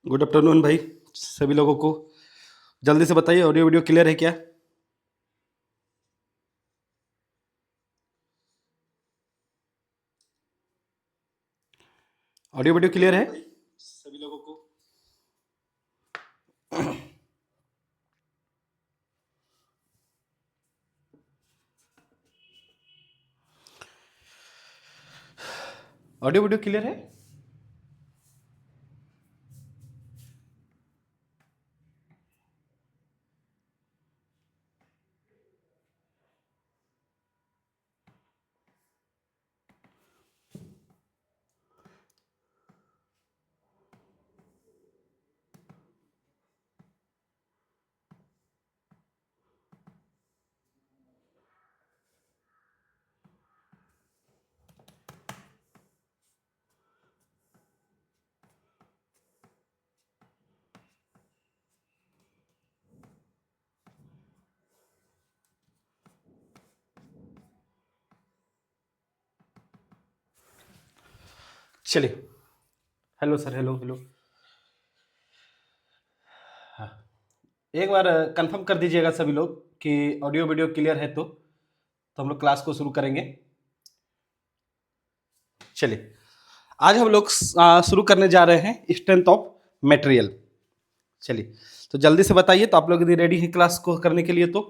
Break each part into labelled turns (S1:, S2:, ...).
S1: Good afternoon भाई सभी लोगों को। जल्दी से बताइए ऑडियो वीडियो क्लियर है क्या? ऑडियो वीडियो क्लियर है सभी लोगों को? ऑडियो वीडियो क्लियर है? चलिए। Hello sir, hello hello. हाँ, एक बार कंफर्म कर दीजिएगा सभी लोग कि ऑडियो वीडियो क्लियर है तो हम लोग क्लास को शुरू करेंगे। चलिए, आज हम लोग शुरू करने जा रहे हैं स्ट्रेंथ ऑफ मटेरियल। चलिए, तो जल्दी से बताइए तो आप लोग यदि रेडी हैं क्लास को करने के लिए तो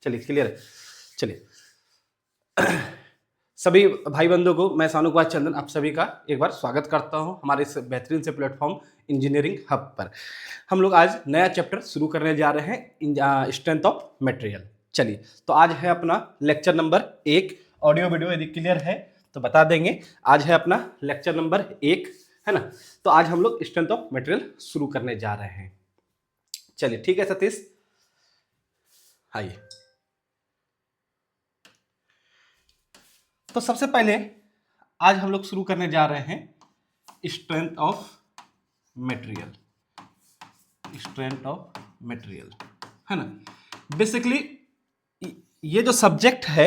S1: चलिए। क्लियर है? चलिए, सभी भाई बंधुओं को मैं सानू कुमार चंदन आप सभी का एक बार स्वागत करता हूं हमारे इस बेहतरीन से प्लेटफॉर्म इंजीनियरिंग हब पर। हम लोग आज नया चैप्टर शुरू करने जा रहे हैं स्ट्रेंथ ऑफ मटेरियल। चलिए, तो आज है अपना लेक्चर नंबर 1। ऑडियो वीडियो यदि क्लियर है तो बता देंगे। आज है अपना लेक्चर नंबर 1, है ना। तो आज हम लोग स्ट्रेंथ ऑफ मटेरियल शुरू करने जा रहे हैं। चलिए ठीक है सतीश, आइए। तो सबसे पहले आज हम लोग शुरू करने जा रहे हैं strength of material. Strength of material, है ना। बेसिकली ये जो सब्जेक्ट है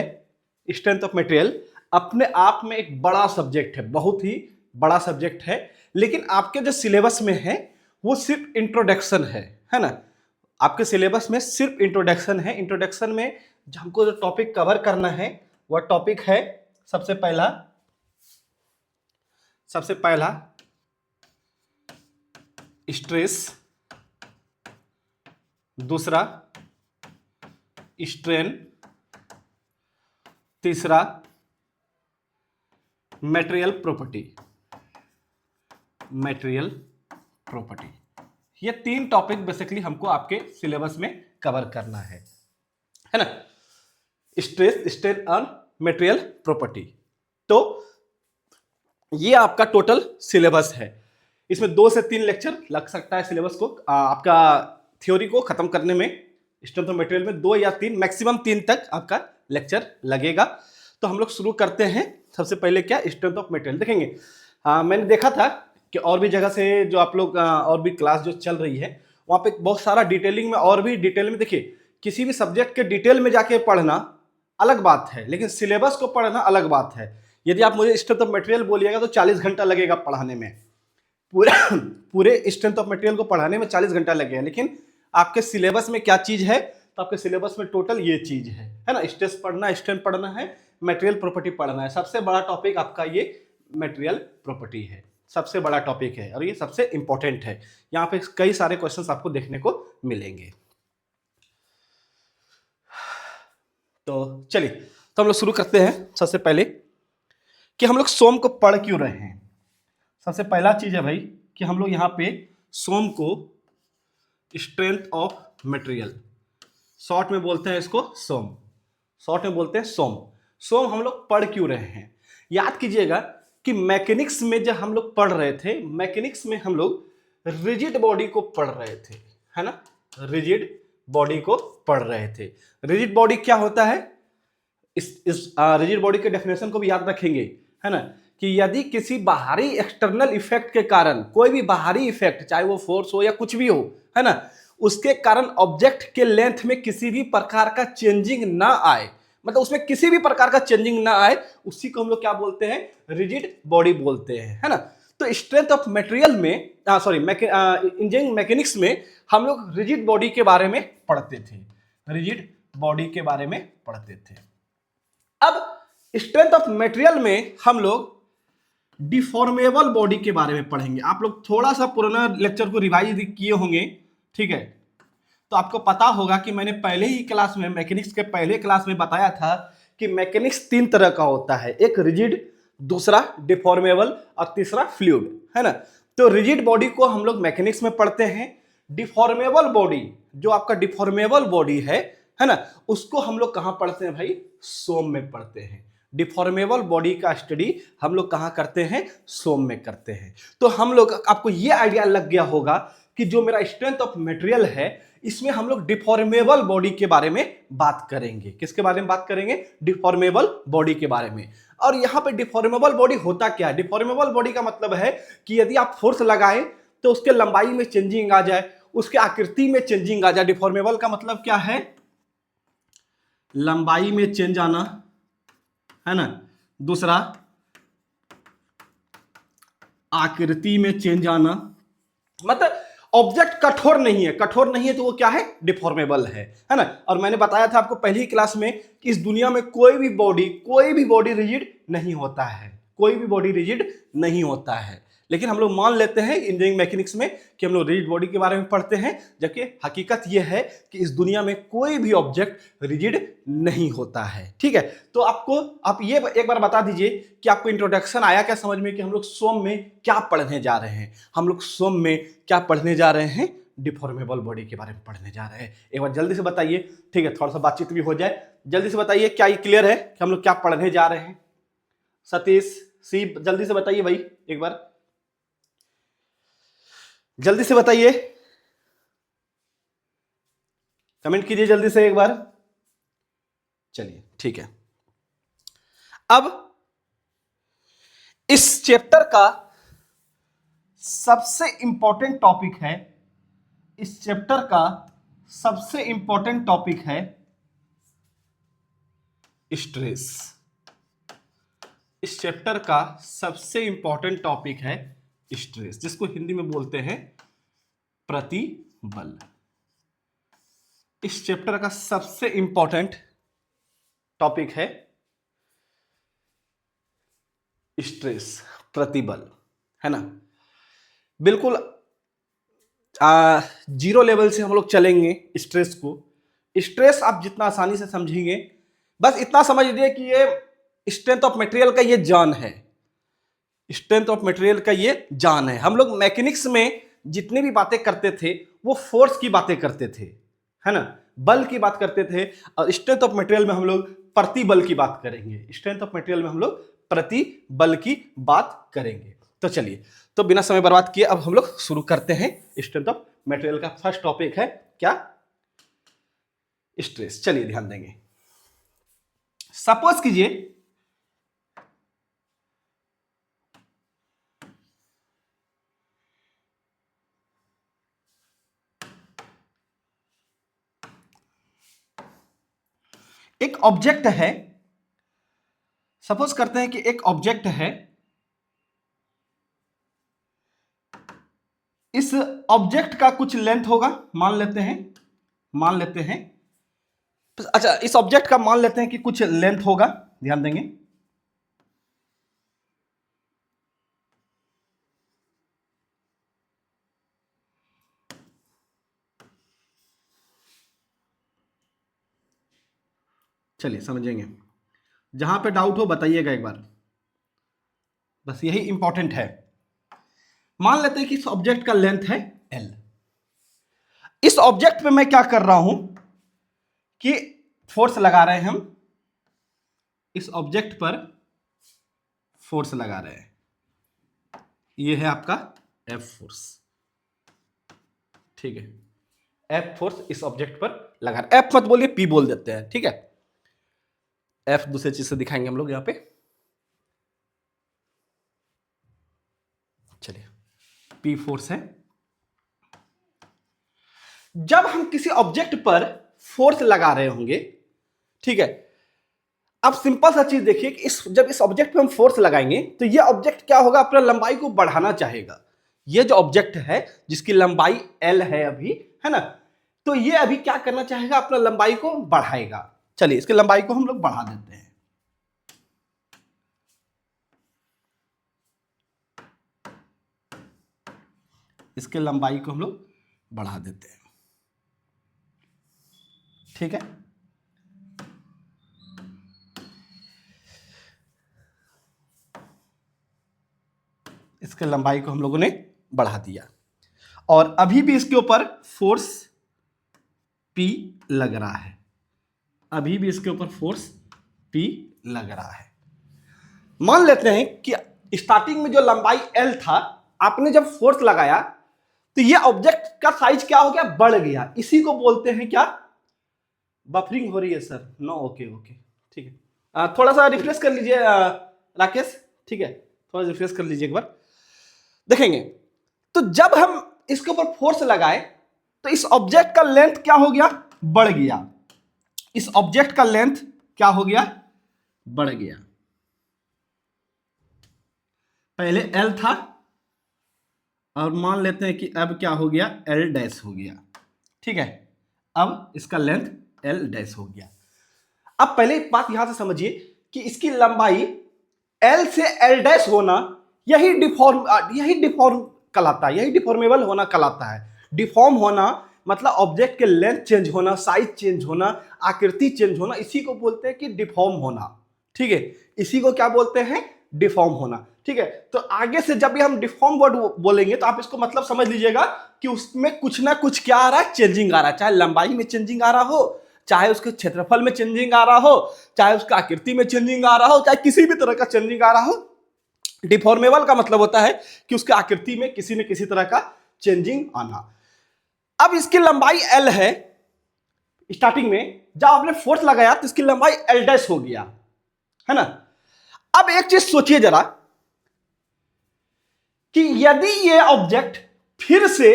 S1: स्ट्रेंथ ऑफ मटेरियल अपने आप में एक बड़ा सब्जेक्ट है, बहुत ही बड़ा सब्जेक्ट है। लेकिन आपके जो सिलेबस में है वो सिर्फ इंट्रोडक्शन है ना। आपके सिलेबस में सिर्फ इंट्रोडक्शन है। इंट्रोडक्शन में हमको जो टॉपिक कवर करना है वह टॉपिक है सबसे पहला स्ट्रेस, दूसरा स्ट्रेन, तीसरा मटेरियल प्रॉपर्टी। ये 3 टॉपिक बेसिकली हमको आपके सिलेबस में कवर करना है ना। स्ट्रेस, स्ट्रेन और मटेरियल प्रॉपर्टी। तो ये आपका टोटल सिलेबस है। इसमें 2 से 3 लेक्चर लग सकता है सिलेबस को आपका थ्योरी को खत्म करने में। स्ट्रेंथ ऑफ मटेरियल में 2 या 3, मैक्सिमम 3 तक आपका लेक्चर लगेगा। तो हम लोग शुरू करते हैं। सबसे पहले क्या स्ट्रेंथ ऑफ मटेरियल देखेंगे। मैंने देखा था कि और भी जगह से जो आप लोग और भी क्लास जो चल रही है वहाँ पे बहुत सारा डिटेलिंग में और भी डिटेल में देखिए, किसी भी सब्जेक्ट के डिटेल में जाके पढ़ना अलग बात है, लेकिन सिलेबस को पढ़ना अलग बात है। यदि आप मुझे स्ट्रेंथ ऑफ मटेरियल बोलिएगा तो 40 घंटा लगेगा पढ़ाने में। पूरे स्ट्रेंथ ऑफ मटेरियल को पढ़ाने में 40 घंटा लगेगा। लेकिन आपके सिलेबस में क्या चीज है, तो आपके सिलेबस में टोटल ये चीज है ना। स्ट्रेस पढ़ना, स्ट्रेन पढ़ना है, मटेरियल प्रॉपर्टी पढ़ना है। सबसे बड़ा टॉपिक आपका ये मटेरियल प्रॉपर्टी है, सबसे बड़ा टॉपिक है और ये सबसे इंपॉर्टेंट है। यहाँ पे कई सारे क्वेश्चंस आपको देखने को मिलेंगे। तो चलिए, तो हम लोग शुरू करते हैं। सबसे पहले कि हम लोग सोम को पढ़ क्यों रहे हैं। सबसे पहला चीज है भाई कि हम लोग यहाँ पे सोम को स्ट्रेंथ ऑफ मटेरियल, शॉर्ट में बोलते हैं इसको सोम, शॉर्ट में बोलते हैं सोम। सोम हम लोग पढ़ क्यों रहे हैं, याद कीजिएगा कि मैकेनिक्स में जब हम लोग पढ़ रहे थे, मैकेनिक्स में हम लोग रिजिड बॉडी को पढ़ रहे थे, है ना। रिजिड बॉडी को पढ़ रहे थे। रिजिड बॉडी क्या होता है, इस रिजिड बॉडी के डेफिनेशन को भी याद रखेंगे, है ना। कि यदि किसी बाहरी एक्सटर्नल इफेक्ट के कारण, कोई भी बाहरी इफेक्ट चाहे वो फोर्स हो या कुछ भी हो, है ना, उसके कारण ऑब्जेक्ट के लेंथ में किसी भी प्रकार का चेंजिंग ना आए, मतलब उसमें किसी भी प्रकार का चेंजिंग ना आए, उसी को हम लोग क्या बोलते हैं, रिजिड बॉडी बोलते हैं, है ना। तो स्ट्रेंथ ऑफ मटेरियल में सॉरी इंजीनियरिंग मैकेनिक्स में हम लोग रिजिड बॉडी के बारे में पढ़ते थे, रिजिड बॉडी के बारे में पढ़ते थे। अब स्ट्रेंथ ऑफ मटेरियल में हम लोग डिफॉर्मेबल बॉडी के बारे में पढ़ेंगे। आप लोग थोड़ा सा पुराना लेक्चर को रिवाइज किए होंगे, ठीक है, तो आपको पता होगा कि मैंने पहले ही क्लास में, मैकेनिक्स के पहले क्लास में बताया था कि मैकेनिक्स 3 तरह का होता है, एक रिजिड, दूसरा डिफॉर्मेबल और तीसरा फ्लूइड, है ना। तो रिजिड बॉडी को हम लोग मैकेनिक्स में पढ़ते हैं। डिफॉर्मेबल बॉडी, जो आपका डिफॉर्मेबल बॉडी है ना, उसको हम लोग कहां पढ़ते हैं भाई? सोम में पढ़ते हैं। डिफॉर्मेबल बॉडी का स्टडी हम लोग कहां करते हैं? सोम में करते हैं। तो हम लोग, आपको ये आइडिया लग गया होगा कि जो मेरा स्ट्रेंथ ऑफ मटेरियल है, इसमें हम लोग डिफॉर्मेबल बॉडी के बारे में बात करेंगे। किसके बारे में बात करेंगे? डिफॉर्मेबल बॉडी के बारे में। और यहां पे डिफॉर्मेबल बॉडी होता क्या है? डिफॉर्मेबल बॉडी का मतलब है कि यदि आप फोर्स लगाएं तो उसके लंबाई में चेंजिंग आ जाए, उसके आकृति में चेंजिंग आ जाए। डिफॉर्मेबल का मतलब क्या है? लंबाई में चेंज आना, है ना। दूसरा, आकृति में चेंज आना, मतलब ऑब्जेक्ट कठोर नहीं है, कठोर नहीं है तो वो क्या है? डिफॉर्मेबल है ना। और मैंने बताया था आपको पहली क्लास में कि इस दुनिया में कोई भी बॉडी रिजिड नहीं होता है, कोई भी बॉडी रिजिड नहीं होता है। लेकिन हम लोग मान लेते हैं इंजीनियरिंग मैकेनिक्स में कि हम लोग रिजिड बॉडी के बारे में पढ़ते हैं, जबकि हकीकत यह है कि इस दुनिया में कोई भी ऑब्जेक्ट रिजिड नहीं होता है, ठीक है। तो आप ये एक बार बता दीजिए कि आपको इंट्रोडक्शन आया क्या समझ में कि हम लोग सोम में क्या पढ़ने जा रहे हैं? हम लोग सोम में क्या पढ़ने जा रहे हैं? डिफॉर्मेबल बॉडी के बारे में पढ़ने जा रहे हैं। एक बार जल्दी से बताइए, ठीक है, थोड़ा सा बातचीत भी हो जाए। जल्दी से बताइए, क्या ये क्लियर है कि हम लोग क्या पढ़ने जा रहे हैं? सतीश सी, जल्दी से बताइए भाई, एक बार जल्दी से बताइए, कमेंट कीजिए जल्दी से एक बार। चलिए ठीक है। अब इस चैप्टर का सबसे इंपॉर्टेंट टॉपिक है, इस चैप्टर का सबसे इंपॉर्टेंट टॉपिक है स्ट्रेस। इस चैप्टर का सबसे इंपॉर्टेंट टॉपिक है स्ट्रेस, जिसको हिंदी में बोलते हैं प्रतिबल। इस चैप्टर का सबसे इंपॉर्टेंट टॉपिक है स्ट्रेस, प्रतिबल, है ना। बिल्कुल जीरो लेवल से हम लोग चलेंगे स्ट्रेस को। स्ट्रेस आप जितना आसानी से समझेंगे, बस इतना समझ लीजिए कि ये स्ट्रेंथ ऑफ मटेरियल का ये जान है, स्ट्रेंथ ऑफ मटेरियल का ये जान है। हम लोग मैकेनिक्स में जितनी भी बातें करते थे वो फोर्स की बातें करते थे, है ना, बल की बात करते थे। और स्ट्रेंथ ऑफ मटेरियल में हम लोग प्रतिबल की बात करेंगे। स्ट्रेंथ ऑफ मटेरियल में हम लोग प्रतिबल की बात करेंगे। तो चलिए, तो बिना समय बर्बाद किए अब हम लोग शुरू करते हैं। स्ट्रेंथ ऑफ मटेरियल का फर्स्ट टॉपिक है क्या? स्ट्रेस। चलिए ध्यान देंगे। सपोज कीजिए एक ऑब्जेक्ट है, सपोज करते हैं कि एक ऑब्जेक्ट है, इस ऑब्जेक्ट का कुछ लेंथ होगा, मान लेते हैं, अच्छा, इस ऑब्जेक्ट का मान लेते हैं कि कुछ लेंथ होगा, ध्यान देंगे। चलिए समझेंगे, जहां पे डाउट हो बताइएगा एक बार, बस यही इंपॉर्टेंट है। मान लेते हैं कि इस ऑब्जेक्ट का लेंथ है L। इस ऑब्जेक्ट पे मैं क्या कर रहा हूं कि फोर्स लगा रहे हैं हम, इस ऑब्जेक्ट पर फोर्स लगा रहे हैं। ये है आपका F फोर्स, ठीक है, F फोर्स इस ऑब्जेक्ट पर लगा रहे। F मत बोलिए, P बोल देते हैं, ठीक है। F दूसरे चीज से दिखाएंगे हम लोग यहां पे। चलिए, P फोर्स है। जब हम किसी ऑब्जेक्ट पर फोर्स लगा रहे होंगे, ठीक है, अब सिंपल सा चीज देखिए कि जब इस ऑब्जेक्ट पे हम फोर्स लगाएंगे तो ये ऑब्जेक्ट क्या होगा, अपना लंबाई को बढ़ाना चाहेगा। ये जो ऑब्जेक्ट है जिसकी लंबाई L है अभी, है ना, तो ये अभी क्या करना चाहेगा, अपना लंबाई को बढ़ाएगा। चलिए इसकी लंबाई को हम लोग बढ़ा देते हैं। इसके लंबाई को हम लोग बढ़ा देते हैं, ठीक है। इसके लंबाई को हम लोगों ने बढ़ा दिया और अभी भी इसके ऊपर फोर्स P लग रहा है, अभी भी इसके ऊपर फोर्स P लग रहा है। मान लेते हैं कि स्टार्टिंग में जो लंबाई L था, आपने जब फोर्स लगाया तो ये ऑब्जेक्ट का साइज क्या हो गया, बढ़ गया। इसी को बोलते हैं क्या, बफरिंग हो रही है सर। नो, ओके ओके, ठीक है। थोड़ा सा रिफ्रेश कर लीजिए राकेश, ठीक है, थोड़ा रिफ्रेश कर लीजिए एक बार। देखेंगे तो जब हम इसके ऊपर फोर्स लगाए तो इस ऑब्जेक्ट का लेंथ क्या हो गया, बढ़ गया। इस ऑब्जेक्ट का लेंथ क्या हो गया, बढ़ गया। पहले L था और मान लेते हैं कि अब क्या हो गया, L डैश हो गया, ठीक है। अब इसका लेंथ L डैश हो गया। अब पहले एक बात यहां से समझिए कि इसकी लंबाई L से L डैश होना, यही डिफॉर्म कहलाता है, यही डिफॉर्मेबल होना कहलाता है। डिफॉर्म होना मतलब ऑब्जेक्ट के लेंथ चेंज होना, साइज चेंज होना, आकृति चेंज होना, इसी को बोलते हैं कि डिफॉर्म होना, ठीक है। इसी को क्या बोलते हैं, डिफॉर्म होना, ठीक है। तो आगे से जब भी हम डिफॉर्म वर्ड बोलेंगे तो आप इसको मतलब समझ लीजिएगा कि उसमें कुछ ना कुछ क्या आ रहा है, चेंजिंग आ रहा है। चाहे लंबाई में चेंजिंग आ रहा हो, चाहे उसके क्षेत्रफल में चेंजिंग आ रहा हो, चाहे उसका आकृति में चेंजिंग आ रहा हो, चाहे किसी भी तरह का चेंजिंग आ रहा हो। डिफॉर्मेबल का मतलब होता है कि उसके आकृति में किसी न किसी तरह का चेंजिंग आना। अब इसकी लंबाई L है, स्टार्टिंग में जब आपने फोर्स लगाया तो इसकी लंबाई L डैश हो गया, है ना। अब एक चीज सोचिए जरा कि यदि ये ऑब्जेक्ट फिर से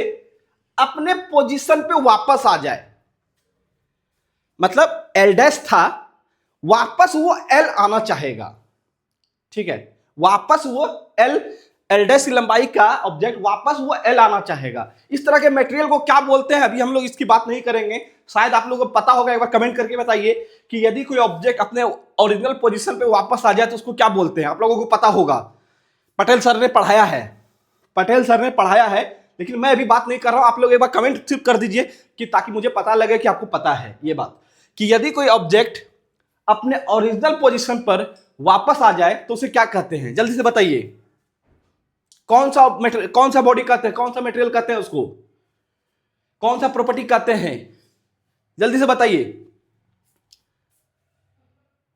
S1: अपने पोजीशन पे वापस आ जाए, मतलब L डैश था, वापस वो L आना चाहेगा, ठीक है। वापस वो L डैश की लंबाई का ऑब्जेक्ट वापस वो L आना चाहेगा। इस तरह के मटेरियल को क्या बोलते हैं, अभी हम लोग इसकी बात नहीं करेंगे। शायद आप लोगों को पता होगा, एक बार कमेंट करके बताइए कि यदि कोई ऑब्जेक्ट अपने ओरिजिनल पोजीशन पे वापस आ जाए तो उसको क्या बोलते हैं। आप लोगों को पता होगा, पटेल सर ने पढ़ाया है, पटेल सर ने पढ़ाया है, लेकिन मैं अभी बात नहीं कर रहा हूं। आप लोग एक बार कमेंट सिर्फ कर दीजिए कि ताकि मुझे पता लगे कि आपको पता है ये बात, कि यदि कोई ऑब्जेक्ट अपने ओरिजिनल पोजीशन पर वापस आ जाए तो उसे क्या कहते हैं, जल्दी से बताइए। कौन सा बॉडी कहते हैं, कौन सा मटेरियल कहते हैं उसको, कौन सा प्रॉपर्टी कहते हैं, जल्दी से बताइए।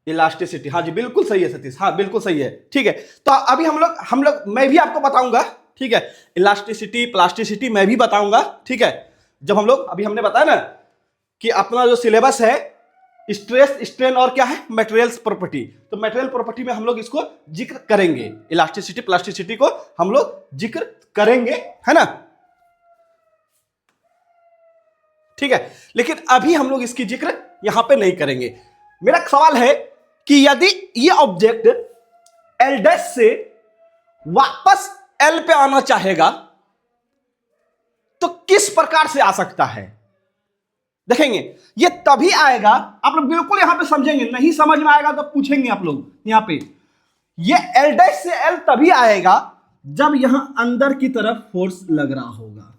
S1: इलास्टिसिटी, हाँ जी बिल्कुल सही है सतीश, हाँ बिल्कुल सही है, ठीक है। तो अभी हम लोग मैं भी आपको बताऊंगा, ठीक है। इलास्टिसिटी, प्लास्टिसिटी मैं भी बताऊंगा, ठीक है। जब हम लोग, अभी हमने बताया ना कि अपना जो सिलेबस है स्ट्रेस, स्ट्रेन और क्या है, मटेरियल्स प्रॉपर्टी, तो मटेरियल प्रॉपर्टी में हम लोग इसको जिक्र करेंगे। इलास्टिसिटी, प्लास्टिसिटी को हम लोग जिक्र करेंगे, है ना, ठीक है। लेकिन अभी हम लोग इसकी जिक्र यहां पे नहीं करेंगे। मेरा सवाल है कि यदि ये ऑब्जेक्ट L डैश से वापस L पे आना चाहेगा तो किस प्रकार से आ सकता है। देखेंगे ये तभी आएगा, आप लोग बिल्कुल यहां पे समझेंगे, नहीं समझ में आएगा तो पूछेंगे आप लोग यहां पे। ये L डैश से L तभी आएगा जब यहां अंदर की तरफ फोर्स लग रहा होगा,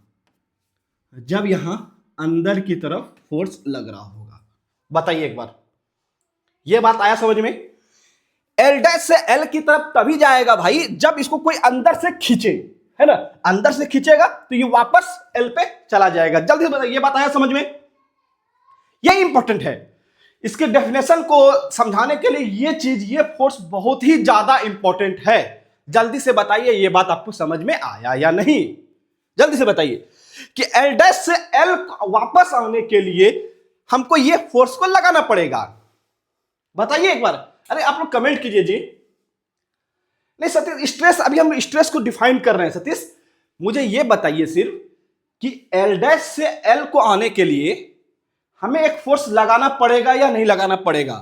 S1: जब यहां अंदर की तरफ फोर्स लग रहा होगा। बताइए एक बार, यह बात आया समझ में। L डैश से L की तरफ तभी जाएगा भाई जब इसको कोई अंदर से खींचे, है ना, अंदर से खींचेगा तो ये वापस L पे चला जाएगा। जल्दी से बताइए, ये बात आया समझ में, यही इंपॉर्टेंट है। इसके डेफिनेशन को समझाने के लिए ये चीज, ये फोर्स बहुत ही ज्यादा इंपॉर्टेंट है। जल्दी से बताइए ये बात आपको समझ में आया या नहीं, जल्दी से बताइए कि L डैश से L वापस आने के लिए हमको ये फोर्स को लगाना पड़ेगा। बताइए एक बार, अरे आप लोग कमेंट कीजिए जी। नहीं सतीश, स्ट्रेस, अभी हम स्ट्रेस को डिफाइन कर रहे हैं। सतीश मुझे ये बताइए सिर्फ कि L डैश से L को आने के लिए हमें एक फोर्स लगाना पड़ेगा या नहीं लगाना पड़ेगा।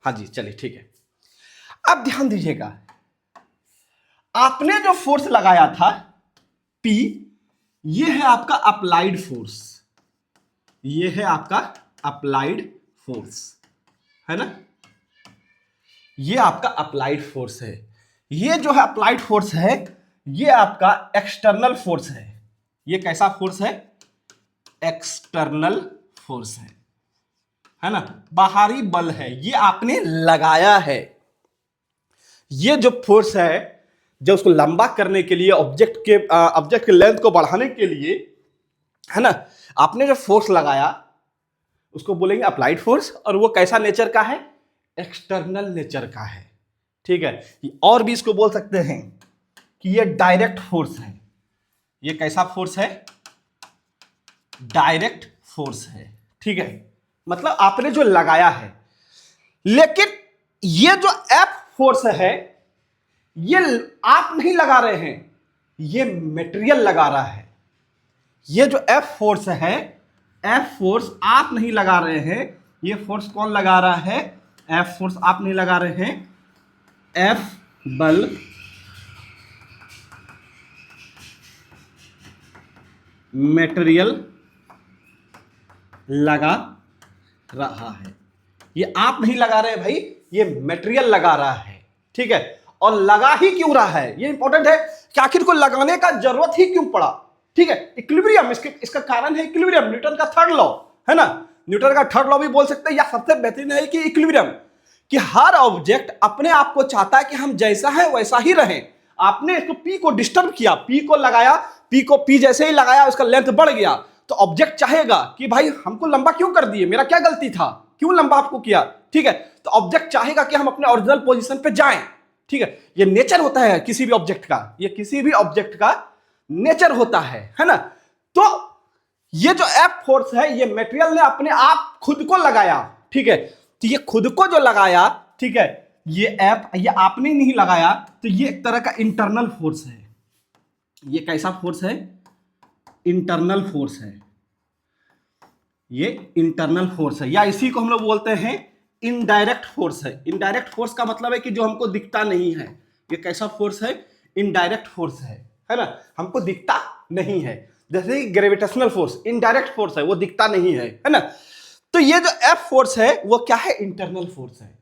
S1: हाँ जी, चलिए ठीक है। अब ध्यान दीजिएगा, आपने जो फोर्स लगाया था P, ये है आपका अप्लाइड फोर्स, ये है आपका अप्लाइड फोर्स, है ना, ये आपका अप्लाइड फोर्स है। ये जो है अप्लाइड फोर्स है, ये आपका एक्सटर्नल फोर्स है। ये कैसा फोर्स है? एक्सटर्नल फोर्स है ना, बाहरी बल है, ये आपने लगाया है। ये जो फोर्स है, जो उसको लंबा करने के लिए, ऑब्जेक्ट के लेंथ को बढ़ाने के लिए, है ना, आपने जो फोर्स लगाया उसको बोलेंगे अप्लाइड फोर्स। और वो कैसा नेचर का है? एक्सटर्नल नेचर का है, ठीक है। और भी इसको बोल सकते हैं कि ये डायरेक्ट फोर्स है। ये कैसा फोर्स है? डायरेक्ट फोर्स है, ठीक है। मतलब आपने जो लगाया है, लेकिन ये जो एफ फोर्स है, ये आप नहीं लगा रहे हैं, ये मटेरियल लगा रहा है। ये जो एफ फोर्स है, एफ फोर्स आप नहीं लगा रहे हैं, ये फोर्स कौन लगा रहा है? एफ फोर्स आप नहीं लगा रहे हैं, एफ बल मटेरियल लगा रहा है। ये आप नहीं लगा रहे भाई, ये मटेरियल लगा रहा है, ठीक है। और लगा ही क्यों रहा है, ये इंपॉर्टेंट है कि आखिर को लगाने का जरूरत ही क्यों पड़ा, ठीक है। इक्विलिब्रियम, इसका कारण है इक्विलिब्रियम, न्यूटन का थर्ड लॉ, है ना। न्यूटन का थर्ड लॉ भी बोल सकते हैं, या सबसे बेहतरीन है कि इक्विलिब्रियम, कि हर ऑब्जेक्ट अपने आप को चाहता है कि हम जैसा है वैसा ही रहें। आपने इसको पी को डिस्टर्ब किया, पी को लगाया, पी जैसे ही लगाया उसका लेंथ बढ़ गया, तो ऑब्जेक्ट चाहेगा कि भाई हमको लंबा क्यों कर दिए, मेरा क्या गलती था, क्यों लंबा आपको किया, ठीक है। तो ऑब्जेक्ट चाहेगा कि हम अपने ओरिजिनल पोजीशन पे जाएं, ठीक है। ये नेचर होता है किसी भी ऑब्जेक्ट का, ये किसी भी ऑब्जेक्ट का नेचर होता है ना। तो ये जो एफ फोर्स है, ये मटेरियल ने अपने आप खुद को लगाया, ठीक है। तो ये खुद को जो लगाया, ठीक है, ये एफ, ये आपने नहीं लगाया, तो ये एक तरह का इंटरनल फोर्स है। ये कैसा फोर्स है? इंटरनल फोर्स है, ये इंटरनल फोर्स है, या इसी को हम लोग बोलते हैं इनडायरेक्ट फोर्स है। इनडायरेक्ट फोर्स का मतलब है कि जो हमको दिखता नहीं है। ये कैसा फोर्स है? इनडायरेक्ट फोर्स है ना, हमको दिखता नहीं है। जैसे ग्रेविटेशनल फोर्स इनडायरेक्ट फोर्स है, वो दिखता नहीं है ना। तो ये जो एफ फोर्स है वो क्या है? इंटरनल फोर्स है।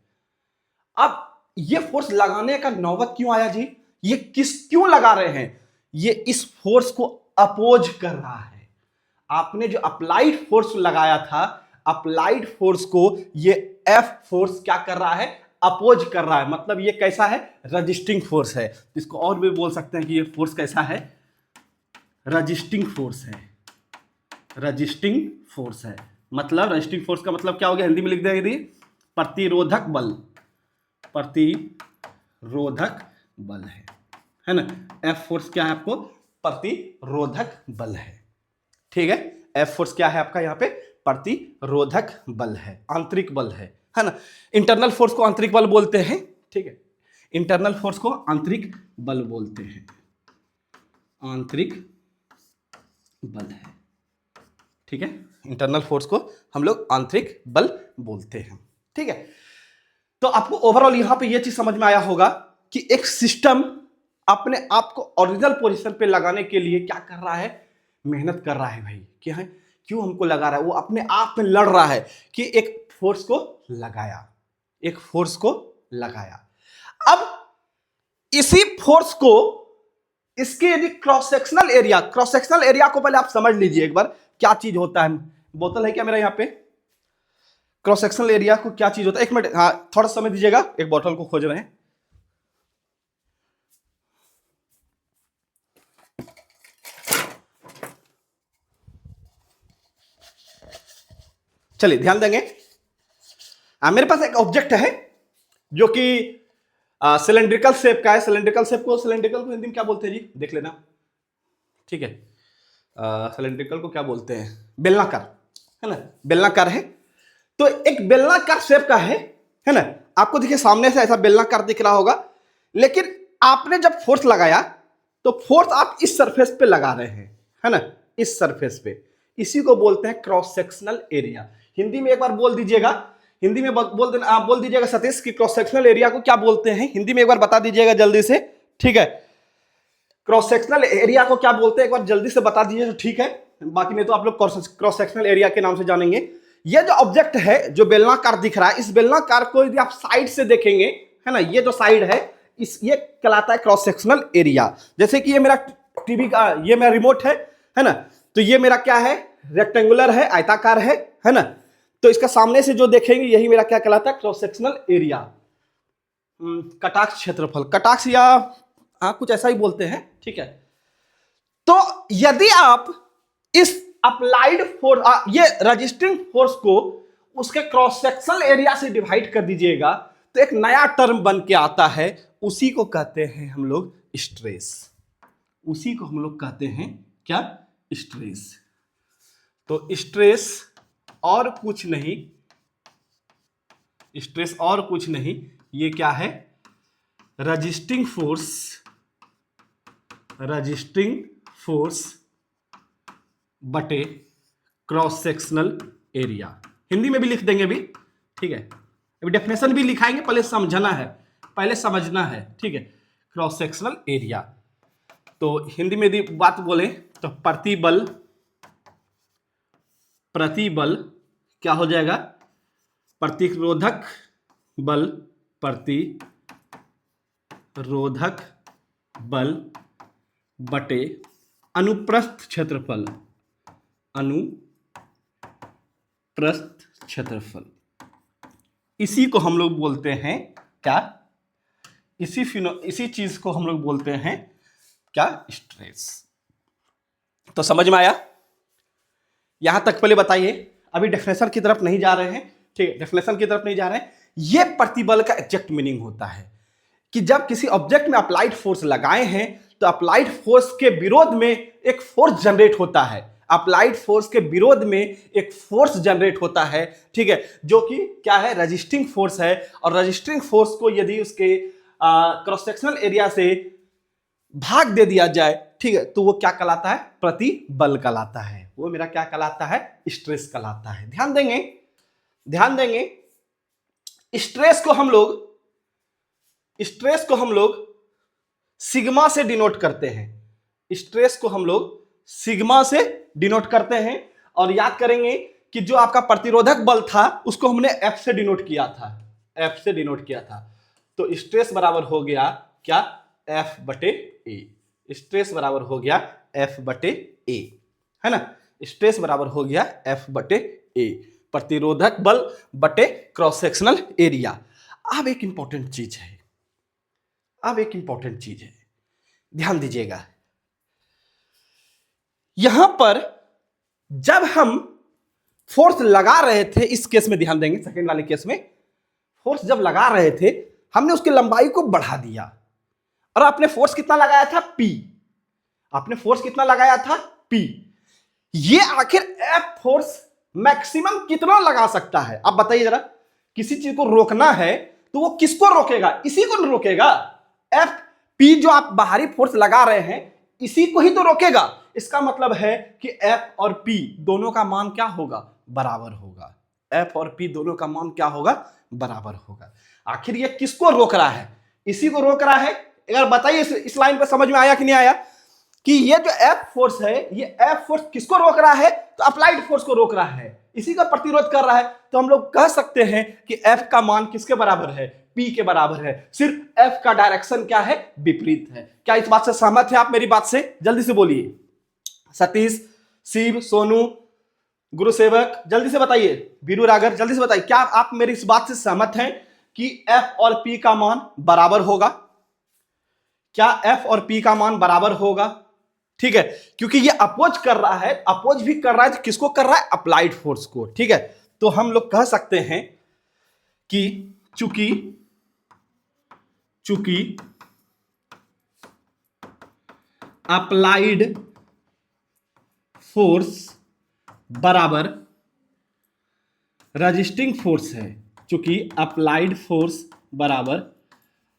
S1: अब ये फोर्स लगाने का नौबत क्यों आया जी? ये क्यों लगा रहे हैं? ये इस फोर्स को अपोज कर रहा है। आपने जो अप्लाइड फोर्स लगाया था, अप्लाइड फोर्स को ये एफ फोर्स क्या कर रहा है? अपोज कर रहा है। मतलब ये कैसा है? रजिस्टिंग फोर्स है। इसको और भी बोल सकते हैं कि ये फोर्स कैसा है? रजिस्टिंग फोर्स है। रजिस्टिंग फोर्स है, मतलब रजिस्टिंग फोर्स का मतलब क्या हो गया? हिंदी में लिख देंगे, प्रतिरोधक बल। प्रतिरोधक बल है ना। एफ फोर्स क्या है? आपको प्रतिरोधक बल है, ठीक है। एफ फोर्स क्या है आपका? यहाँ पे प्रतिरोधक बल है, आंतरिक बल है ना। इंटरनल फोर्स को आंतरिक बल बोलते हैं, ठीक है। इंटरनल फोर्स को आंतरिक बल बोलते हैं, आंतरिक बल है, ठीक है। इंटरनल फोर्स को हम लोग आंतरिक बल बोलते हैं, ठीक है। तो आपको ओवरऑल यहां पे ये चीज समझ में आया होगा कि एक सिस्टम अपने आप को ओरिजिनल पोजीशन पे लगाने के लिए क्या कर रहा है? मेहनत कर रहा है भाई। क्या है? क्यों हमको लगा रहा है? वो अपने आप में लड़ रहा है कि एक फोर्स को लगाया, एक फोर्स को लगाया। अब इसी फोर्स को, इसके यदि क्रॉस सेक्शनल एरिया को पहले आप समझ लीजिए एक बार, क्या चीज होता है। बोतल है क्या मेरा यहाँ पे? क्रॉस सेक्शनल एरिया को क्या चीज होता है? एक मिनट, हाँ थोड़ा समय दीजिएगा, एक बोतल को खोज रहे हैं। चलिए ध्यान देंगे। मेरे पास एक ऑब्जेक्ट है जो कि सिलेंड्रिकल शेप का है। सिलेंड्रिकल को हिंदी में क्या बोलते हैं जी? देख लेना, ठीक है। सिलेंड्रिकल को क्या बोलते हैं? बेलनाकार, है ना। बेलनाकार है, तो एक बेलनाकार शेप का है ना। आपको देखिए सामने से ऐसा बेलनाकार दिख रहा होगा, लेकिन आपने जब फोर्स लगाया तो फोर्स आप इस सरफेस पे लगा रहे हैं, है ना, इस सरफेस पे। इसी को बोलते हैं क्रॉस सेक्शनल एरिया। हिंदी में एक बार बोल दीजिएगा हिंदी में बोल देना, आप बोल दीजिएगा सतीश कि क्रॉस सेक्शनल एरिया को क्या बोलते हैं, हिंदी में एक बार बता दीजिएगा जल्दी से, ठीक है। क्रॉस सेक्शनल एरिया को क्या बोलते हैं एक बार जल्दी से बता दीजिए तो ठीक है, बाकी नहीं तो आप लोग क्रॉस सेक्शनल एरिया के नाम से जानेंगे। ये जो ऑब्जेक्ट है जो बेलनाकार दिख रहा है, इस बेलनाकार को यदि आप साइड से देखेंगे, है ना, ये जो साइड है ये कहलाता है क्रॉस सेक्शनल एरिया। जैसे कि ये मेरा टीवी का, ये मेरा रिमोट है ना, तो ये मेरा क्या है, रेक्टेंगुलर है, आयताकार है ना, तो इसका सामने से जो देखेंगे यही मेरा क्या कहलाता है, क्रॉस सेक्शनल एरिया। कटाक्ष क्षेत्रफल, कटाक्ष या कुछ ऐसा ही बोलते हैं, ठीक है। तो यदि आप इस अप्लाइड फोर्स, ये रजिस्टिंग फोर्स को उसके क्रॉस सेक्शनल एरिया से डिवाइड कर दीजिएगा तो एक नया टर्म बन के आता है, उसी को कहते हैं हम लोग स्ट्रेस। उसी को हम लोग कहते हैं क्या, स्ट्रेस। तो स्ट्रेस और कुछ नहीं, स्ट्रेस और कुछ नहीं, ये क्या है, रजिस्टिंग फोर्स बटे क्रॉस सेक्शनल एरिया। हिंदी में भी लिख देंगे अभी, ठीक है, अभी डेफिनेशन भी लिखाएंगे, पहले समझना है, पहले समझना है, ठीक है। क्रॉस सेक्शनल एरिया, तो हिंदी में यदि बात बोले तो प्रतिबल क्या हो जाएगा, प्रतिरोधक बल बटे अनुप्रस्थ क्षेत्रफल, इसी को हम लोग बोलते हैं क्या, इसी चीज को हम लोग बोलते हैं क्या, स्ट्रेस। तो समझ में आया, यहां तक पहले बताइए, अभी डेफिनेशन की तरफ नहीं जा रहे हैं, ठीक है, डेफिनेशन की तरफ नहीं जा रहे हैं। यह प्रतिबल का एग्जैक्ट मीनिंग होता है कि जब किसी ऑब्जेक्ट में अप्लाइड फोर्स लगाए हैं तो अप्लाइड फोर्स के विरोध में एक फोर्स जनरेट होता है, अप्लाइड फोर्स के विरोध में एक फोर्स जनरेट होता है, ठीक है, जो कि क्या है, रजिस्टिंग फोर्स है। और रजिस्टिंग फोर्स को यदि उसके क्रॉस सेक्शनल एरिया से भाग दे दिया जाए, ठीक है, तो वो क्या कहलाता है, प्रतिबल कहलाता है, वो मेरा क्या कहलाता है, स्ट्रेस कहलाता है। ध्यान देंगे, स्ट्रेस को हम लोग सिग्मा से डिनोट करते हैं, स्ट्रेस को हम लोग सिग्मा से डिनोट करते हैं। और याद करेंगे कि जो आपका प्रतिरोधक बल था उसको हमने एफ से डिनोट किया था, तो स्ट्रेस बराबर हो गया क्या, एफ बटे ए। स्ट्रेस बराबर हो गया एफ बटे ए, है ना, स्ट्रेस बराबर हो गया एफ बटे ए, प्रतिरोधक बल बटे क्रॉस सेक्शनल एरिया। अब एक इंपॉर्टेंट चीज है, ध्यान दीजिएगा, यहां पर जब हम फोर्स लगा रहे थे, इस केस में ध्यान देंगे, सेकेंड वाले केस में फोर्स जब लगा रहे थे हमने उसकी लंबाई को बढ़ा दिया और आपने फोर्स कितना लगाया था, P। ये आखिर एफ फोर्स मैक्सिमम कितना लगा सकता है, आप बताइए जरा। किसी चीज को रोकना है तो वो किसको रोकेगा, इसी को रोकेगा। एफ पी जो आप बाहरी फोर्स लगा रहे हैं इसी को ही तो रोकेगा। इसका मतलब है कि एफ और पी दोनों का मान क्या होगा, बराबर होगा। एफ और पी दोनों का मान क्या होगा, बराबर होगा। आखिर ये किसको रोक रहा है, इसी को रोक रहा है। अगर बताइए इस लाइन पे समझ में आया कि नहीं आया, कि ये जो एफ फोर्स है, ये एफ फोर्स किसको रोक रहा है, तो अप्लाइड फोर्स को रोक रहा है, इसी का प्रतिरोध कर रहा है। तो हम लोग कह सकते हैं कि एफ का मान किसके बराबर है, पी के बराबर है। सिर्फ एफ का डायरेक्शन क्या है, विपरीत है। क्या इस बात से सहमत है आप मेरी बात से, जल्दी से बोलिए। सतीश, शिव, सोनू, गुरुसेवक, जल्दी से बताइए। वीरू रागर, जल्दी से बताइए, क्या आप मेरी इस बात से सहमत हैं कि एफ और पी का मान बराबर होगा? क्या एफ और पी का मान बराबर होगा? ठीक है, क्योंकि ये अपोज कर रहा है, अपोज भी कर रहा है, तो किसको कर रहा है, अप्लाइड फोर्स को। ठीक है, तो हम लोग कह सकते हैं कि चूंकि अप्लाइड फोर्स बराबर रजिस्टिंग फोर्स है, चूंकि अप्लाइड फोर्स बराबर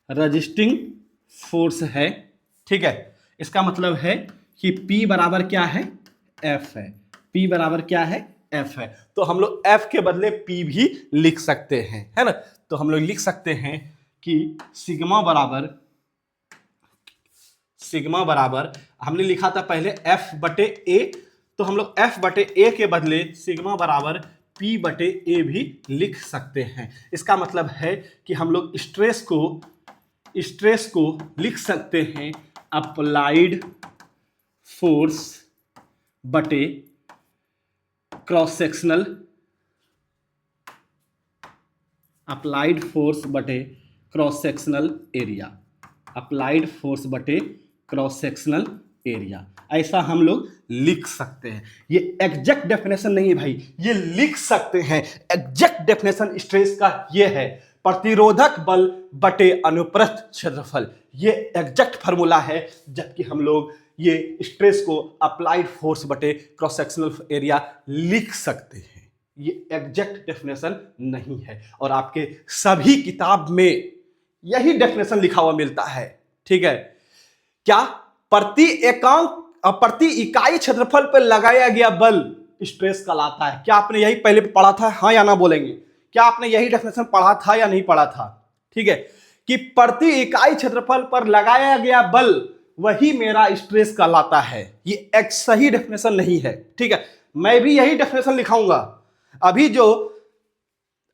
S1: रजिस्टिंग फोर्स है। ठीक है, इसका मतलब है कि P बराबर क्या है, F है। P बराबर क्या है, एफ है, तो हम लोग एफ के बदले पी भी लिख सकते हैं, है ना। तो हम लोग लिख सकते हैं कि सिग्मा बराबर हमने लिखा था पहले एफ बटे ए, तो हम लोग एफ बटे ए के बदले सिग्मा बराबर पी बटे ए भी लिख सकते हैं। इसका मतलब है कि हम लोग स्ट्रेस को लिख सकते हैं अप्लाइड फोर्स बटे क्रॉस सेक्शनल अप्लाइड फोर्स बटे cross sectional area, applied force बटे क्रॉस सेक्शनल एरिया, ऐसा हम लोग लिख सकते हैं। ये एग्जैक्ट डेफिनेशन नहीं है भाई, ये लिख सकते हैं। एग्जैक्ट डेफिनेशन स्ट्रेस का ये है प्रतिरोधक बल बटे अनुप्रस्थ क्षेत्रफल, ये एग्जैक्ट फार्मूला है। जबकि हम लोग ये स्ट्रेस को अप्लाइड फोर्स बटे क्रॉस सेक्शनल एरिया लिख सकते हैं। ये एग्जैक्ट डेफिनेशन नहीं है, और आपके सभी किताब में यही डेफिनेशन लिखा हुआ मिलता है, ठीक है। क्या प्रति इकाई क्षेत्रफल पर लगाया गया बल स्ट्रेस कहलाता है। क्या आपने यही पहले पढ़ा था, हाँ या ना बोलेंगे? क्या आपने यही डेफिनेशन पढ़ा था या नहीं पढ़ा था? ठीक है, कि प्रति इकाई क्षेत्रफल पर लगाया गया बल वही मेरा स्ट्रेस कहलाता है। ये एक सही डेफिनेशन नहीं है, ठीक है। मैं भी यही डेफिनेशन लिखाऊंगा।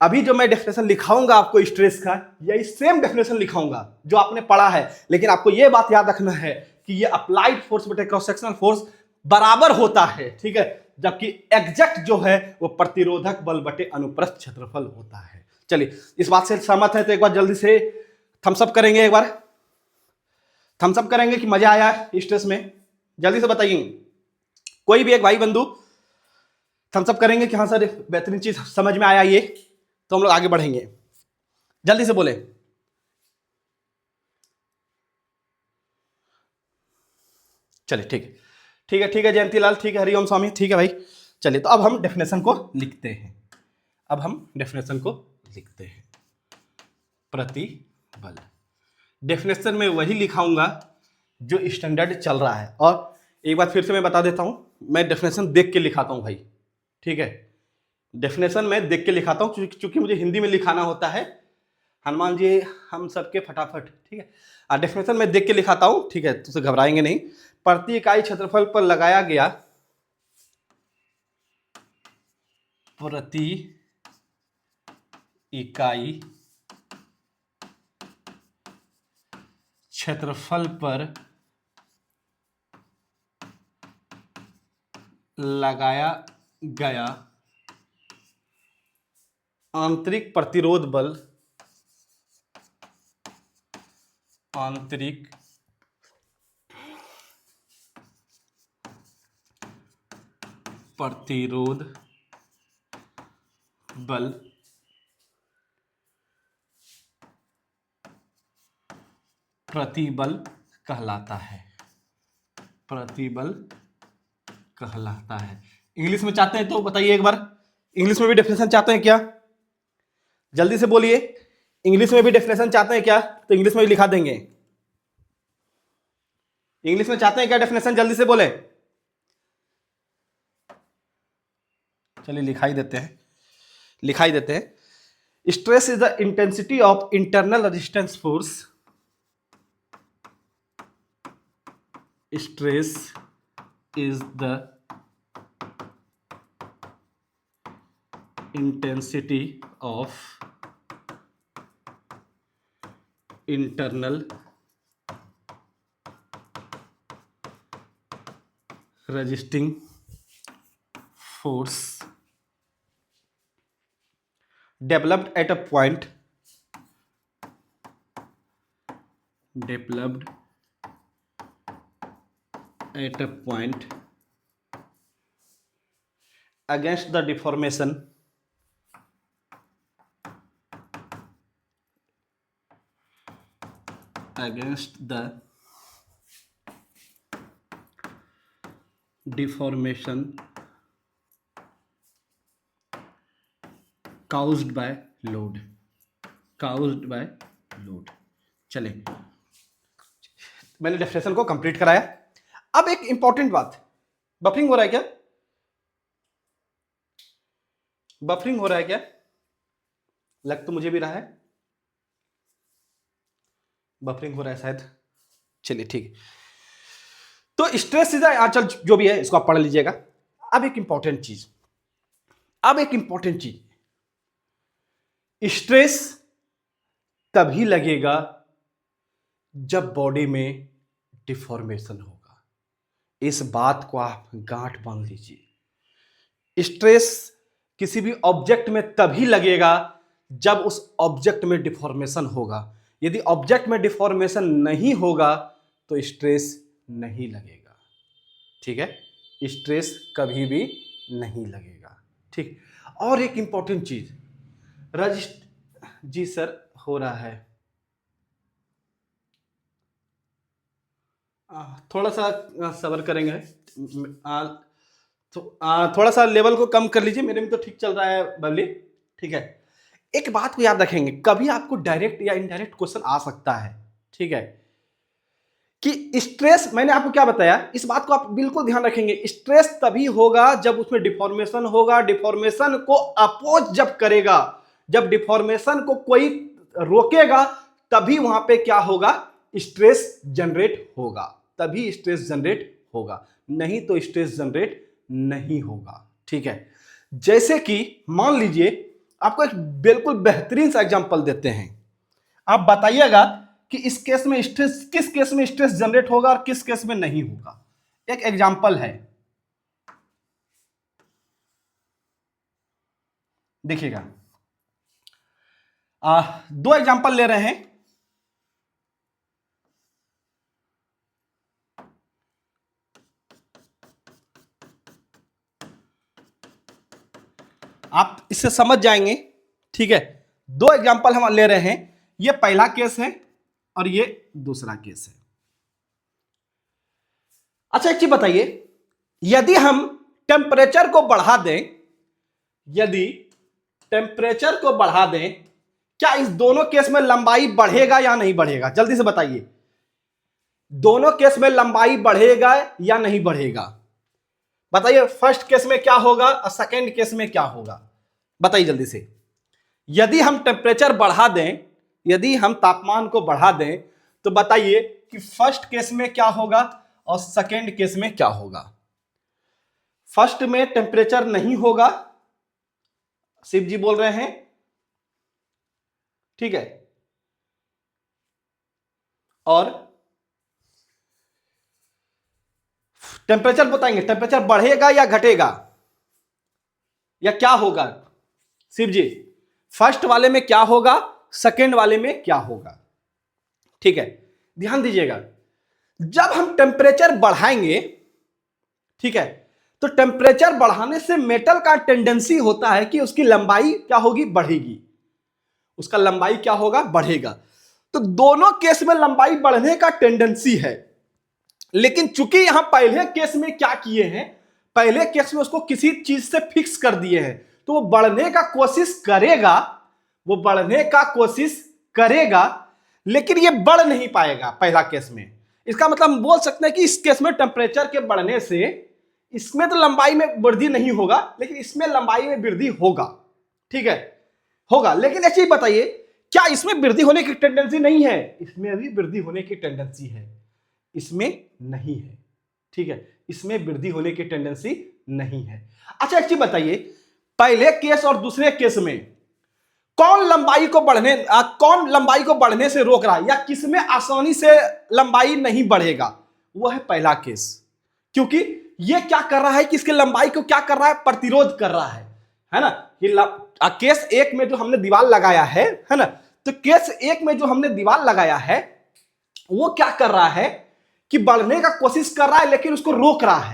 S1: अभी जो मैं डेफिनेशन लिखाऊंगा आपको स्ट्रेस का, यही सेम डेफिनेशन लिखाऊंगा जो आपने पढ़ा है। लेकिन आपको यह बात याद रखना है कि ये अप्लाइड फोर्स बटे क्रॉस सेक्शनल फोर्स बराबर होता है, ठीक है। जबकि एग्जैक्ट जो है वो प्रतिरोधक बल बटे अनुप्रस्थ क्षेत्रफल होता है। चलिए, इस बात से सहमत है तो एक बार जल्दी से थम्स अप करेंगे, एक बार थम्स अप करेंगे कि मजा आया स्ट्रेस में। जल्दी से बताइए, कोई भी एक भाई बंधु थम्स अप करेंगे कि हाँ सर बेहतरीन चीज समझ में आया ये, तो हम लोग आगे बढ़ेंगे। जल्दी से बोले। चलिए, ठीक है जयंती लाल, ठीक है हरिओम स्वामी, ठीक है भाई। चलिए, तो अब हम डेफिनेशन को लिखते हैं। प्रतिबल डेफिनेशन में वही लिखाऊंगा जो स्टैंडर्ड चल रहा है। और एक बार फिर से मैं बता देता हूं, मैं डेफिनेशन देख के लिखाता हूं भाई, ठीक है। डेफिनेशन में देख के लिखाता हूं क्योंकि मुझे हिंदी में लिखाना होता है। हनुमान जी हम सबके फटाफट, ठीक है। डेफिनेशन में देख के लिखाता हूं, ठीक है, तो उसे घबराएंगे नहीं। प्रति इकाई क्षेत्रफल पर लगाया गया प्रति इकाई क्षेत्रफल पर लगाया गया आंतरिक प्रतिरोध बल, आंतरिक प्रतिरोध बल प्रतिबल कहलाता है। प्रतिबल कहलाता है। इंग्लिश में चाहते हैं तो बताइए एक बार, इंग्लिश में भी डेफिनेशन चाहते हैं क्या? जल्दी से बोलिए, इंग्लिश में भी डेफिनेशन चाहते हैं क्या? तो इंग्लिश में भी लिखा देंगे। इंग्लिश में चाहते हैं क्या डेफिनेशन? जल्दी से बोले। चलिए लिखाई देते हैं। Stress is the intensity of internal resistance force. Stress is the intensity of internal resisting force developed at a point against the deformation caused by load। चले, मैंने डेफिनेशन को कंप्लीट कराया। अब एक इंपॉर्टेंट बात, बफरिंग हो रहा है क्या? बफरिंग हो रहा है क्या? लग तो मुझे भी रहा है बफरिंग हो रहा है शायद। चलिए ठीक है। तो स्ट्रेस इज चल जो भी है इसको आप पढ़ लीजिएगा। अब एक इंपॉर्टेंट चीज, स्ट्रेस तभी लगेगा जब बॉडी में डिफॉर्मेशन होगा। इस बात को आप गांठ बांध लीजिए। स्ट्रेस किसी भी ऑब्जेक्ट में तभी लगेगा जब उस ऑब्जेक्ट में डिफॉर्मेशन होगा। यदि ऑब्जेक्ट में डिफॉर्मेशन नहीं होगा तो स्ट्रेस नहीं लगेगा। ठीक है, स्ट्रेस कभी भी नहीं लगेगा। ठीक। और एक इंपॉर्टेंट चीज, जी सर हो रहा है, थोड़ा सा सब्र करेंगे। तो थोड़ा सा लेवल को कम कर लीजिए, मेरे में तो ठीक चल रहा है बबली। ठीक है, एक बात को याद रखेंगे, कभी आपको डायरेक्ट या इनडायरेक्ट क्वेश्चन आ सकता है। ठीक है, कि स्ट्रेस, मैंने आपको क्या बताया, इस बात को आप बिल्कुल ध्यान रखेंगे। स्ट्रेस तभी होगा जब उसमें डिफॉर्मेशन होगा। डिफॉर्मेशन को अपोज जब करेगा, जब डिफॉर्मेशन को कोई रोकेगा, तभी वहां पे क्या होगा, स्ट्रेस जनरेट होगा। तभी स्ट्रेस जनरेट होगा, नहीं तो स्ट्रेस जनरेट नहीं होगा। ठीक है, जैसे कि मान लीजिए आपको एक बिल्कुल बेहतरीन सा एग्जांपल देते हैं, आप बताइएगा कि इस केस में स्ट्रेस, किस केस में स्ट्रेस जनरेट होगा और किस केस में नहीं होगा। एक एग्जांपल है, देखिएगा। दो एग्जांपल ले रहे हैं। आप इससे समझ जाएंगे। ठीक है, दो एग्जांपल हम ले रहे हैं, ये पहला केस है और ये दूसरा केस है। अच्छा एक चीज बताइए, यदि हम टेम्परेचर को बढ़ा दें, यदि टेम्परेचर को बढ़ा दें, क्या इस दोनों केस में लंबाई बढ़ेगा या नहीं बढ़ेगा? जल्दी से बताइए, दोनों केस में लंबाई बढ़ेगा या नहीं बढ़ेगा? बताइए, फर्स्ट केस में क्या होगा और सेकेंड केस में क्या होगा? बताइए जल्दी से। यदि हम टेम्परेचर बढ़ा दें, यदि हम तापमान को बढ़ा दें, तो बताइए कि फर्स्ट केस में क्या होगा और सेकेंड केस में क्या होगा? फर्स्ट में टेम्परेचर नहीं होगा, शिव जी बोल रहे हैं। ठीक है, और टेम्परेचर बताएंगे, टेम्परेचर बढ़ेगा या घटेगा या क्या होगा? शिव जी, फर्स्ट वाले में क्या होगा, सेकेंड वाले में क्या होगा? ठीक है, ध्यान दीजिएगा, जब हम टेम्परेचर बढ़ाएंगे, ठीक है, तो टेम्परेचर बढ़ाने से मेटल का टेंडेंसी होता है कि उसकी लंबाई क्या होगी, बढ़ेगी। उसका लंबाई क्या होगा, बढ़ेगा। तो दोनों केस में लंबाई बढ़ने का टेंडेंसी है, लेकिन चूंकि यहां पहले केस में क्या किए हैं, पहले केस में उसको किसी चीज से फिक्स कर दिए हैं, तो वो बढ़ने का कोशिश करेगा, वो बढ़ने का कोशिश करेगा, लेकिन ये बढ़ नहीं पाएगा पहला केस में। इसका मतलब हम बोल सकते हैं कि इस केस में टेम्परेचर के बढ़ने से इसमें तो लंबाई में वृद्धि नहीं होगा, लेकिन इसमें लंबाई में वृद्धि होगा। ठीक है, होगा, लेकिन एक चीज बताइए, क्या इसमें वृद्धि होने की टेंडेंसी नहीं है? इसमें भी वृद्धि होने की टेंडेंसी है, इसमें नहीं है। ठीक है, इसमें वृद्धि होने की टेंडेंसी नहीं है। अच्छा एक चीज बताइए, पहले केस और दूसरे केस में कौन लंबाई को बढ़ने से रोक रहा है, या किसमें आसानी से लंबाई नहीं बढ़ेगा? वो है पहला केस, क्योंकि ये क्या कर रहा है कि इसके लंबाई को क्या कर रहा है, प्रतिरोध कर रहा है ना। ये केस एक में जो हमने दीवार लगाया है ना, तो केस एक में जो हमने दीवार लगाया है वो क्या कर रहा है कि बढ़ने का कोशिश कर रहा है, लेकिन उसको रोक रहा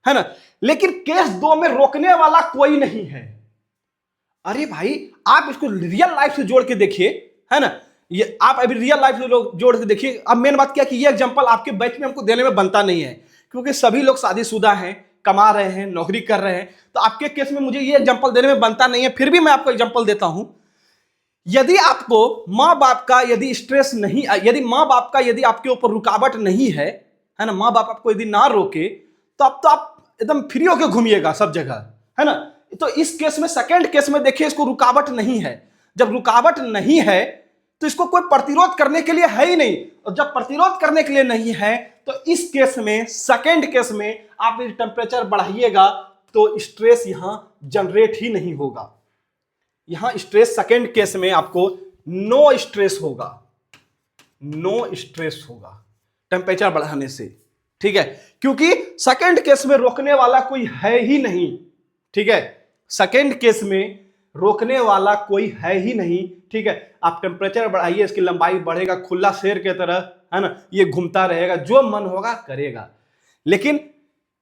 S1: है ना। लेकिन केस दो में रोकने वाला कोई नहीं है। अरे भाई, आप इसको रियल लाइफ से जोड़ के देखिए, है ना, ये आप अभी रियल लाइफ से जोड़ के देखिए। अब मेन बात क्या कि ये एग्जांपल आपके बैच में हमको देने में बनता नहीं है, क्योंकि सभी लोग शादीशुदा हैं, कमा रहे हैं, नौकरी कर रहे हैं, तो आपके केस में मुझे ये एग्जांपल देने में बनता नहीं है। फिर भी मैं आपको एग्जांपल देता हूं। यदि आपको माँ बाप का यदि स्ट्रेस नहीं, यदि माँ बाप का यदि आपके ऊपर रुकावट नहीं है ना, माँ बाप आपको यदि ना रोके, तो अब तो आप एकदम फ्री होकर घूमिएगा सब जगह, है ना। तो इस केस में, सेकंड केस में देखिए, इसको रुकावट नहीं है। जब रुकावट नहीं है तो इसको कोई प्रतिरोध करने के लिए है ही नहीं, और जब प्रतिरोध करने के लिए नहीं है तो इस केस में, सेकंड केस में आप टेम्परेचर बढ़ाइएगा तो स्ट्रेस यहां जनरेट ही नहीं होगा। यहां स्ट्रेस सेकंड केस में आपको नो स्ट्रेस होगा, नो स्ट्रेस होगा टेम्परेचर बढ़ाने से, ठीक है, क्योंकि सेकंड केस में रोकने वाला कोई है ही नहीं, ठीक है, सेकंड केस में रोकने वाला कोई है ही नहीं, ठीक है। आप टेम्परेचर बढ़ाइए, इसकी लंबाई बढ़ेगा, खुला शेर के तरह, है ना, ये घूमता रहेगा, जो मन होगा करेगा। लेकिन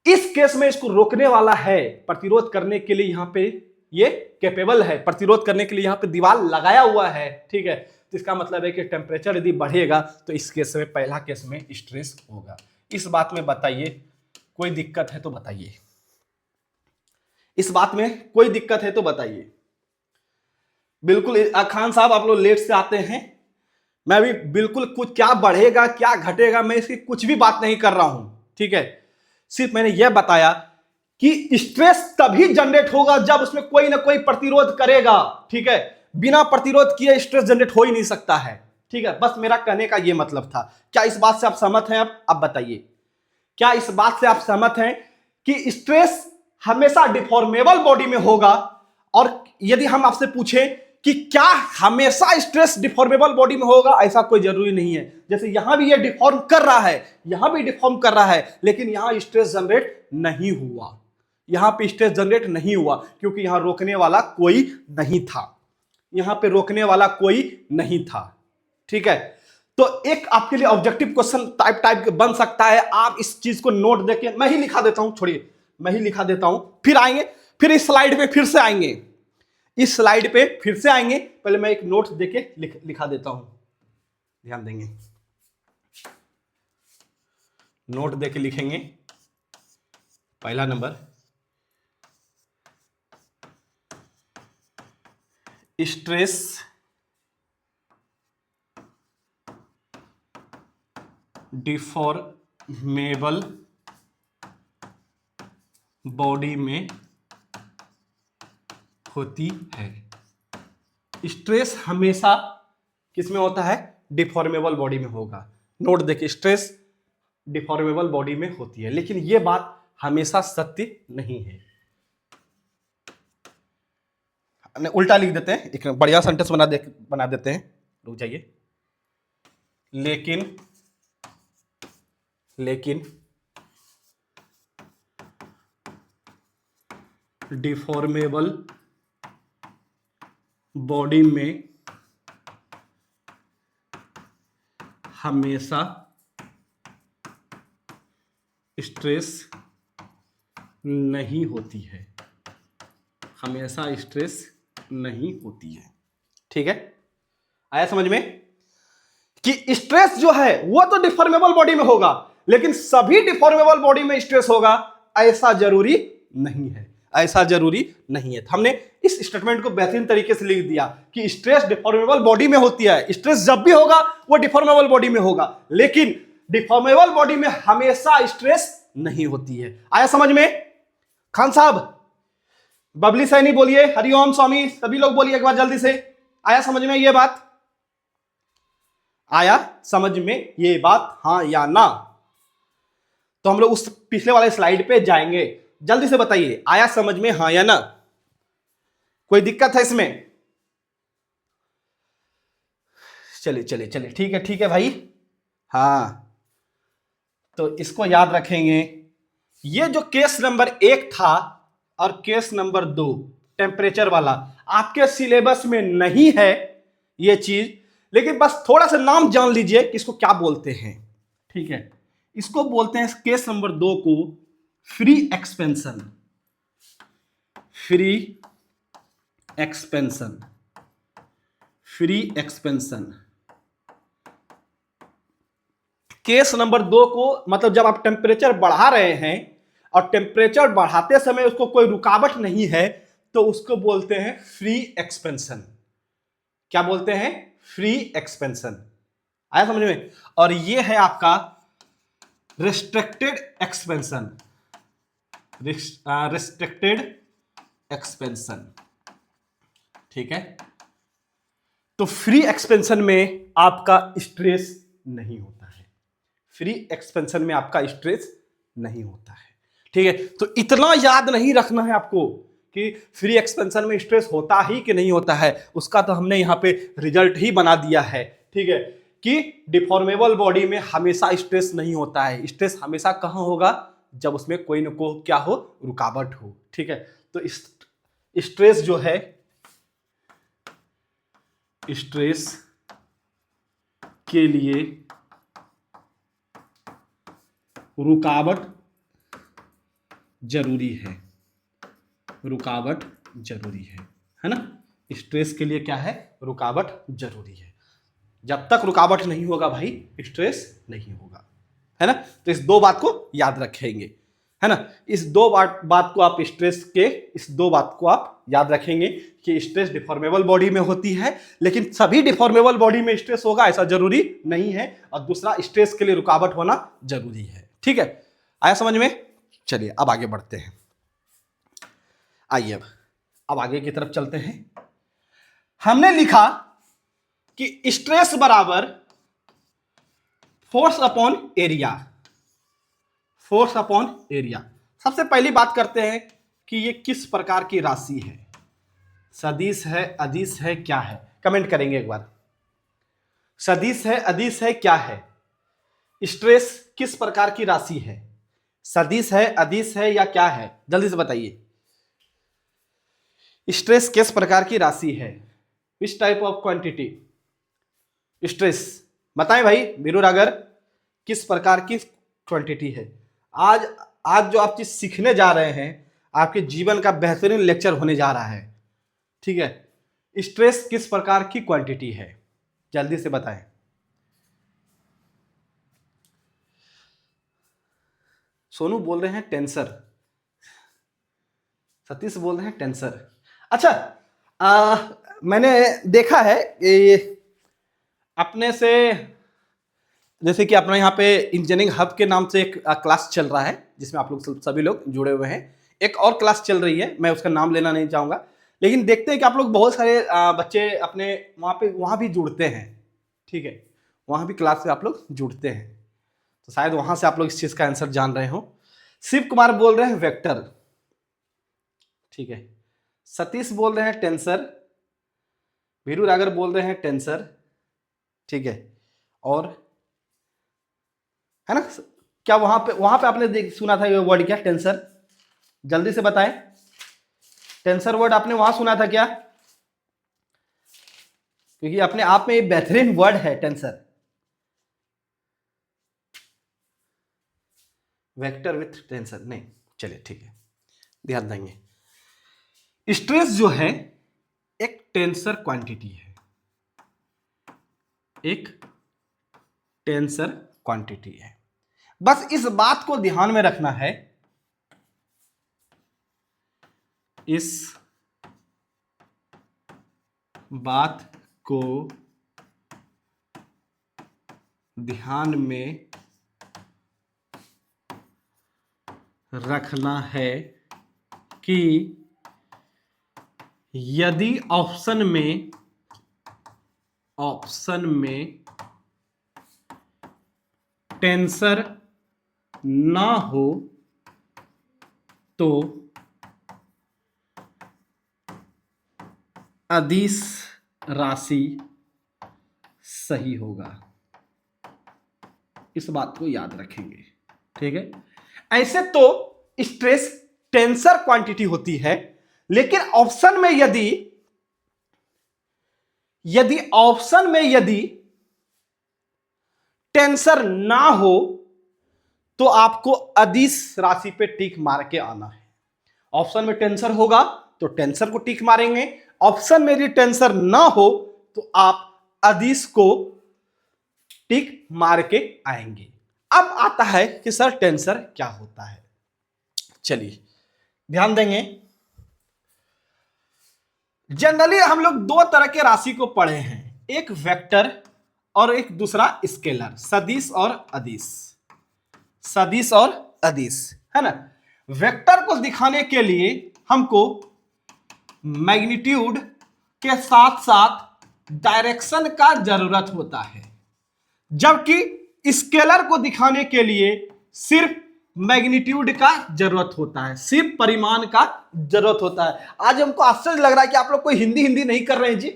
S1: इस केस में इसको रोकने वाला है, प्रतिरोध करने के लिए यहां पे ये कैपेबल है, प्रतिरोध करने के लिए यहां पे दीवार लगाया हुआ है, ठीक है। तो इसका मतलब है कि टेम्परेचर यदि बढ़ेगा तो इस केस में, पहला केस में स्ट्रेस होगा। इस बात में बताइए कोई दिक्कत है तो बताइए, इस बात में कोई दिक्कत है तो बताइए। बिल्कुल खान साहब, आप लोग लेट से आते हैं, मैं भी बिल्कुल कुछ क्या बढ़ेगा क्या घटेगा मैं इसकी कुछ भी बात नहीं कर रहा हूं, ठीक है। सिर्फ मैंने यह बताया कि स्ट्रेस तभी जनरेट होगा जब उसमें कोई ना कोई प्रतिरोध करेगा, ठीक है। बिना प्रतिरोध किए स्ट्रेस जनरेट हो ही नहीं सकता है, ठीक है। बस मेरा कहने का यह मतलब था। क्या इस बात से आप सहमत हैं? अब बताइए, क्या इस बात से आप सहमत हैं कि स्ट्रेस हमेशा डिफॉर्मेबल बॉडी में होगा? और यदि हम आपसे पूछें कि क्या हमेशा स्ट्रेस डिफॉर्मेबल बॉडी में होगा, ऐसा कोई जरूरी नहीं है। जैसे यहां भी ये डिफॉर्म कर रहा है, यहां भी डिफॉर्म कर रहा है, लेकिन यहां स्ट्रेस जनरेट नहीं हुआ, यहां पे स्ट्रेस जनरेट नहीं हुआ क्योंकि यहां रोकने वाला कोई नहीं था, यहां पे रोकने वाला कोई नहीं था, ठीक है। तो एक आपके लिए ऑब्जेक्टिव क्वेश्चन टाइप बन सकता है, आप इस चीज को नोट देके, मैं ही लिखा देता हूं, छोड़िए मैं ही लिखा देता हूं, फिर आएंगे, फिर इस स्लाइड पे फिर से आएंगे, इस स्लाइड पे फिर से आएंगे। पहले मैं एक नोट देके लिखा देता हूं, ध्यान देंगे, नोट देके लिखेंगे। पहला नंबर, स्ट्रेस डिफॉर्मेबल बॉडी में होती है। स्ट्रेस हमेशा किसमें होता है? डिफॉर्मेबल बॉडी में होगा। नोट देखिए, स्ट्रेस डिफॉर्मेबल बॉडी में होती है, लेकिन यह बात हमेशा सत्य नहीं है। उल्टा लिख देते हैं, एक बढ़िया सेंटेंस बना देते हैं, रुक जाइए। लेकिन डिफॉर्मेबल बॉडी में हमेशा स्ट्रेस नहीं होती है, हमेशा स्ट्रेस नहीं होती है, ठीक है। आया समझ में कि स्ट्रेस जो है वो तो डिफॉर्मेबल बॉडी में होगा, लेकिन सभी डिफॉर्मेबल बॉडी में स्ट्रेस होगा ऐसा जरूरी नहीं है, ऐसा जरूरी नहीं है। हमने इस स्टेटमेंट को बेहतरीन तरीके से लिख दिया कि स्ट्रेस डिफॉर्मेबल बॉडी में होती है, स्ट्रेस जब भी होगा वो डिफॉर्मेबल बॉडी में होगा, लेकिन डिफॉर्मेबल बॉडी में हमेशा स्ट्रेस नहीं होती है। आया समझ में? खान साहब, बबली सैनी बोलिए, हरिओम स्वामी, सभी लोग बोलिए एक बार जल्दी से। आया समझ में ये बात? आया समझ में ये बात, हां या ना? तो हम लोग उस पिछले वाले स्लाइड पे जाएंगे, जल्दी से बताइए, आया समझ में, हां या ना? कोई दिक्कत है इसमें? चलिए चलिए चलिए, ठीक है भाई, हां। तो इसको याद रखेंगे, ये जो केस नंबर 1 था और केस नंबर 2 टेम्परेचर वाला, आपके सिलेबस में नहीं है ये चीज, लेकिन बस थोड़ा सा नाम जान लीजिए कि इसको क्या बोलते हैं, ठीक है। इसको बोलते हैं, केस नंबर 2 को free expansion, free expansion, free expansion. Case number 2 को मतलब जब आप टेम्परेचर बढ़ा रहे हैं और टेम्परेचर बढ़ाते समय उसको कोई रुकावट नहीं है, तो उसको बोलते हैं फ्री एक्सपेंशन। क्या बोलते हैं? Free expansion. आया समझ में? और ये है आपका रिस्ट्रिक्टेड एक्सपेंशन, रिस्ट्रिक्टेड एक्सपेंशन, ठीक है। तो फ्री एक्सपेंशन में आपका स्ट्रेस नहीं होता है, फ्री एक्सपेंशन में आपका स्ट्रेस नहीं होता है, ठीक है। तो इतना याद नहीं रखना है आपको कि फ्री एक्सपेंशन में स्ट्रेस होता ही कि नहीं होता है, उसका तो हमने यहाँ पे रिजल्ट ही बना दिया है, ठीक है, कि डिफॉर्मेबल बॉडी में हमेशा स्ट्रेस नहीं होता है। स्ट्रेस हमेशा कहाँ होगा, जब उसमें कोई न कोई क्या हो, रुकावट हो, ठीक है। तो स्ट्रेस जो है, स्ट्रेस के लिए रुकावट जरूरी है, रुकावट जरूरी है ना। स्ट्रेस के लिए क्या है, रुकावट जरूरी है। जब तक रुकावट नहीं होगा भाई, स्ट्रेस नहीं होगा, है ना। तो इस दो बात को याद रखेंगे, है ना। इस दो बात को आप स्ट्रेस के, इस दो बात को आप याद रखेंगे कि स्ट्रेस डिफॉर्मेबल बॉडी में होती है, लेकिन सभी डिफॉर्मेबल बॉडी में स्ट्रेस होगा ऐसा जरूरी नहीं है। और दूसरा, स्ट्रेस के लिए रुकावट होना जरूरी है, ठीक है। आया समझ में? चलिए अब आगे बढ़ते हैं। आइए अब आगे की तरफ चलते हैं। हमने लिखा कि स्ट्रेस बराबर force upon area, force upon area. सबसे पहली बात करते हैं कि ये किस प्रकार की राशि है, सदिश है, अदिश है, क्या है? कमेंट करेंगे एक बार। सदिश है, अदिश है, क्या है? स्ट्रेस किस प्रकार की राशि है, सदिश है, अदिश है, या क्या है? जल्दी से बताइए। स्ट्रेस किस प्रकार की राशि है, which type of quantity stress? बताएं भाई वीरूरागर, किस प्रकार की क्वांटिटी है? आज जो आप चीज सीखने जा रहे हैं, आपके जीवन का बेहतरीन लेक्चर होने जा रहा है, ठीक है। स्ट्रेस किस प्रकार की क्वांटिटी है, जल्दी से बताएं। सोनू बोल रहे हैं टेंसर, सतीश बोल रहे हैं टेंसर। अच्छा, मैंने देखा है ये अपने से, जैसे कि अपना यहाँ पे इंजीनियरिंग हब के नाम से एक क्लास चल रहा है जिसमें आप लोग सभी लोग जुड़े हुए हैं। एक और क्लास चल रही है, मैं उसका नाम लेना नहीं चाहूँगा, लेकिन देखते हैं कि आप लोग बहुत सारे बच्चे अपने वहाँ भी जुड़ते हैं, ठीक है। वहाँ भी क्लास से आप लोग जुड़ते हैं, तो शायद वहाँ से आप लोग इस चीज़ का आंसर जान रहे हो। शिव कुमार बोल रहे हैं वेक्टर, ठीक है। सतीश बोल रहे हैं टेंसर, वीरूरागर बोल रहे हैं टेंसर, ठीक है। और है ना, क्या वहां पे आपने सुना था ये वर्ड, क्या टेंसर? जल्दी से बताएं, टेंसर वर्ड आपने वहां सुना था क्या? क्योंकि अपने आप में ये बेहतरीन वर्ड है टेंसर। वेक्टर विथ टेंसर नहीं, चलिए ठीक है, ध्यान देंगे। स्ट्रेस जो है एक टेंसर क्वांटिटी है, एक टेंसर क्वांटिटी है। बस इस बात को ध्यान में रखना है, इस बात को ध्यान में रखना है कि यदि ऑप्शन में टेंसर ना हो तो अदिश राशि सही होगा। इस बात को याद रखेंगे, ठीक है। ऐसे तो स्ट्रेस टेंसर क्वांटिटी होती है, लेकिन ऑप्शन में यदि टेंसर ना हो तो आपको अदिश राशि पे टिक मार के आना है। ऑप्शन में टेंसर होगा तो टेंसर को टिक मारेंगे, ऑप्शन में यदि टेंसर ना हो तो आप अदिश को टिक मार के आएंगे। अब आता है कि सर टेंसर क्या होता है। चलिए ध्यान देंगे। जनरली हम लोग दो तरह के राशि को पढ़े हैं, एक वेक्टर और एक दूसरा स्केलर, सदिश और अदिश, सदिश और अदिश, है ना। वेक्टर को दिखाने के लिए हमको मैग्नीट्यूड के साथ साथ डायरेक्शन का जरूरत होता है, जबकि स्केलर को दिखाने के लिए सिर्फ मैग्नीट्यूड का जरूरत होता है, सिर्फ परिमाण का जरूरत होता है। आज हमको आश्चर्य लग रहा है कि आप लोग कोई हिंदी हिंदी नहीं कर रहे हैं जी।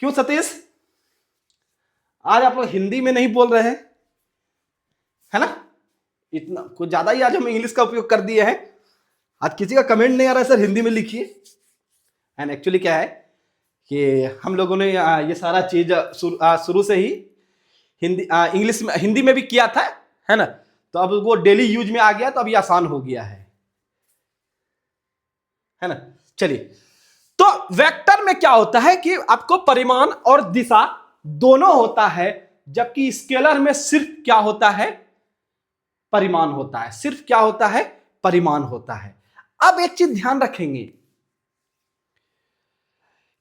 S1: क्यों सतीश, आज आप लोग हिंदी में नहीं बोल रहे हैं, है ना? इतना कुछ ज्यादा ही आज हम इंग्लिश का उपयोग कर दिए हैं। आज किसी का कमेंट नहीं आ रहा है सर हिंदी में लिखिए। एंड एक्चुअली क्या है कि हम लोगों ने ये सारा चीज शुरू से ही हिंदी इंग्लिश में हिंदी में भी किया था, है ना? तो अब वो डेली यूज में आ गया, तो अब ये आसान हो गया है ना? चलिए, तो वेक्टर में क्या होता है कि आपको परिमाण और दिशा दोनों होता है, जबकि स्केलर में सिर्फ क्या होता है? परिमाण होता है। सिर्फ क्या होता है? परिमाण होता है। अब एक चीज ध्यान रखेंगे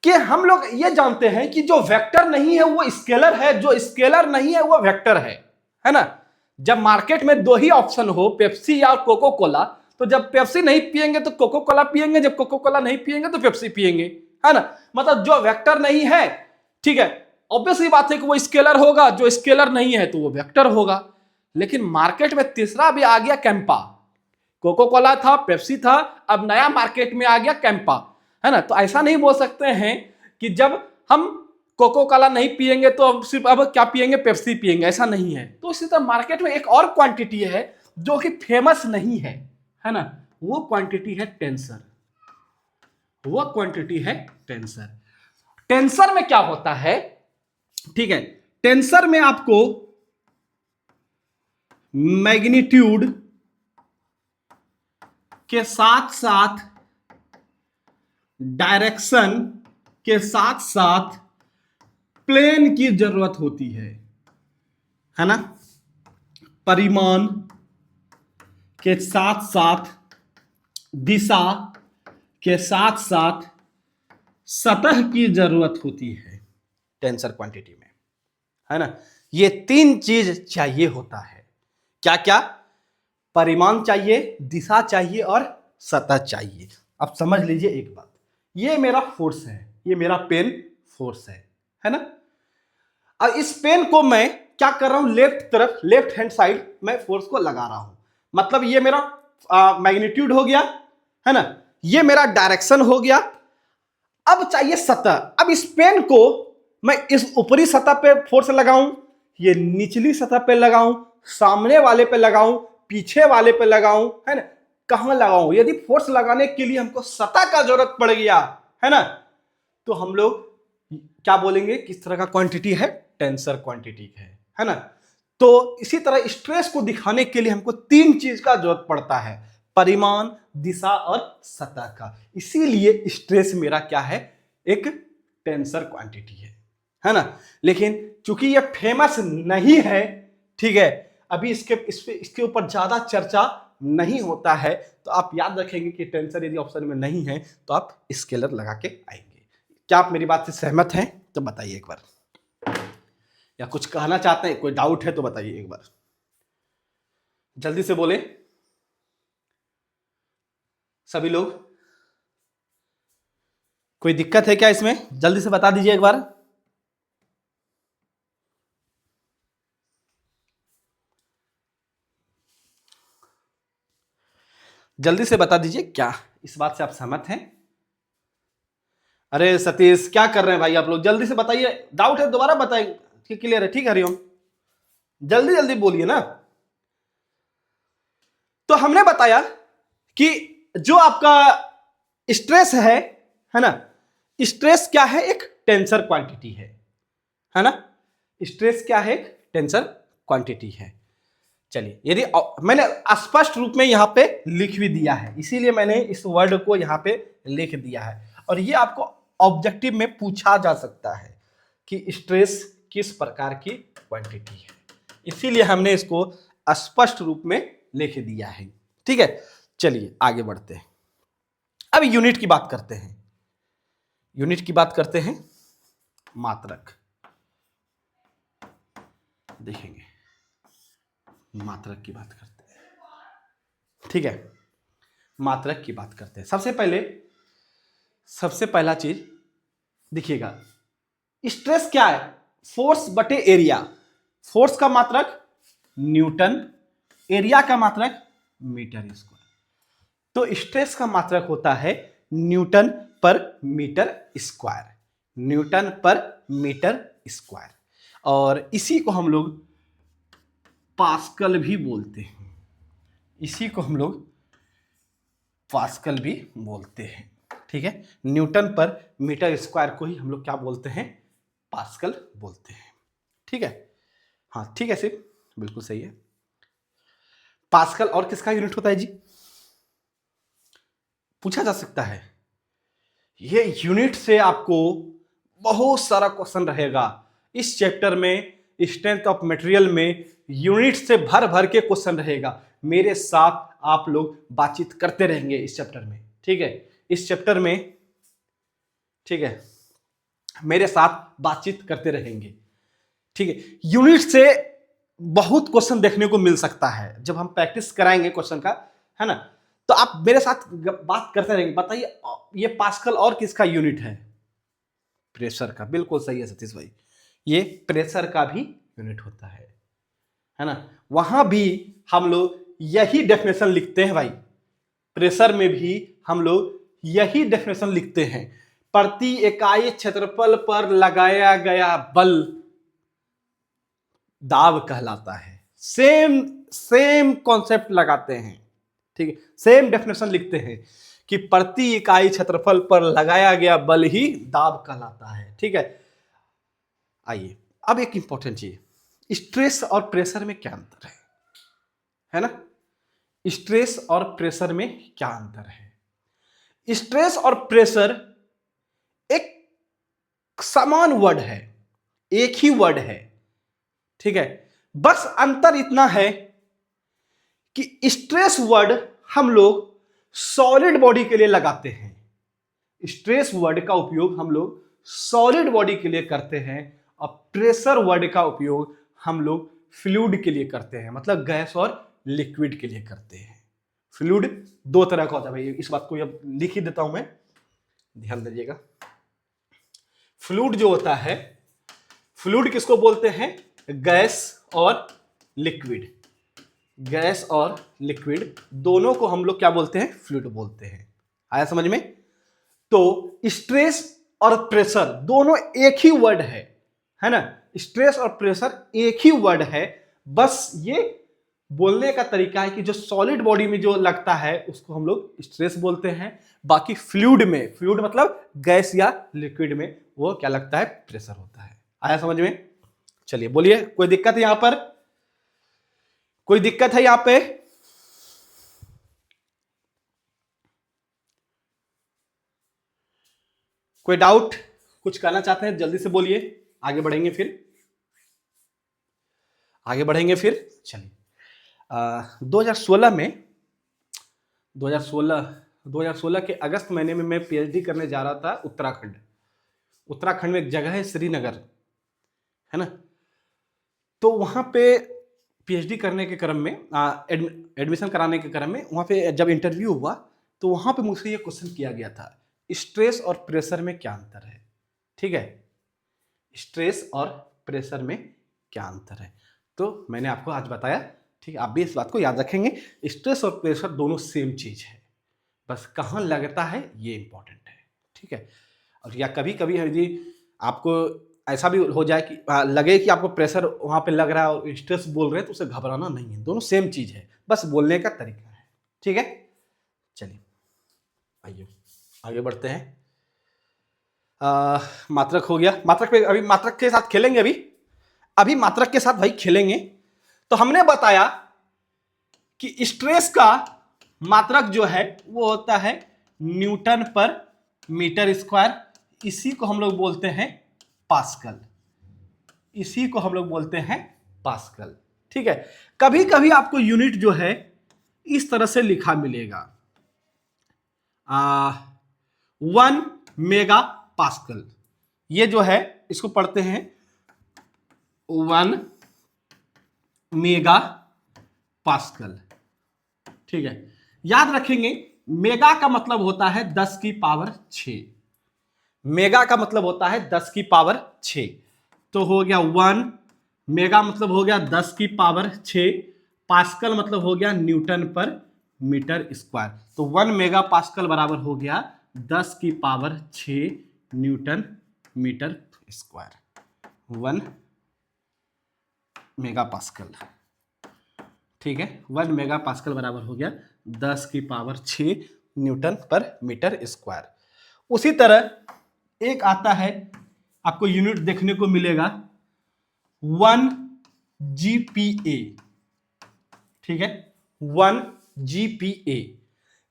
S1: कि हम लोग ये जानते हैं कि जो वेक्टर नहीं है वो स्केलर है, जो स्केलर नहीं है वो वेक्टर है ना? जब मार्केट में दो ही ऑप्शन हो, पेप्सी या कोको कोला, तो जब पेप्सी नहीं पिएंगे तो कोको कोला पिएंगे, जब कोको कोला नहीं पिएंगे तो पेप्सी पिएंगे, है ना? मतलब जो वेक्टर नहीं है, ठीक है, ऑब्वियसली बात है कि वो स्केलर होगा, जो स्केलर नहीं है तो वो वेक्टर होगा। लेकिन मार्केट में तीसरा भी आ गया, कैंपा। कोको कोला था, पेप्सी था, अब नया मार्केट में आ गया कैंपा, है ना? तो ऐसा नहीं बोल सकते हैं कि जब हम कोको कोला नहीं पिएंगे तो हम सिर्फ अब क्या पिएंगे? पेप्सी पिएंगे, ऐसा नहीं है। तो इसी तरह मार्केट में एक और क्वांटिटी है जो कि फेमस नहीं है ना? वो क्वांटिटी है टेंसर। वो क्वांटिटी है टेंसर। टेंसर में क्या होता है? ठीक है, टेंसर में आपको मैग्नीट्यूड के साथ साथ डायरेक्शन के साथ साथ प्लेन की जरूरत होती है ना? परिमाण के साथ साथ दिशा के साथ साथ सतह की जरूरत होती है टेंसर क्वांटिटी में, है ना? ये तीन चीज चाहिए होता है। क्या क्या? परिमाण चाहिए, दिशा चाहिए और सतह चाहिए। अब समझ लीजिए एक बात, ये मेरा फोर्स है, ये मेरा पेन फोर्स है ना? अब इस पेन को मैं क्या कर रहा हूं? लेफ्ट तरफ, लेफ्ट हैंड साइड में फोर्स को लगा रहा हूं। मतलब ये मेरा मैग्नीट्यूड हो गया, है ना? ये मेरा डायरेक्शन हो गया। अब चाहिए सतह। अब इस पेन को मैं इस ऊपरी सतह पे फोर्स लगाऊं, ये निचली सतह पे लगाऊं, सामने वाले पे लगाऊं, पीछे वाले पे लगाऊं, है ना? कहां लगाऊं? यदि फोर्स लगाने के लिए हमको सतह का जरूरत पड़ गया, है ना, तो हम लोग क्या बोलेंगे? किस तरह का क्वांटिटी है? टेंसर क्वांटिटी है ना? तो इसी तरह स्ट्रेस को दिखाने के लिए हमको तीन चीज का जरूरत पड़ता है, परिमाण, दिशा और सतह का। इसीलिए स्ट्रेस मेरा क्या है? एक टेंसर क्वांटिटी है ना? लेकिन चूंकि ये फेमस नहीं है, ठीक है, अभी इसके ऊपर ज्यादा चर्चा नहीं होता है, तो आप याद रखेंगे कि टेंसर यदि ऑप्शन में नहीं है तो आप स्केलर लगा के आएंगे। क्या आप मेरी बात से सहमत हैं? तो बताइए एक बार, या कुछ कहना चाहते हैं? कोई डाउट है तो बताइए एक बार, जल्दी से बोले सभी लोग। कोई दिक्कत है क्या इसमें? जल्दी से बता दीजिए एक बार। जल्दी से बता दीजिए, क्या इस बात से आप सहमत हैं? अरे सतीश, क्या कर रहे हैं भाई आप लोग? जल्दी से बताइए, डाउट है दोबारा बताइए। ठीक, क्लियर है? ठीक, हरिओम, जल्दी जल्दी बोलिए ना। तो हमने बताया कि जो आपका स्ट्रेस है ना, स्ट्रेस क्या है? एक टेंसर क्वांटिटी है ना? स्ट्रेस क्या है? एक टेंसर क्वांटिटी है। चलिए, यदि मैंने स्पष्ट रूप में यहां पे लिख भी दिया है, इसीलिए मैंने इस वर्ड को यहां पे लिख दिया है, और ये आपको ऑब्जेक्टिव में पूछा जा सकता है कि स्ट्रेस किस प्रकार की क्वांटिटी है, इसीलिए हमने इसको स्पष्ट रूप में लिख दिया है। ठीक है, चलिए आगे बढ़ते हैं। अब यूनिट की बात करते हैं। यूनिट की बात करते हैं, मात्रक देखेंगे, मात्रक की बात करते हैं। ठीक है, मात्रक की बात करते हैं। सबसे पहला चीज देखिएगा, स्ट्रेस क्या है? फोर्स बटे एरिया। फोर्स का मात्रक न्यूटन, एरिया का मात्रक मीटर स्क्वायर। तो स्ट्रेस का मात्रक होता है Newton per metre square, Newton per metre square. और इसी को हम लोग पास्कल भी बोलते हैं, इसी को हम लोग पास्कल भी बोलते हैं। ठीक है, न्यूटन पर मीटर स्क्वायर को ही हम लोग क्या बोलते हैं? पास्कल बोलते हैं। ठीक है, हाँ ठीक है, सिर्फ बिल्कुल सही है। पास्कल और किसका यूनिट होता है जी? पूछा जा सकता है। ये यूनिट से आपको बहुत सारा क्वेश्चन रहेगा इस चैप्टर में। स्ट्रेंथ ऑफ मटेरियल में यूनिट से भर भर के क्वेश्चन रहेगा। मेरे साथ आप लोग बातचीत करते रहेंगे इस चैप्टर में। ठीक है, इस चैप्टर में, ठीक है, मेरे साथ बातचीत करते रहेंगे। ठीक है, यूनिट से बहुत क्वेश्चन देखने को मिल सकता है जब हम प्रैक्टिस कराएंगे क्वेश्चन का, है ना। तो आप मेरे साथ बात करते रहेंगे। बताइए, ये पास्कल और किसका यूनिट है? प्रेशर का। बिल्कुल सही है सतीश भाई, ये प्रेशर का भी यूनिट होता है ना। वहां भी हम लोग यही डेफिनेशन लिखते हैं भाई। प्रेशर में भी हम लोग यही डेफिनेशन लिखते हैं। प्रति इकाई क्षेत्रफल पर लगाया गया बल दाब कहलाता है। सेम कॉन्सेप्ट लगाते हैं। ठीक है, सेम डेफिनेशन लिखते हैं कि प्रति इकाई क्षेत्रफल पर लगाया गया बल ही दाब कहलाता है। ठीक है, आइए अब एक इंपॉर्टेंट चीज, स्ट्रेस और प्रेशर में क्या अंतर है ना। स्ट्रेस और प्रेशर में क्या अंतर है? स्ट्रेस और प्रेशर एक समान वर्ड है, एक ही वर्ड है। ठीक है, बस अंतर इतना है कि स्ट्रेस वर्ड हम लोग सॉलिड बॉडी के लिए लगाते हैं। स्ट्रेस वर्ड का उपयोग हम लोग सॉलिड बॉडी के लिए करते हैं और प्रेशर वर्ड का उपयोग हम लोग फ्लूइड के लिए करते हैं, मतलब गैस और लिक्विड के लिए करते हैं। फ्लूइड दो तरह का होता है भाई, इस बात को अब लिख ही देता हूं मैं, ध्यान दीजिएगा। फ्लूइड जो होता है, फ्लूइड किसको बोलते हैं? गैस और लिक्विड। गैस और लिक्विड दोनों को हम लोग क्या बोलते हैं? फ्लूइड बोलते हैं। आया समझ में? तो स्ट्रेस और प्रेशर दोनों एक ही वर्ड है ना। स्ट्रेस और प्रेशर एक ही वर्ड है, बस ये बोलने का तरीका है कि जो सॉलिड बॉडी में जो लगता है उसको हम लोग स्ट्रेस बोलते हैं, बाकी फ्लूइड में, फ्लूइड मतलब गैस या लिक्विड में, वो क्या लगता है? प्रेशर होता है। आया समझ में? चलिए बोलिए, कोई दिक्कत है यहां पर? कोई दिक्कत है यहां पे? कोई डाउट? कुछ कहना चाहते हैं जल्दी से बोलिए, आगे बढ़ेंगे फिर, आगे बढ़ेंगे फिर। चलिए 2016 में 2016 के अगस्त महीने में मैं पीएचडी करने जा रहा था उत्तराखंड में एक जगह है श्रीनगर, है ना। तो वहां पे पीएचडी करने के क्रम में, एडमिशन कराने के क्रम में, वहां पे जब इंटरव्यू हुआ तो वहां पे मुझसे ये क्वेश्चन किया गया था, स्ट्रेस और प्रेशर में क्या अंतर है? ठीक है, स्ट्रेस और प्रेशर में क्या अंतर है? तो मैंने आपको आज बताया। ठीक है, आप भी इस बात को याद रखेंगे, स्ट्रेस और प्रेशर दोनों सेम चीज है, बस कहाँ लगता है ये इंपॉर्टेंट है। ठीक है, और या कभी कभी यदि आपको ऐसा भी हो जाए कि लगे कि आपको प्रेशर वहां पे लग रहा है और स्ट्रेस बोल रहे हैं, तो उसे घबराना नहीं है, दोनों सेम चीज है, बस बोलने का तरीका है। ठीक है, चलिए आइए आगे बढ़ते हैं। मात्रक हो गया, मात्रक पे अभी मात्रक के साथ खेलेंगे, अभी मात्रक के साथ भाई खेलेंगे। तो हमने बताया कि स्ट्रेस का मात्रक जो है वो होता है न्यूटन पर मीटर स्क्वायर, इसी को हम लोग बोलते हैं पास्कल, इसी को हम लोग बोलते हैं पास्कल। ठीक है, कभी कभी आपको यूनिट जो है इस तरह से लिखा मिलेगा, 1 मेगा पास्कल। ये जो है इसको पढ़ते हैं 1 मेगा पास्कल। ठीक है, याद रखेंगे मेगा का मतलब होता है 10 की पावर 6। मेगा का मतलब होता है 10 की पावर 6। तो हो गया 1 मेगा मतलब हो गया 10 की पावर 6। पास्कल मतलब हो गया न्यूटन पर मीटर स्क्वायर। तो 1 मेगा पास्कल बराबर हो गया 10 की पावर 6 newton metre square. 1 mega pascal, ठीक है, 1 मेगा पास्कल बराबर हो गया 10 की पावर 6 न्यूटन पर मीटर स्क्वायर। उसी तरह एक आता है, आपको यूनिट देखने को मिलेगा 1 जीपीए, ठीक है, 1 जीपीए।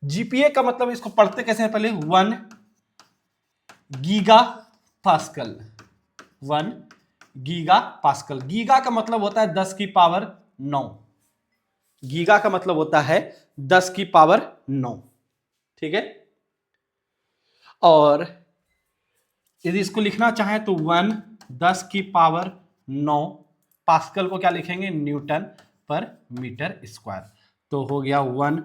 S1: जीपीए का मतलब इसको पढ़ते कैसे हैं, पहले 1 giga pascal. 1 giga pascal. Giga का मतलब होता है 10 की पावर 9। गीगा का मतलब होता है 10 की पावर 9, ठीक है। और यदि इसको लिखना चाहें तो 1 10 की पावर 9 पास्कल को क्या लिखेंगे, न्यूटन पर मीटर स्क्वायर। तो हो गया 1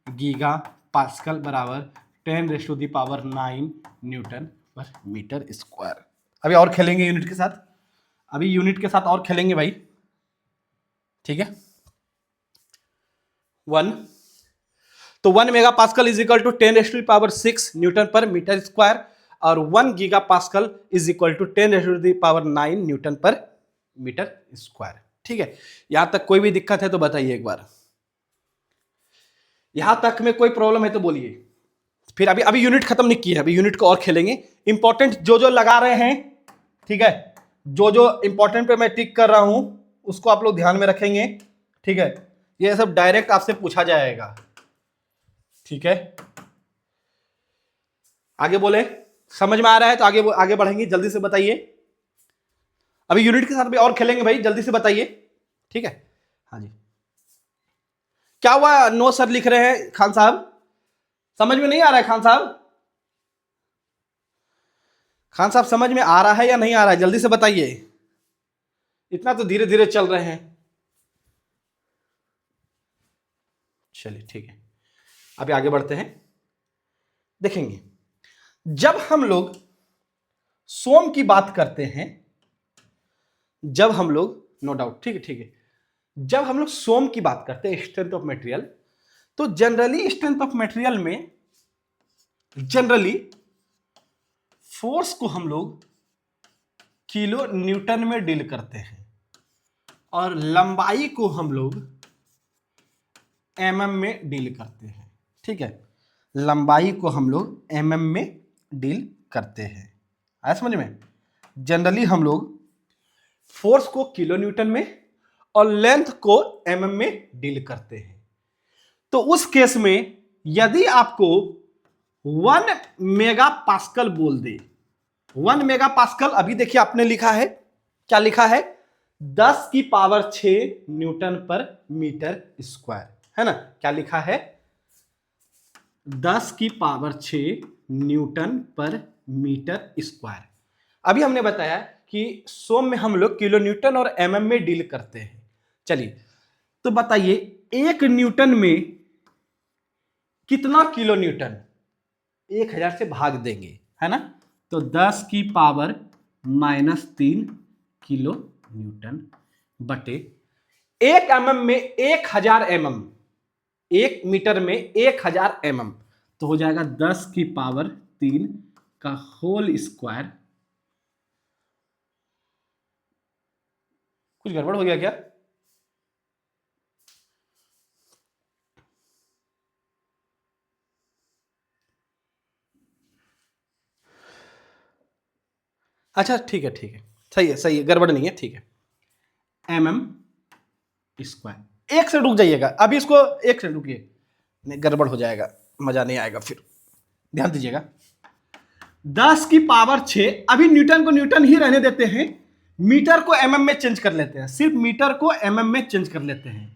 S1: गीगा पास्कल बराबर 10⁻⁹ न्यूटन पर मीटर स्क्वायर। अभी और खेलेंगे यूनिट के साथ, अभी यूनिट के साथ और खेलेंगे भाई, ठीक है। 1 तो 1 mega pascal is equal to 10⁻⁶ newton per metre square, और 1 giga pascal is equal to 10⁻⁹ newton per metre square, ठीक है। यहां तक कोई भी दिक्कत है तो बताइए एक बार, यहां तक में कोई प्रॉब्लम है तो बोलिए। फिर अभी अभी यूनिट खत्म नहीं की है, अभी यूनिट को और खेलेंगे। इंपॉर्टेंट जो जो लगा रहे हैं, ठीक है, जो जो इंपॉर्टेंट पे मैं टिक कर रहा हूं उसको आप लोग ध्यान में रखेंगे, ठीक है। ये सब डायरेक्ट आपसे पूछा जाएगा, ठीक है। आगे बोले, समझ में आ रहा है तो आगे आगे बढ़ेंगे, जल्दी से बताइए। अभी यूनिट के साथ भी और खेलेंगे भाई, जल्दी से बताइए, ठीक है। हाँ जी, क्या हुआ, नो सर लिख रहे हैं खान साहब, समझ में नहीं आ रहा है खान साहब? खान साहब समझ में आ रहा है या नहीं आ रहा है, जल्दी से बताइए, इतना तो धीरे धीरे चल रहे हैं। चलिए ठीक है, अभी आगे बढ़ते हैं। देखेंगे जब हम लोग सोम की बात करते हैं, जब हम लोग, नो डाउट, ठीक है ठीक है, जब हम लोग सोम की बात करते हैं, स्ट्रेंथ ऑफ मटेरियल, तो जनरली स्ट्रेंथ ऑफ मटेरियल में जनरली फोर्स को हम लोग किलो न्यूटन में डील करते हैं, और लंबाई को हम लोग एमएम में डील करते हैं, ठीक है। लंबाई को हम लोग एमएम में डील करते हैं, आया समझ में। जनरली हम लोग फोर्स को किलो न्यूटन में और लेंथ को एमएम में डील करते हैं। तो उस केस में यदि आपको 1 मेगा पास्कल बोल दे, 1 मेगा पास्कल, अभी देखिए आपने लिखा है, क्या लिखा है, 10 की पावर 6 न्यूटन पर मीटर स्क्वायर, है ना। क्या लिखा है, 10 की पावर 6 न्यूटन पर मीटर स्क्वायर। अभी हमने बताया कि सोम में हम लोग किलो न्यूटन और एमएम में डील करते हैं। चलिए तो बताइए, 1 न्यूटन में कितना किलो न्यूटन, 1000 से भाग देंगे, है ना। तो 10 की पावर -3 किलो न्यूटन बटे 1 एमएम में 1000 एमएम, 1 मीटर में 1000 एमएम, तो हो जाएगा 10 की पावर 3 का होल स्क्वायर। कुछ गड़बड़ हो गया क्या? अच्छा ठीक है ठीक है, सही है, गड़बड़ नहीं है, ठीक है। एमएम स्क्वायर, एक से रुक जाइएगा अभी, इसको एक से रुकिए, नहीं गड़बड़ हो जाएगा, मजा नहीं आएगा फिर, ध्यान दीजिएगा। 10 की पावर 6, अभी न्यूटन को न्यूटन ही रहने देते हैं, मीटर को एमएम में चेंज कर लेते हैं, सिर्फ मीटर को एमएम में चेंज कर लेते हैं।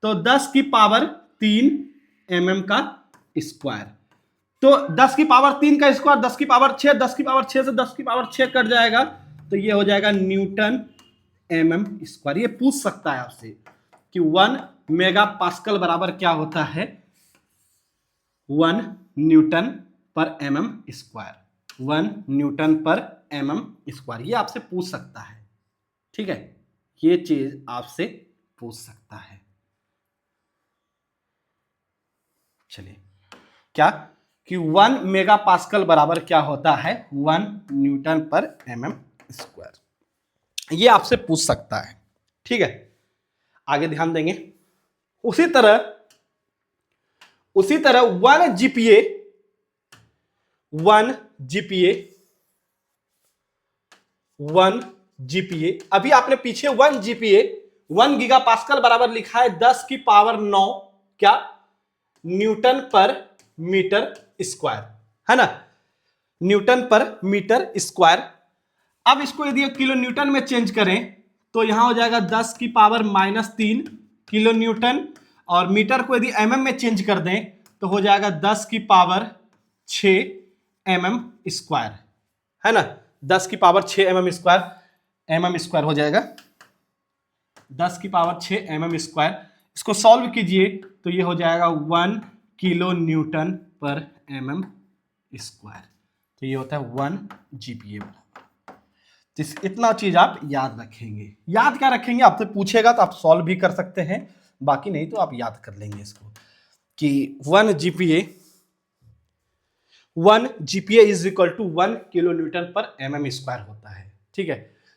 S1: तो 10 की पावर 3 एमएम का स्क्वायर, तो 10 की पावर 3 का स्क्वायर 10 की पावर 6, 10 की पावर 6 से 10 की पावर 6 कट जाएगा, तो ये हो जाएगा न्यूटन एमएम स्क्वायर। ये पूछ सकता है आपसे कि 1 मेगा पास्कल बराबर क्या होता है, 1 newton per mm square, 1 newton per mm square, ये आपसे पूछ सकता है, ठीक है, ये चीज आपसे पूछ सकता है। चलिए, क्या कि 1 मेगा पास्कल बराबर क्या होता है, 1 न्यूटन पर mm स्क्वायर, ये आपसे पूछ सकता है, ठीक है। आगे ध्यान देंगे। उसी तरह 1 जीपीए 1 जीपीए 1 जीपीए, अभी आपने पीछे 1 जीपीए 1 गीगा पास्कल बराबर लिखा है 10 की पावर 9 क्या, न्यूटन पर मीटर स्क्वायर, है ना, न्यूटन पर मीटर स्क्वायर। अब इसको यदि किलो न्यूटन में चेंज करें तो यहां हो जाएगा 10 की पावर -3 किलो न्यूटन, और मीटर को यदि एमएम में चेंज कर दें तो हो जाएगा 10 की पावर 6 mm स्क्वायर, है ना, 10 की पावर 6 mm स्क्वायर हो जाएगा, 10 की पावर 6 mm स्क्वायर। इसको सॉल्व कीजिए तो ये हो जाएगा 1 kilo newton per mm square, तो ये होता है 1 जीपीए बराबर। तो इतना चीज आप याद रखेंगे। याद क्या रखेंगे, आपसे पूछेगा तो आप सॉल्व भी कर सकते हैं, बाकी नहीं तो आप याद कर लेंगे इसको कि 1 GPA is equal to 1 kilo newton per mm square होता है, ठीक है।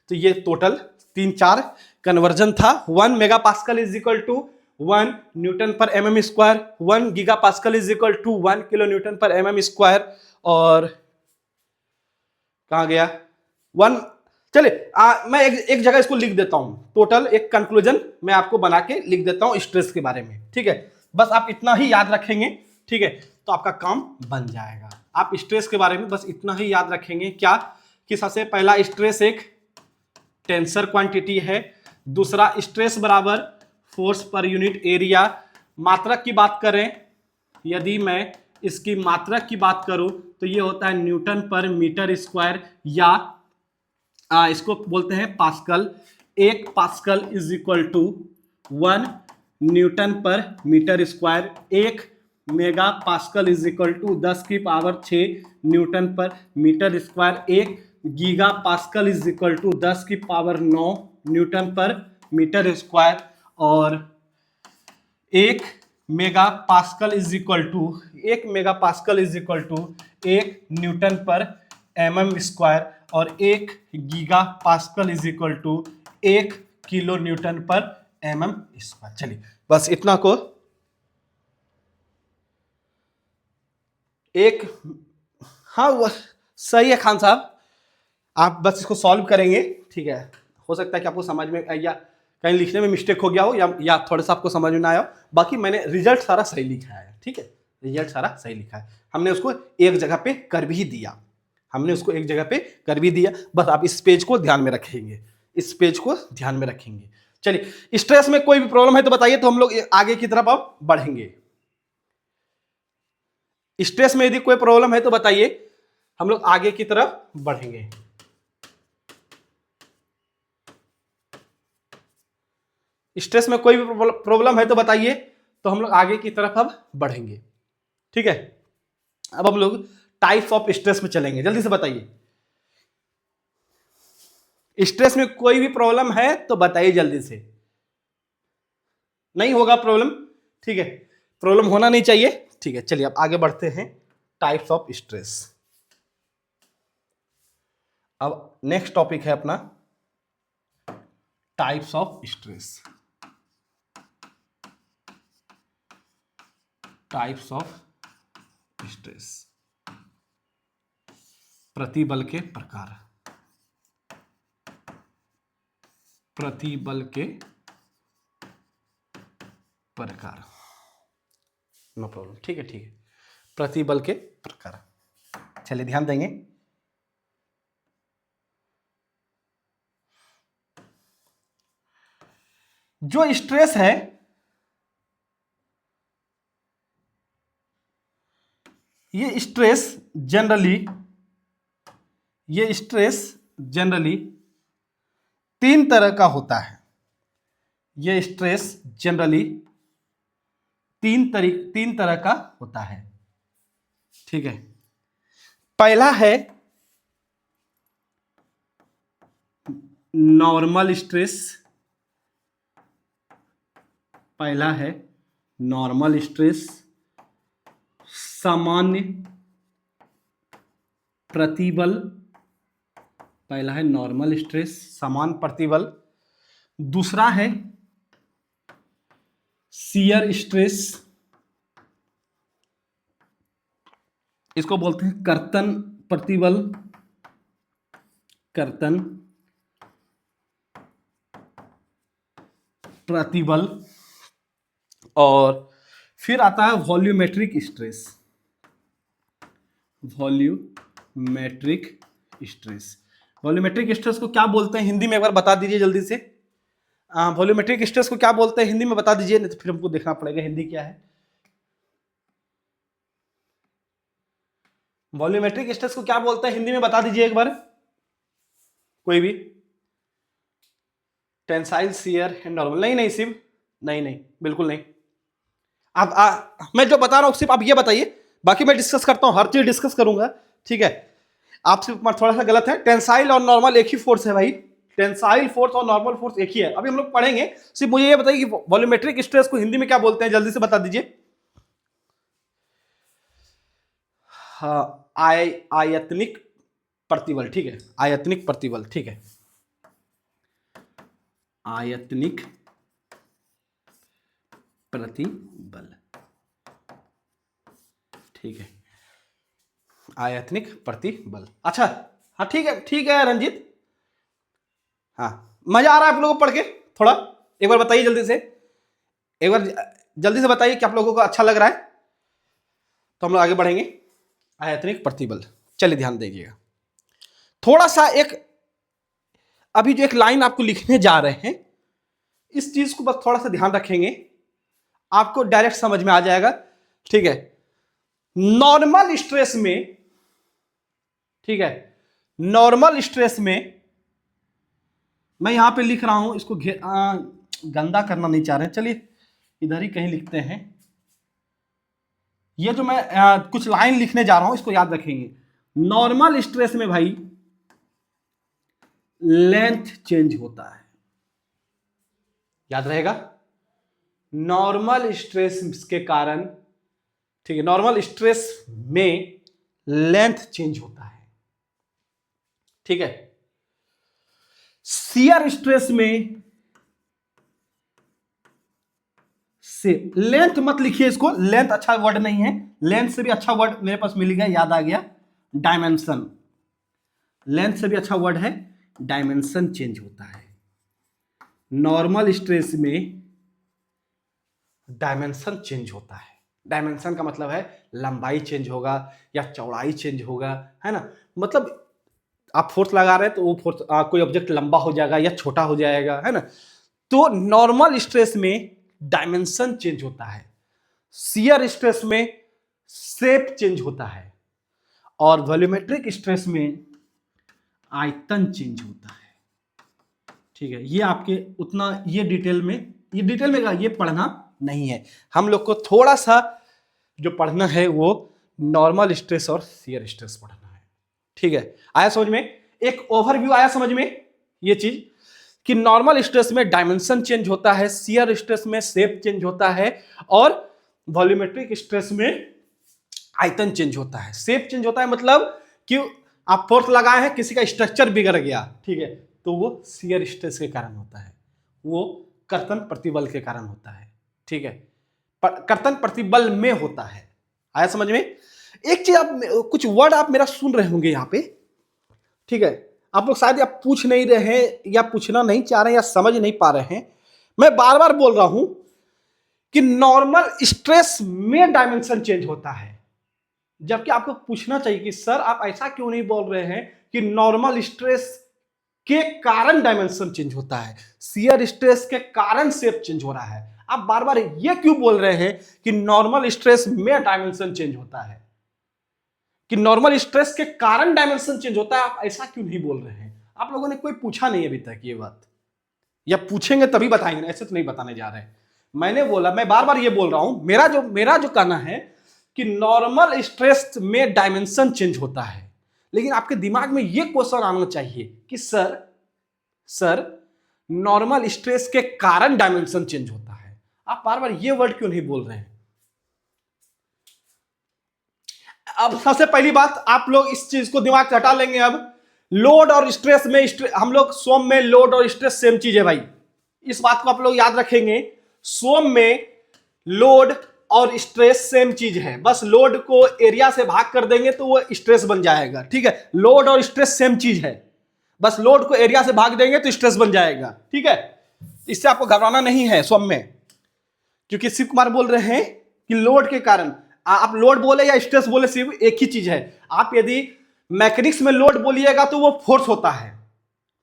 S1: तो ये टोटल 3-4 कन्वर्जन था। 1 mega pascal is equal to 1 newton per mm square, 1 giga pascal is equal to 1 kilo newton per mm square, और कहां गया 1। चलिए मैं एक जगह इसको लिख देता हूं, टोटल एक कंक्लूजन मैं आपको बना के लिख देता हूं स्ट्रेस के बारे में, ठीक है। बस आप इतना ही याद रखेंगे, ठीक है, तो आपका काम बन जाएगा। आप स्ट्रेस के बारे में बस इतना ही याद रखेंगे, क्या कि सबसे पहला स्ट्रेस एक टेंसर क्वांटिटी है, दूसरा स्ट्रेस बराबर फोर्स पर यूनिट एरिया। मात्रक की बात करें, यदि मैं इसकी मात्रक की बात करूं तो ये होता है न्यूटन पर मीटर स्क्वायर, या इसको बोलते हैं pascal. 1 pascal is equal to 1 newton per metre square, 1 mega pascal is equal to 10 की पावर 6 newton per metre square, 1 giga pascal is equal to 10 की पावर 9 न्यूटन पर मीटर स्क्वायर, और 1 mega pascal is equal to 1 mega pascal is equal to 1 newton per mm square, और 1 giga pascal is equal to 1 kilo newton per mm square. चलिए बस इतना को एक, हाँ सही है खान साहब, आप बस इसको सॉल्व करेंगे, ठीक है। हो सकता है कि आपको समझ में या कहीं लिखने में मिस्टेक हो गया हो, या थोड़ा सा आपको समझ में ना आया हो, बाकी मैंने रिजल्ट सारा सही लिखा है, ठीक है, रिजल्ट सारा सही लिखा है। हमने उसको एक जगह पे कर भी दिया, बस आप इस पेज को ध्यान में रखेंगे, इस पेज को ध्यान में रखेंगे। चलिए, स्ट्रेस में कोई भी प्रॉब्लम है तो बताइए, तो हम लोग आगे की तरफ अब बढ़ेंगे। स्ट्रेस में यदि कोई प्रॉब्लम है तो बताइए, हम लोग आगे की तरफ बढ़ेंगे। स्ट्रेस में कोई भी प्रॉब्लम है तो बताइए, तो हम लोग आगे की तरफ अब बढ़ेंगे, ठीक है। अब हम लोग टाइप्स ऑफ स्ट्रेस में चलेंगे, जल्दी से बताइए। स्ट्रेस में कोई भी प्रॉब्लम है तो बताइए जल्दी से। नहीं होगा प्रॉब्लम, ठीक है, प्रॉब्लम होना नहीं चाहिए, ठीक है। चलिए अब आगे बढ़ते हैं, टाइप्स ऑफ स्ट्रेस। अब नेक्स्ट टॉपिक है अपना types of stress. Types of stress, प्रतिबल के प्रकार, प्रतिबल के प्रकार, नो प्रॉब्लम, ठीक है, ठीक है, प्रतिबल के प्रकार। चलिए ध्यान देंगे। जो स्ट्रेस है, ये स्ट्रेस जनरली 3 तरह का होता है। ये स्ट्रेस जनरली तीन तरह का होता है। ठीक है, पहला है नॉर्मल स्ट्रेस, पहला है नॉर्मल स्ट्रेस, सामान्य प्रतिबल, पहला है नॉर्मल स्ट्रेस सामान्य प्रतिबल, दूसरा है शियर स्ट्रेस, इसको बोलते हैं कर्तन प्रतिबल, कर्तन प्रतिबल, और फिर आता है volumetric stress, volumetric stress. Volumetric stress को क्या बोलते हैं हिंदी में, एक बार बता दीजिए जल्दी से। वॉल्यूमेट्रिक स्ट्रेस को क्या बोलते हैं हिंदी में बता दीजिए, नहीं तो फिर हमको देखना पड़ेगा हिंदी क्या है। वॉल्यूमेट्रिक स्ट्रेस को क्या बोलते हैं हिंदी में बता दीजिए एक बार, कोई भी। टेंसाइल, शियर एंड नॉर्मल, नहीं नहीं सिर्फ नहीं बिल्कुल नहीं। आप मैं जो बता रहा हूं सिर्फ आप ये बताइए, बाकी मैं डिस्कस करता हूं, हर चीज डिस्कस करूंगा, ठीक है। आप सिर्फ थोड़ा सा गलत है, टेंसाइल और नॉर्मल एक ही फोर्स है भाई, टेंसाइल फोर्स और नॉर्मल फोर्स एक ही है। अभी हम लोग पढ़ेंगे, सिर्फ मुझे ये बताइए कि वॉल्यूमेट्रिक स्ट्रेस को हिंदी में क्या बोलते हैं, जल्दी से बता दीजिए। हाँ, आयतनिक प्रतिबल, ठीक है, आयतनिक प्रतिबल, ठीक है, आयतनिक प्रतिबल, ठीक है, आयतनिक प्रतिबल। अच्छा, हाँ ठीक है रंजीत, हाँ मजा आ रहा है आप लोगों को पढ़ के थोड़ा, एक बार बताइए जल्दी से, एक बार जल्दी से बताइए कि आप लोगों को अच्छा लग रहा है, तो हम लोग आगे बढ़ेंगे। आयतनिक प्रतिबल, चलिए ध्यान दीजिएगा थोड़ा सा, एक अभी जो एक लाइन आपको लिखने जा रहे हैं, इस चीज को बस थोड़ा सा ध्यान रखेंगे, आपको डायरेक्ट समझ में आ जाएगा, ठीक है। नॉर्मल स्ट्रेस में, ठीक है, नॉर्मल स्ट्रेस में मैं यहां पे लिख रहा हूं, इसको गंदा करना नहीं चाह रहे, चलिए इधर ही कहीं लिखते हैं। ये जो मैं कुछ लाइन लिखने जा रहा हूं, इसको याद रखेंगे। नॉर्मल स्ट्रेस में भाई लेंथ चेंज होता है, याद रहेगा, नॉर्मल स्ट्रेस के कारण, ठीक है, नॉर्मल स्ट्रेस में लेंथ चेंज होता है, ठीक है। शियर स्ट्रेस में से लेंथ मत लिखिए इसको, लेंथ अच्छा वर्ड नहीं है, लेंथ से भी अच्छा वर्ड मेरे पास मिल गया, याद आ गया, डायमेंशन, लेंथ से भी अच्छा वर्ड है, डायमेंशन चेंज होता है। नॉर्मल स्ट्रेस में डायमेंशन चेंज होता है, डायमेंशन का मतलब है लंबाई चेंज होगा या चौड़ाई चेंज होगा, है ना, मतलब आप फोर्स लगा रहे हैं तो वो फोर्स कोई ऑब्जेक्ट लंबा हो जाएगा या छोटा हो जाएगा, है ना। तो नॉर्मल स्ट्रेस में डायमेंशन चेंज होता है, शियर स्ट्रेस में शेप चेंज होता है, और वॉल्यूमेट्रिक स्ट्रेस में आयतन चेंज होता है, ठीक है। ये आपके उतना ये डिटेल में ये पढ़ना नहीं है, हम लोग को थोड़ा सा जो पढ़ना है वो नॉर्मल स्ट्रेस और शियर स्ट्रेस पढ़ना है, ठीक है। आया समझ में, एक ओवरव्यू आया समझ में ये चीज कि नॉर्मल स्ट्रेस में डायमेंशन चेंज होता है, शियर स्ट्रेस में शेप चेंज होता है, और वॉल्यूमेट्रिक स्ट्रेस में आयतन चेंज होता है। शेप चेंज होता है मतलब कि आप फोर्स लगाए हैं, किसी का स्ट्रक्चर बिगड़ गया, ठीक है, तो वो शियर स्ट्रेस के कारण होता है, वो कर्तन प्रतिबल के कारण होता है, ठीक है, कर्तन प्रतिबल में होता है। आया समझ में। एक चीज आप कुछ वर्ड आप मेरा सुन रहे होंगे यहाँ पे, ठीक है, आप लोग शायद आप पूछ नहीं रहे हैं या पूछना नहीं चाह रहे हैं या समझ नहीं पा रहे हैं। मैं बार बार बोल रहा हूं कि नॉर्मल स्ट्रेस में डायमेंशन चेंज होता है, जबकि आपको पूछना चाहिए कि सर आप ऐसा क्यों नहीं बोल रहे हैं कि नॉर्मल स्ट्रेस के कारण डायमेंशन चेंज होता है, शियर स्ट्रेस के कारण शेप चेंज हो रहा है। आप बार बार ये क्यों बोल रहे हैं कि नॉर्मल स्ट्रेस में डायमेंशन चेंज होता है, कि नॉर्मल स्ट्रेस के कारण डायमेंशन चेंज होता है, आप ऐसा क्यों नहीं बोल रहे हैं? आप लोगों ने कोई पूछा नहीं अभी तक ये बात, या पूछेंगे तभी बताएंगे, ऐसे तो नहीं बताने जा रहे हैं। मैंने बोला, मैं बार बार ये बोल रहा हूं, मेरा जो कहना है कि नॉर्मल स्ट्रेस में डायमेंशन चेंज होता है, लेकिन आपके दिमाग में यह क्वेश्चन आना चाहिए कि सर नॉर्मल स्ट्रेस के कारण डायमेंशन चेंज होता है। आप बार बार ये वर्ड क्यों नहीं बोल रहे हैं? अब सबसे पहली बात, आप लोग इस चीज को दिमाग से हटा लेंगे। अब लोड और स्ट्रेस में हम लोग सोम में लोड और स्ट्रेस सेम चीज है भाई, इस बात को आप लोग याद रखेंगे। सोम में लोड और स्ट्रेस सेम चीज है, बस लोड को एरिया से भाग कर देंगे तो वो स्ट्रेस बन जाएगा। ठीक है, लोड और स्ट्रेस सेम चीज है, बस लोड को एरिया से भाग देंगे तो स्ट्रेस बन जाएगा। ठीक है, इससे आपको घबराना नहीं है सोम में, क्योंकि शिव कुमार बोल रहे हैं कि लोड के कारण, आप लोड बोले या स्ट्रेस बोले सिर्फ एक ही चीज है। आप यदि मैकेनिक्स में लोड बोलिएगा तो वो फोर्स होता है,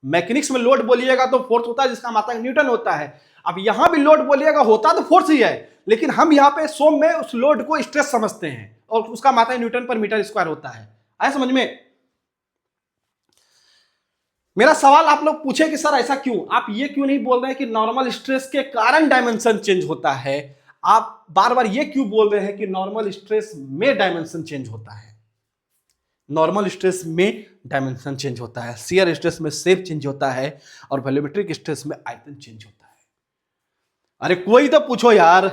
S1: मैकेनिक्स में लोड बोलिएगा तो फोर्स होता है जिसका मात्रक न्यूटन होता है। अब यहां भी लोड बोलिएगा होता तो फोर्स ही है, लेकिन हम यहां पे सोम में उस लोड को स्ट्रेस समझते हैं और उसका मात्रक न्यूटन पर मीटर स्क्वायर होता है। आया समझ में? मेरा सवाल आप लोग पूछे कि सर ऐसा क्यों, आप ये क्यों नहीं बोल रहे हैं कि नॉर्मल स्ट्रेस के कारण डायमेंशन चेंज होता है? आप बार बार ये क्यों बोल रहे हैं कि नॉर्मल स्ट्रेस में डायमेंशन चेंज होता है? नॉर्मल स्ट्रेस में डायमेंशन चेंज होता है, शियर स्ट्रेस में शेप चेंज होता है, और वॉल्यूमेट्रिक स्ट्रेस में आयतन चेंज होता है। अरे कोई तो पूछो यार,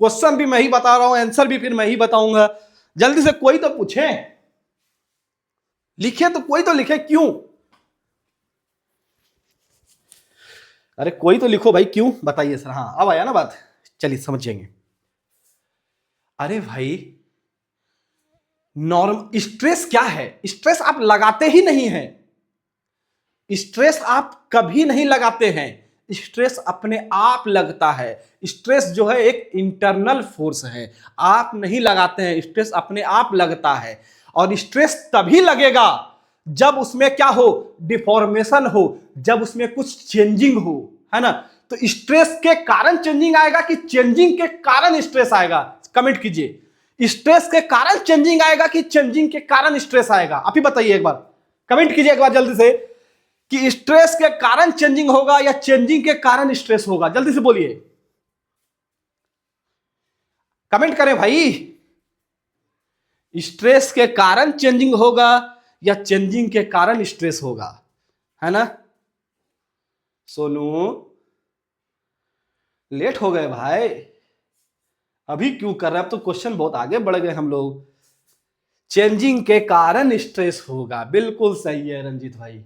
S1: क्वेश्चन भी मैं ही बता रहा हूं, आंसर भी फिर मैं ही बताऊंगा, जल्दी से कोई तो पूछे, लिखे तो कोई तो लिखे, क्यों? अरे कोई तो लिखो भाई, क्यों बताइए सर। हाँ अब आया ना बात, चलिए समझेंगे। अरे भाई नॉर्मल स्ट्रेस क्या है? स्ट्रेस आप लगाते ही नहीं है, स्ट्रेस आप कभी नहीं लगाते हैं, स्ट्रेस अपने आप लगता है। स्ट्रेस जो है एक इंटरनल फोर्स है, आप नहीं लगाते हैं, स्ट्रेस अपने आप लगता है। और स्ट्रेस तभी लगेगा जब उसमें क्या हो, डिफॉर्मेशन हो, जब उसमें कुछ चेंजिंग हो, है ना? तो स्ट्रेस के कारण चेंजिंग आएगा कि चेंजिंग के कारण स्ट्रेस आएगा? कमेंट कीजिए, स्ट्रेस के कारण चेंजिंग आएगा कि चेंजिंग के कारण स्ट्रेस आएगा? आप ही बताइए एक बार, कमेंट कीजिए एक बार जल्दी से कि स्ट्रेस के कारण चेंजिंग होगा या चेंजिंग के कारण स्ट्रेस होगा। जल्दी से बोलिए, कमेंट करें भाई। स्ट्रेस के कारण चेंजिंग होगा या चेंजिंग के कारण स्ट्रेस होगा, है ना? सोनू लेट हो गए भाई, अभी क्यों कर रहे हैं? अब तो क्वेश्चन बहुत आगे बढ़ गए हम लोग। चेंजिंग के कारण स्ट्रेस होगा, बिल्कुल सही है रंजीत भाई,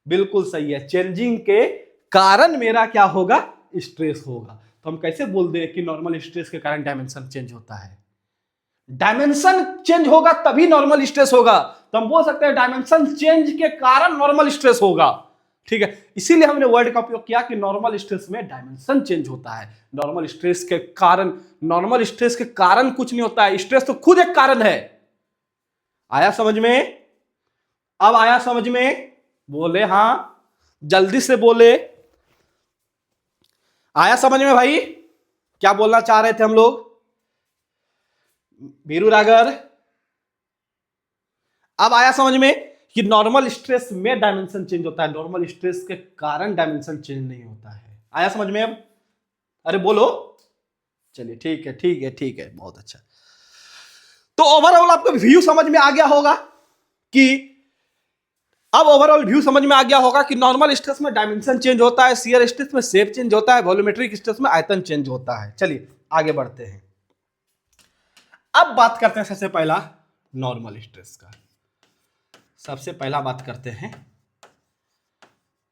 S1: बिल्कुल सही है। चेंजिंग के कारण मेरा क्या होगा, स्ट्रेस होगा। तो हम कैसे बोल दें कि नॉर्मल स्ट्रेस के कारण डायमेंशन चेंज होता है? डायमेंशन चेंज होगा तभी नॉर्मल स्ट्रेस होगा, तो हम बोल सकते हैं डायमेंशन चेंज के कारण नॉर्मल स्ट्रेस होगा। ठीक है, इसीलिए हमने वर्ड का उपयोग किया कि नॉर्मल स्ट्रेस में डायमेंशन चेंज होता है। नॉर्मल स्ट्रेस के कारण, नॉर्मल स्ट्रेस के कारण कुछ नहीं होता है, स्ट्रेस तो खुद एक कारण है। आया समझ में? अब आया समझ में? बोले हाँ, जल्दी से बोले, आया समझ में भाई? क्या बोलना चाह रहे थे हम लोग? बीरू रागर, अब आया समझ में कि नॉर्मल स्ट्रेस में डायमेंशन चेंज होता है, नॉर्मल स्ट्रेस के कारण डायमेंशन चेंज नहीं होता है। आया समझ में अब? अरे बोलो, चलिए ठीक है ठीक है ठीक है, बहुत अच्छा। तो ओवरऑल आपको व्यू समझ में आ गया होगा कि, अब ओवरऑल व्यू समझ में आ गया होगा कि नॉर्मल स्ट्रेस में डायमेंशन चेंज होता है, शियर स्ट्रेस में शेप चेंज होता है, वॉल्यूमेट्रिक स्ट्रेस में आयतन चेंज होता है। चलिए आगे बढ़ते हैं। अब बात करते हैं सबसे पहला नॉर्मल स्ट्रेस का। सबसे पहला बात करते हैं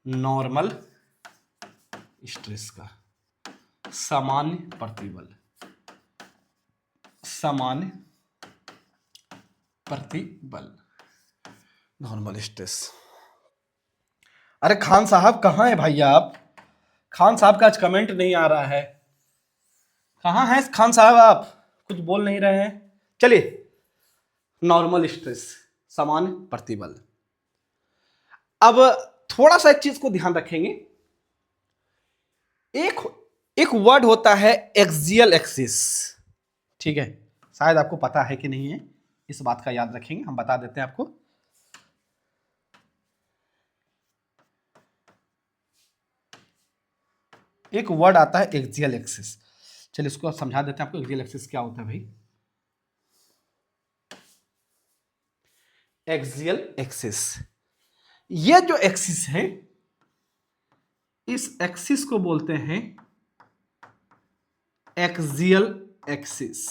S1: नॉर्मल स्ट्रेस का, सामान्य प्रतिबल, सामान्य प्रतिबल, नॉर्मल स्ट्रेस। अरे खान साहब कहां है भैया आप? खान साहब का आज कमेंट नहीं आ रहा है, कहां हैं खान साहब आप? कुछ बोल नहीं रहे हैं। चलिए, नॉर्मल स्ट्रेस, सामान्य प्रतिबल। अब थोड़ा सा एक चीज को ध्यान रखेंगे, एक वर्ड होता है एक्सियल एक्सिस। ठीक है, शायद आपको पता है कि नहीं है, इस बात का याद रखेंगे, हम बता देते हैं आपको। एक वर्ड आता है एक्सियल एक्सिस, चलिए इसको समझा देते हैं आपको। एक्सियल एक्सिस क्या होता है भाई? Axial axis. ये जो एक्सिस है, इस एक्सिस को बोलते हैं एक्सियल एक्सिस।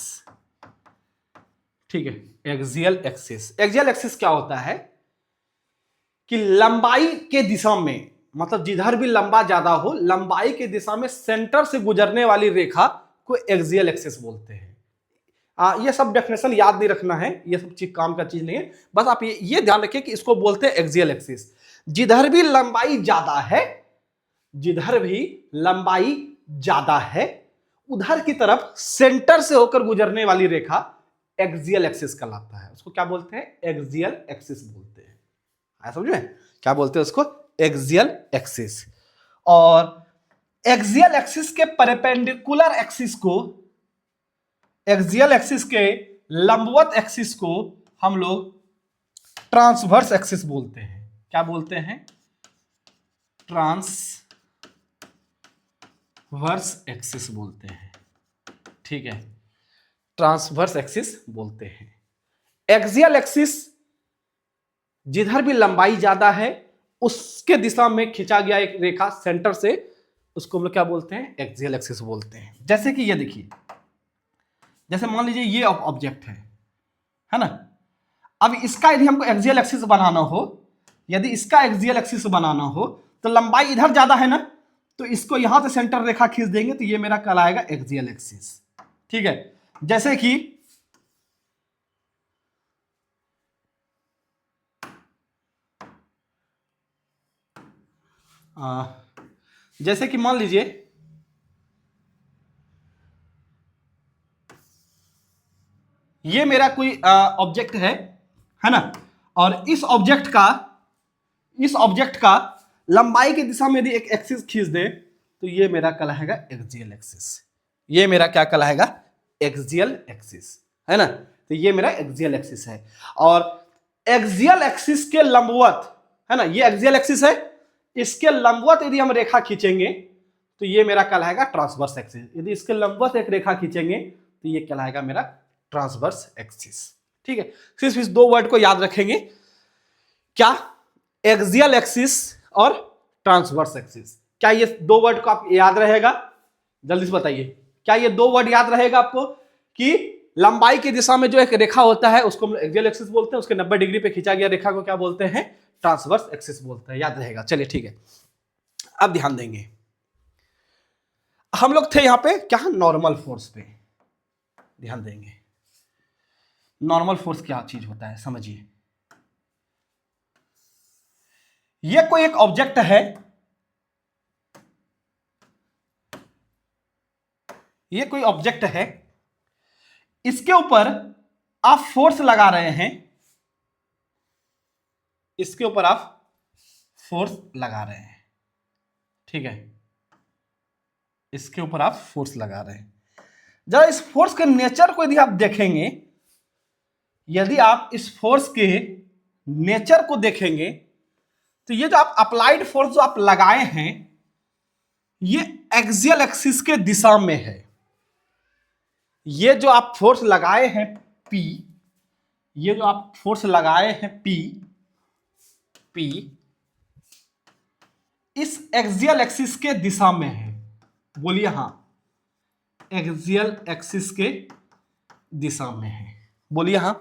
S1: ठीक है, एक्सियल एक्सिस। एक्सियल एक्सिस क्या होता है कि लंबाई के दिशा में, मतलब जिधर भी लंबा ज्यादा हो, लंबाई के दिशा में सेंटर से गुजरने वाली रेखा को एक्सियल एक्सिस बोलते हैं। ये सब डेफिनेशन याद नहीं रखना है, ये सब चीज काम का चीज नहीं है, बस आप ये ध्यान रखिए कि इसको बोलते हैं एक्सियल एक्सिस। जिधर भी लंबाई ज्यादा है, जिधर भी लंबाई ज्यादा है, उधर की तरफ सेंटर से होकर गुजरने वाली रेखा एक्सियल एक्सिस कहलाता है। उसको क्या बोलते हैं? एक्सियल एक्सिस बोलते हैं। समझ में? क्या बोलते हैं उसको? Axial axis. और एक्सियल एक्सिस के परपेंडिकुलर एक्सिस को, एक्सियल एक्सिस के लंबवत एक्सिस को हम लोग ट्रांसवर्स एक्सिस बोलते हैं। क्या बोलते हैं? ट्रांसवर्स एक्सिस बोलते हैं। ठीक है, ट्रांसवर्स एक्सिस बोलते हैं। एक्सियल एक्सिस जिधर भी लंबाई ज्यादा है, उसके दिशा में खींचा गया एक रेखा सेंटर से, उसको हम लोग क्या बोलते हैं? एक्सियल एक्सिस बोलते हैं। जैसे कि ये देखिए, जैसे मान लीजिए ये ऑब्जेक्ट है ना। अब इसका यदि हमको एक्सियल एक्सिस बनाना हो, यदि इसका एक्सियल एक्सिस बनाना हो, तो लंबाई इधर ज्यादा है ना, तो इसको यहां से सेंटर रेखा खींच देंगे तो ये मेरा कहलाएगा एक्सियल एक्सिस। ठीक है, जैसे कि मान लीजिए ये मेरा कोई ऑब्जेक्ट है ना, और इस ऑब्जेक्ट का लंबाई की दिशा में यदि एक एक्सिस खींच दे तो ये मेरा कहलाएगा एक्सियल एक्सिस। ये मेरा क्या कहलाएगा? एक्सियल एक्सिस, है ना। तो ये मेरा एक्सियल एक्सिस है। और एक्सियल एक्सिस के लंबवत, है ना, ये एक्सियल एक्सिस है, इसके लंबवत यदि हम रेखा खींचेंगे तो ये मेरा कहलाएगा ट्रांसवर्स एक्सिस। यदि इसके लंबवत एक रेखा खींचेंगे तो ये कहलाएगा मेरा ट्रांसवर्स एक्सिस। ठीक है, सिर्फ इस दो वर्ड को याद रखेंगे, क्या? एक्सियल एक्सिस और ट्रांसवर्स एक्सिस। क्या ये दो वर्ड को आप याद रहेगा? जल्दी से बताइए, क्या ये दो वर्ड याद रहेगा आपको कि लंबाई की दिशा में जो एक रेखा होता है उसको हम एक्सियल एक्सिस बोलते हैं, उसके 90 डिग्री पे खींचा गया रेखा को क्या बोलते हैं? ट्रांसवर्स एक्सिस बोलते हैं। याद रहेगा। चलिए ठीक है, अब ध्यान देंगे। हम लोग थे यहां पे क्या? नॉर्मल फोर्स पे ध्यान देंगे। नॉर्मल फोर्स क्या चीज होता है समझिए। ये कोई एक ऑब्जेक्ट है, ये कोई ऑब्जेक्ट है, इसके ऊपर आप फोर्स लगा रहे हैं, इसके ऊपर आप फोर्स लगा रहे हैं। ठीक है, इसके ऊपर आप फोर्स लगा रहे हैं। जरा इस फोर्स के नेचर को यदि आप देखेंगे, यदि आप इस फोर्स के नेचर को देखेंगे तो ये जो आप अप्लाइड फोर्स जो आप लगाए हैं, ये एक्सियल एक्सिस के दिशा में है। ये जो आप फोर्स लगाए हैं P, ये जो आप फोर्स लगाए हैं P इस एक्सियल एक्सिस के दिशा में है। बोलिए हाँ, एक्सियल एक्सिस के दिशा में है। बोलिए हाँ,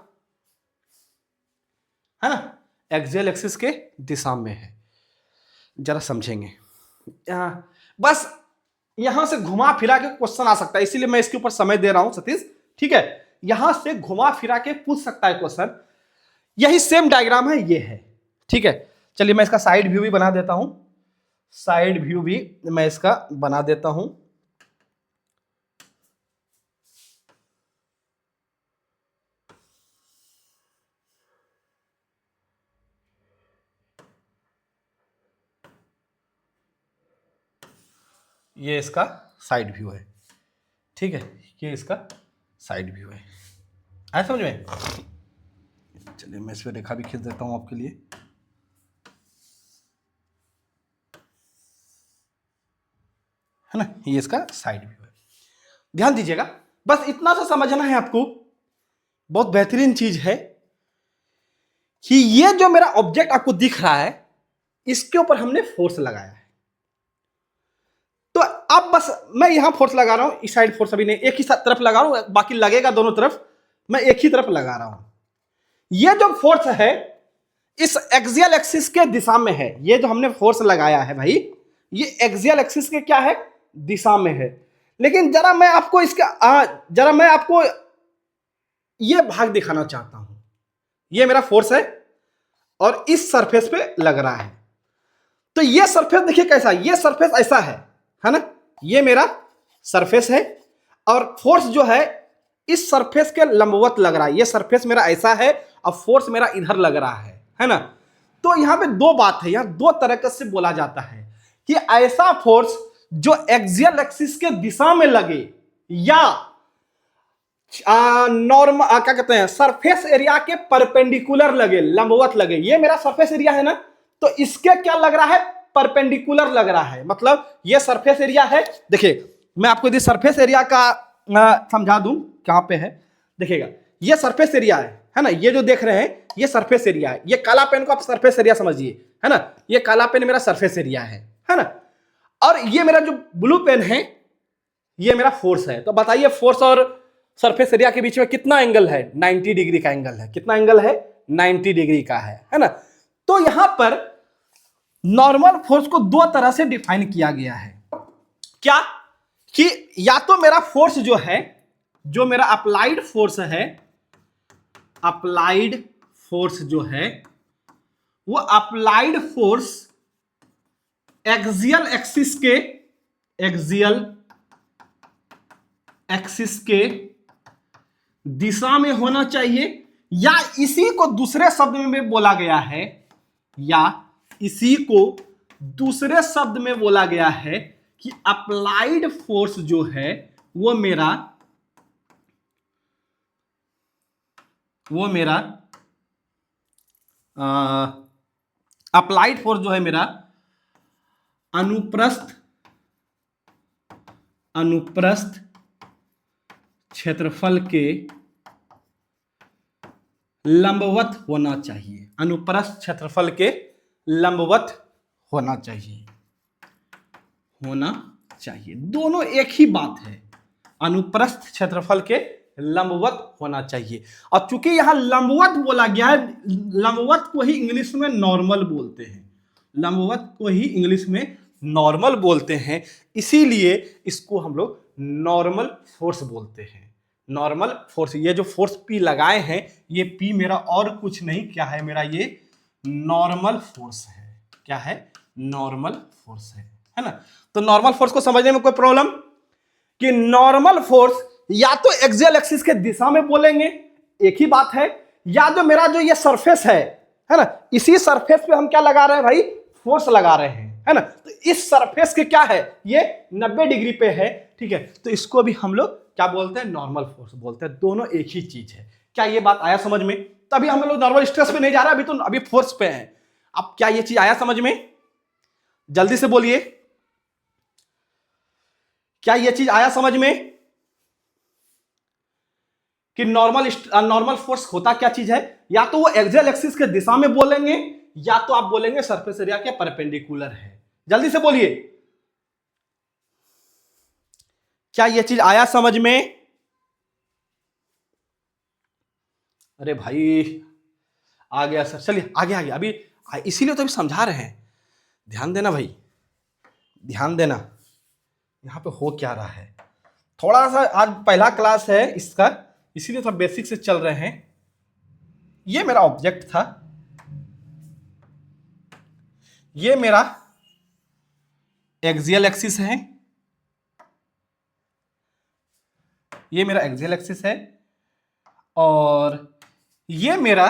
S1: है ना, एक्सियल एक्सिस के दिशा में है। जरा समझेंगे, बस यहां से घुमा फिरा के क्वेश्चन आ सकता है, इसीलिए मैं इसके ऊपर समय दे रहा हूं सतीश। ठीक है, यहां से घुमा फिरा के पूछ सकता है क्वेश्चन। यही सेम डायग्राम है, ये है। ठीक है, चलिए मैं इसका साइड व्यू भी बना देता हूं, साइड व्यू भी मैं इसका बना देता हूं। ये इसका साइड व्यू है। ठीक है, ये इसका साइड व्यू है। आया समझ में? चलिए मैं इस पर रेखा भी खींच देता हूं आपके लिए। है ना, ये इसका साइड व्यू है। ध्यान दीजिएगा, बस इतना सा समझना है आपको, बहुत बेहतरीन चीज है कि ये जो मेरा ऑब्जेक्ट आपको दिख रहा है इसके ऊपर हमने फोर्स लगाया है। तो अब बस मैं यहां फोर्स लगा रहा हूं, इस साइड फोर्स अभी नहीं, एक ही तरफ लगा रहा हूं, बाकी लगेगा दोनों तरफ, मैं एक ही तरफ लगा रहा हूं। ये जो फोर्स है इस एक्सियल एक्सिस के दिशा में है। ये जो हमने फोर्स लगाया है भाई, ये एक्सियल एक्सिस के क्या है, दिशा में है। लेकिन जरा मैं आपको ये भाग दिखाना चाहता हूं। ये मेरा फोर्स है और इस सरफेस पे लग रहा है। तो ये सरफेस देखिए कैसा, ये सरफेस ऐसा है ना, ये मेरा सरफेस है और फोर्स जो है इस सरफेस के लंबवत लग रहा है। ये सरफेस मेरा ऐसा है और फोर्स मेरा इधर लग रहा है ना। तो यहां पे दो बात है, यहां दो तरीके से बोला जाता है कि ऐसा फोर्स जो एक्सियल एक्सिस के दिशा में लगे या नॉर्मल क्या कहते हैं, सरफेस एरिया के परपेंडिकुलर लगे, लंबवत लगे। ये मेरा सरफेस एरिया है ना, तो इसके क्या लग रहा है, परपेंडिकुलर लग रहा है। मतलब ये सरफेस एरिया है। देखिए मैं आपको यदि सरफेस एरिया का समझा दूं, कहां पे है देखिएगा, ये सरफेस एरिया है ना, ये जो देख रहे हैं ये सरफेस एरिया है। ये काला पेन को आप सरफेस एरिया समझिए, है ना, ये काला पेन मेरा सरफेस एरिया है ना। और ये मेरा जो ब्लू पेन है ये मेरा फोर्स है। तो बताइए फोर्स और सरफेस एरिया के बीच में कितना एंगल है, 90 डिग्री का एंगल है। कितना एंगल है, 90 डिग्री का है ना। तो यहां पर नॉर्मल फोर्स को दो तरह से डिफाइन किया गया है। क्या कि या तो मेरा फोर्स जो है, जो मेरा अप्लाइड फोर्स है, अप्लाइड फोर्स जो है वो अप्लाइड फोर्स एक्सियल एक्सिस के दिशा में होना चाहिए, या इसी को दूसरे शब्द में बोला गया है, या इसी को दूसरे शब्द में बोला गया है कि अप्लाइड फोर्स जो है वो मेरा अप्लाइड फोर्स जो है मेरा अनुप्रस्थ क्षेत्रफल के लंबवत होना चाहिए। अनुप्रस्थ क्षेत्रफल के लंबवत होना चाहिए। दोनों एक ही बात है, अनुप्रस्थ क्षेत्रफल के लंबवत होना चाहिए। और चूंकि यहां लंबवत बोला गया है, लंबवत को ही इंग्लिश में नॉर्मल बोलते हैं, लंबवत को ही इंग्लिश में नॉर्मल बोलते हैं, इसीलिए इसको हम लोग नॉर्मल फोर्स बोलते हैं। नॉर्मल फोर्स, ये जो फोर्स पी लगाए हैं, ये पी मेरा और कुछ नहीं, क्या है मेरा, ये नॉर्मल फोर्स है। क्या है, नॉर्मल फोर्स है ना। तो नॉर्मल फोर्स को समझने में कोई प्रॉब्लम, कि नॉर्मल फोर्स या तो एक्सियल एक्सिस के दिशा में बोलेंगे, एक ही बात है, या जो मेरा जो ये सरफेस है ना, इसी सरफेस पे हम क्या लगा रहे हैं भाई, फोर्स लगा रहे हैं, है ना। तो इस सरफेस के क्या है, ये 90 डिग्री पे है, ठीक है। तो इसको भी हम लोग क्या बोलते हैं, नॉर्मल फोर्स बोलते हैं। दोनों एक ही चीज है। क्या ये बात आया समझ में? तभी हम लोग नॉर्मल स्ट्रेस पे नहीं जा रहा, अभी फोर्स पे है। अब क्या ये चीज आया समझ में? जल्दी से बोलिए, क्या ये चीज आया समझ में कि नॉर्मल फोर्स होता क्या चीज है? या तो वो एक्सियल एक्सिस के दिशा में बोलेंगे, या तो आप बोलेंगे सरफेस एरिया के परपेंडिकुलर है। जल्दी से बोलिए, क्या यह चीज आया समझ में? अरे भाई आ गया सर, चलिए आगे अभी इसीलिए तो अभी समझा रहे हैं, ध्यान देना भाई, ध्यान देना यहां पे हो क्या रहा है। थोड़ा सा आज पहला क्लास है इसका, इसीलिए थोड़ा बेसिक से चल रहे हैं। ये मेरा ऑब्जेक्ट था, ये मेरा एक्सियल एक्सिस है, ये मेरा एक्सियल एक्सिस है, और ये मेरा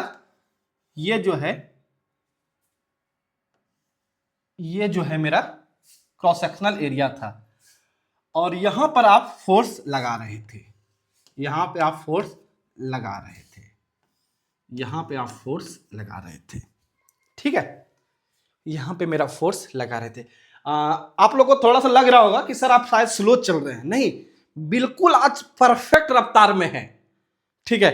S1: ये जो है मेरा क्रॉस सेक्शनल एरिया था। और यहां पर आप फोर्स लगा रहे थे, यहां पे आप फोर्स लगा रहे थे, यहां पे आप फोर्स लगा रहे थे, ठीक है। यहां पे मेरा फोर्स लगा रहे थे। आप लोगों को थोड़ा सा लग रहा होगा कि सर आप शायद स्लो चल रहे हैं। नहीं, बिल्कुल आज परफेक्ट रफ्तार में है, ठीक है।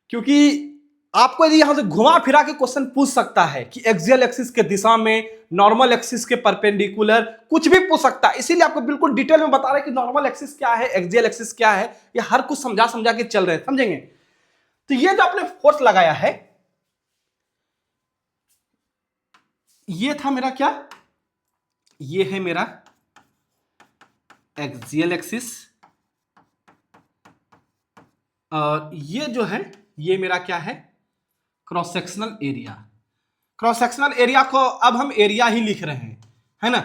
S1: क्योंकि आपको यदि यहां से घुमा फिरा के क्वेश्चन पूछ सकता है कि एक्सियल एक्सिस के दिशा में, नॉर्मल एक्सिस के परपेंडिकुलर, कुछ भी पूछ सकता है। इसीलिए आपको बिल्कुल डिटेल में बता रहे हैं कि नॉर्मल एक्सिस क्या है, एक्सियल एक्सिस क्या है, ये हर कुछ समझा समझा के चल रहे हैं, समझेंगे। तो ये जो आपने फोर्स लगाया है, ये था मेरा क्या, ये है मेरा एक्सियल एक्सिस, और ये जो है ये मेरा क्या है, cross sectional area. Cross sectional area को अब हम एरिया ही लिख रहे हैं, है ना,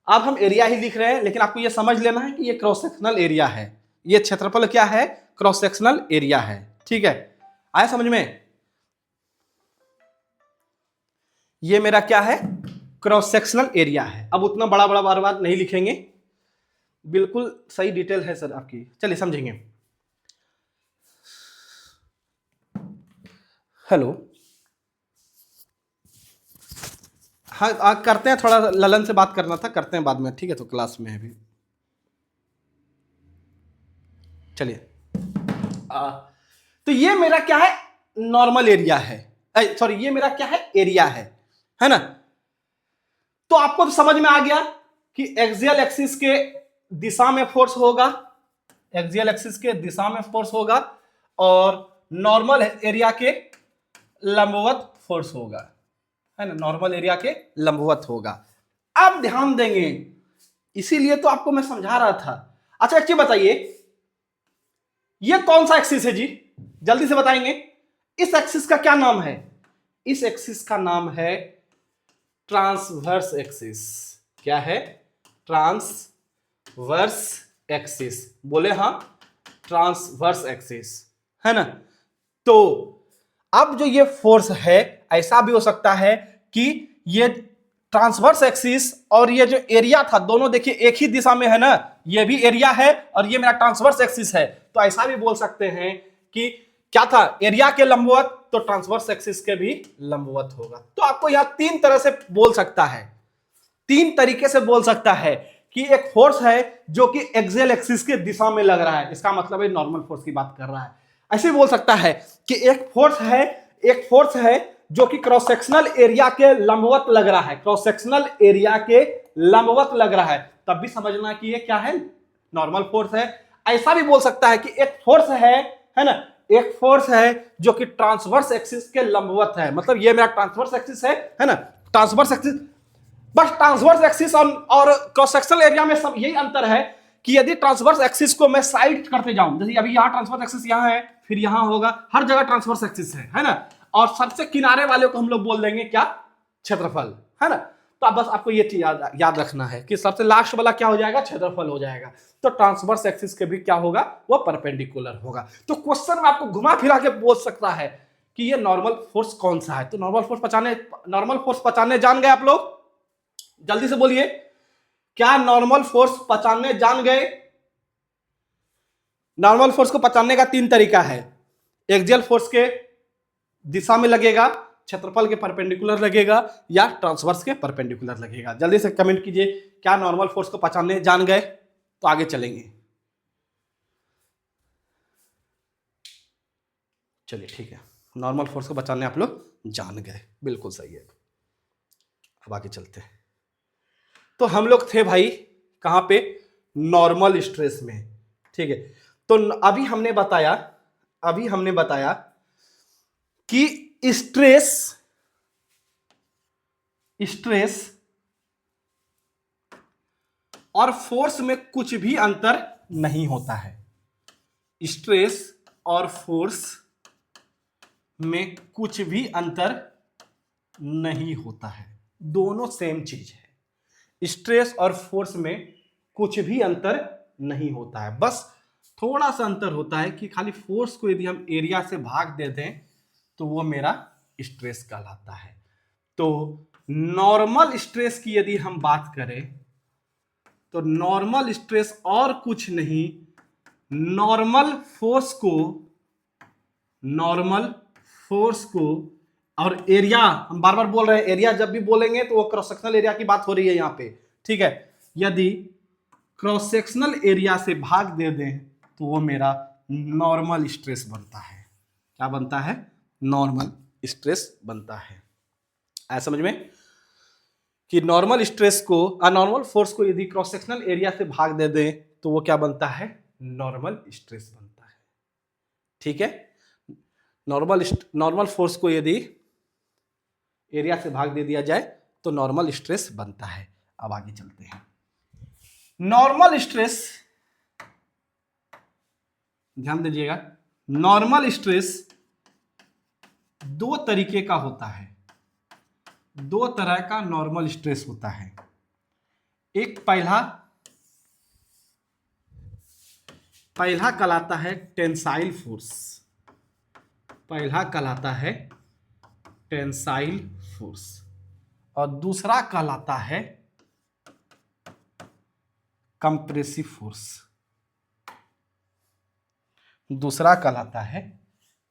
S1: अब हम एरिया ही लिख रहे हैं, लेकिन आपको ये समझ लेना है कि ये क्रॉस सेक्शनल एरिया है, ये क्षेत्रफल क्या है, क्रॉस सेक्शनल एरिया है, ठीक है, आया समझ में। ये मेरा क्या है, क्रॉस सेक्शनल एरिया है। अब उतना बड़ा बड़ा बार बार नहीं लिखेंगे, बिल्कुल सही डिटेल है सर आपकी, चलिए समझेंगे। हेलो, हाँ करते हैं, थोड़ा ललन से बात करना था, करते हैं बाद में, ठीक है, तो क्लास में है अभी, चलिए। तो ये मेरा क्या है, नॉर्मल एरिया है, सॉरी ये मेरा क्या है, एरिया है ना। तो आपको तो समझ में आ गया कि एक्सियल एक्सिस के दिशा में फोर्स होगा, एक्सियल एक्सिस के दिशा में फोर्स होगा, और नॉर्मल एरिया के लंबवत फोर्स होगा, है ना, नॉर्मल एरिया के लंबवत होगा। अब ध्यान देंगे, इसीलिए तो आपको मैं समझा रहा था। अच्छा एक चीज बताइए, ये कौन सा एक्सिस है जी, जल्दी से बताएंगे। इस एक्सिस का क्या नाम है, इस एक्सिस का नाम है ट्रांसवर्स एक्सिस। क्या है, ट्रांसवर्स एक्सिस, बोले हाँ, ट्रांसवर्स एक्सिस, है ना। तो अब जो ये फोर्स है, ऐसा भी हो सकता है कि ये ट्रांसवर्स एक्सिस और ये जो एरिया था, दोनों देखिए एक ही दिशा में है ना, ये भी एरिया है और ये मेरा ट्रांसवर्स एक्सिस है। तो ऐसा भी बोल सकते हैं कि क्या था, एरिया के लंबवत, तो ट्रांसवर्स एक्सिस के भी लंबवत होगा। तो आपको यहां तीन तरह से बोल सकता है, तीन तरीके से बोल सकता है कि एक फोर्स है जो कि एक्सियल एक्सिस के दिशा में लग रहा है, इसका मतलब है नॉर्मल फोर्स की बात कर रहा है। ऐसे बोल सकता है कि एक फोर्स है जो कि क्रॉस सेक्शनल एरिया के लंबवत लग रहा है, क्रॉस सेक्शनल एरिया के लंबवत लग रहा है, तब भी समझना कि ये क्या है, नॉर्मल फोर्स है। ऐसा भी बोल सकता है कि एक फोर्स है ना, एक फोर्स है जो कि ट्रांसवर्स एक्सिस के लंबवत है, मतलब ये मेरा ट्रांसवर्स एक्सिस है ना, ट्रांसवर्स एक्सिस। बस ट्रांसवर्स एक्सिस और क्रॉस सेक्शनल एरिया में सब यही अंतर है कि यदि ट्रांसवर्स एक्सिस को मैं साइड करते जाऊं, जैसे अभी यहां ट्रांसवर्स एक्सिस यहां है, फिर यहां होगा, हर जगह ट्रांसवर्स एक्सिस है ना, और सबसे किनारे वाले को हम लोग बोल देंगे क्या, क्षेत्रफल, है ना। तो अब बस आपको ये चीज याद रखना है कि सबसे लास्ट वाला क्या हो जाएगा, क्षेत्रफल हो जाएगा। तो ट्रांसवर्स एक्सिस के भी क्या होगा, वो परपेंडिकुलर होगा। तो क्वेश्चन में आपको घुमा फिरा के पूछ सकता है कि ये नॉर्मल फोर्स कौन सा है। तो नॉर्मल फोर्स पहचानने जान गए आप लोग, जल्दी से बोलिए, क्या नॉर्मल फोर्स पहचानने जान गए। नॉर्मल फोर्स को पहचानने का तीन तरीका है, एक्सियल फोर्स के दिशा में लगेगा, क्षेत्रफल के परपेंडिकुलर लगेगा, या ट्रांसवर्स के परपेंडिकुलर लगेगा। जल्दी से कमेंट कीजिए, क्या नॉर्मल फोर्स को पहचानने जान गए, तो आगे चलेंगे। चलिए ठीक है, नॉर्मल फोर्स को पहचानने आप लोग जान गए, बिल्कुल सही है। अब आगे चलते हैं। तो हम लोग थे भाई कहां पे, नॉर्मल स्ट्रेस में, ठीक है। तो अभी हमने बताया कि स्ट्रेस और फोर्स में कुछ भी अंतर नहीं होता है, स्ट्रेस और फोर्स में कुछ भी अंतर नहीं होता है, दोनों सेम चीज है। स्ट्रेस और फोर्स में कुछ भी अंतर नहीं होता है, बस थोड़ा सा अंतर होता है कि खाली फोर्स को यदि हम एरिया से भाग दे दें तो वो मेरा स्ट्रेस कहलाता है। तो नॉर्मल स्ट्रेस की यदि हम बात करें तो नॉर्मल स्ट्रेस और कुछ नहीं, नॉर्मल फोर्स को और एरिया, हम बार बार बोल रहे हैं एरिया, जब भी बोलेंगे तो वो क्रॉस सेक्शनल एरिया की बात हो रही है यहां पे, ठीक है। यदि क्रॉस सेक्शनल एरिया से भाग दे दें तो वो मेरा नॉर्मल स्ट्रेस बनता है। क्या बनता है, नॉर्मल स्ट्रेस बनता है। आया समझ में कि नॉर्मल स्ट्रेस को नॉर्मल फोर्स को यदि क्रॉस सेक्शनल एरिया से भाग दे दें तो वो क्या बनता है, नॉर्मल स्ट्रेस बनता है। ठीक है, नॉर्मल फोर्स को यदि एरिया से भाग दे दिया जाए तो नॉर्मल स्ट्रेस बनता है। अब आगे चलते हैं। नॉर्मल स्ट्रेस, ध्यान दीजिएगा, नॉर्मल स्ट्रेस दो तरीके का होता है, दो तरह का नॉर्मल स्ट्रेस होता है। एक पहला कहलाता है टेंसाइल फोर्स, पहला कहलाता है टेंसाइल फोर्स, और दूसरा कहलाता है कंप्रेसिव फोर्स। दूसरा कहलाता है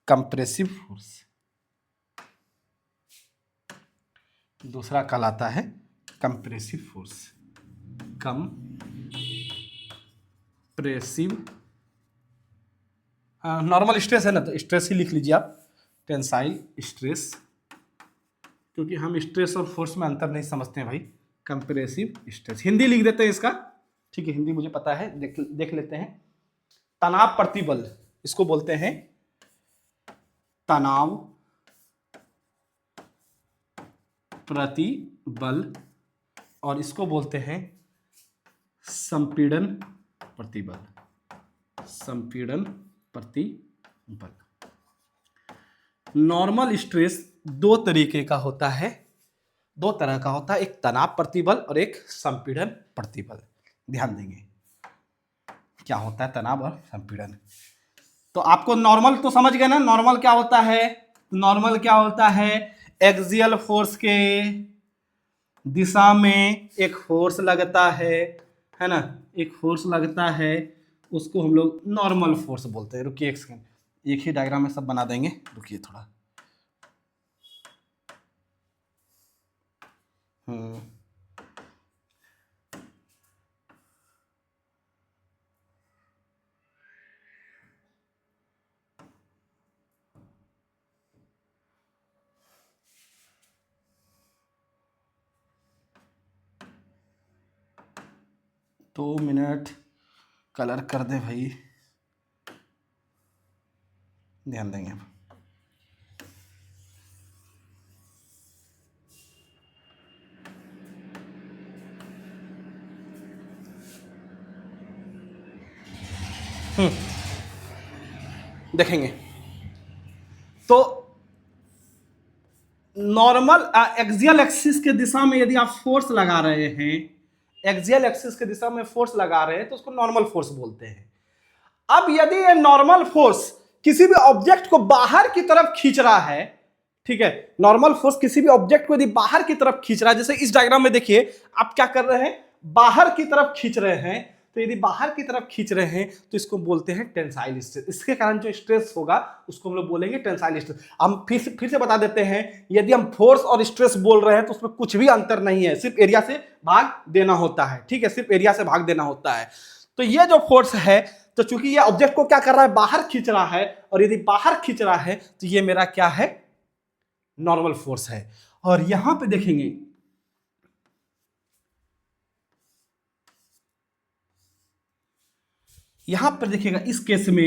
S1: कंप्रेसिव फोर्स, दूसरा कहलाता है compressive force. Compressive normal stress है ना, तो स्ट्रेस ही लिख लीजिए आप, टेंसाइल स्ट्रेस, क्योंकि हम स्ट्रेस और फोर्स में अंतर नहीं समझते हैं भाई। कंप्रेसिव स्ट्रेस हिंदी लिख देते हैं इसका, ठीक है, हिंदी मुझे पता है, देख लेते हैं। तनाव प्रतिबल, इसको बोलते हैं तनाव प्रतिबल, और इसको बोलते हैं संपीड़न प्रतिबल, संपीड़न प्रतिबल। नॉर्मल स्ट्रेस दो तरीके का होता है, दो तरह का होता है, एक तनाव प्रतिबल और एक संपीड़न प्रतिबल। ध्यान देंगे क्या होता है तनाव और संपीड़न। तो आपको नॉर्मल तो समझ गए ना, नॉर्मल क्या होता है, नॉर्मल क्या होता है, एक्सियल फोर्स के दिशा में एक फोर्स लगता है ना, एक फोर्स लगता है, उसको हम लोग नॉर्मल फोर्स बोलते हैं। रुकिए एक सेकंड, एक ही डायग्राम में सब बना देंगे, रुकिए थोड़ा। दो मिनट कलर कर दे भाई, ध्यान देंगे। देखेंगे तो नॉर्मल एक्सियल एक्सिस के दिशा में यदि आप फोर्स लगा रहे हैं, एक्सियल एक्सिस के दिशा में फोर्स लगा रहे हैं तो उसको नॉर्मल फोर्स बोलते हैं। अब यदि ये नॉर्मल फोर्स किसी भी ऑब्जेक्ट को बाहर की तरफ खींच रहा है, ठीक है, नॉर्मल फोर्स किसी भी ऑब्जेक्ट को यदि बाहर की तरफ खींच रहा है, जैसे इस डायग्राम में देखिए आप क्या कर रहे हैं, बाहर की तरफ खींच रहे हैं, तो यदि बाहर की तरफ खींच रहे हैं तो इसको बोलते हैं टेंसाइल स्ट्रेस। इसके कारण जो स्ट्रेस होगा उसको हम लोग बोलेंगे टेंसाइल स्ट्रेस। हम फिर से बता देते हैं, यदि हम फोर्स और स्ट्रेस बोल रहे हैं तो उसमें कुछ भी अंतर नहीं है, सिर्फ एरिया से भाग देना होता है, ठीक है, सिर्फ एरिया से भाग देना होता है। तो ये जो फोर्स है, तो चूंकि ये ऑब्जेक्ट को क्या कर रहा है, बाहर खींच रहा है, और यदि बाहर खींच रहा है तो ये मेरा क्या है, नॉर्मल फोर्स है। और यहां पे देखेंगे यहां पर देखिएगा, इस केस में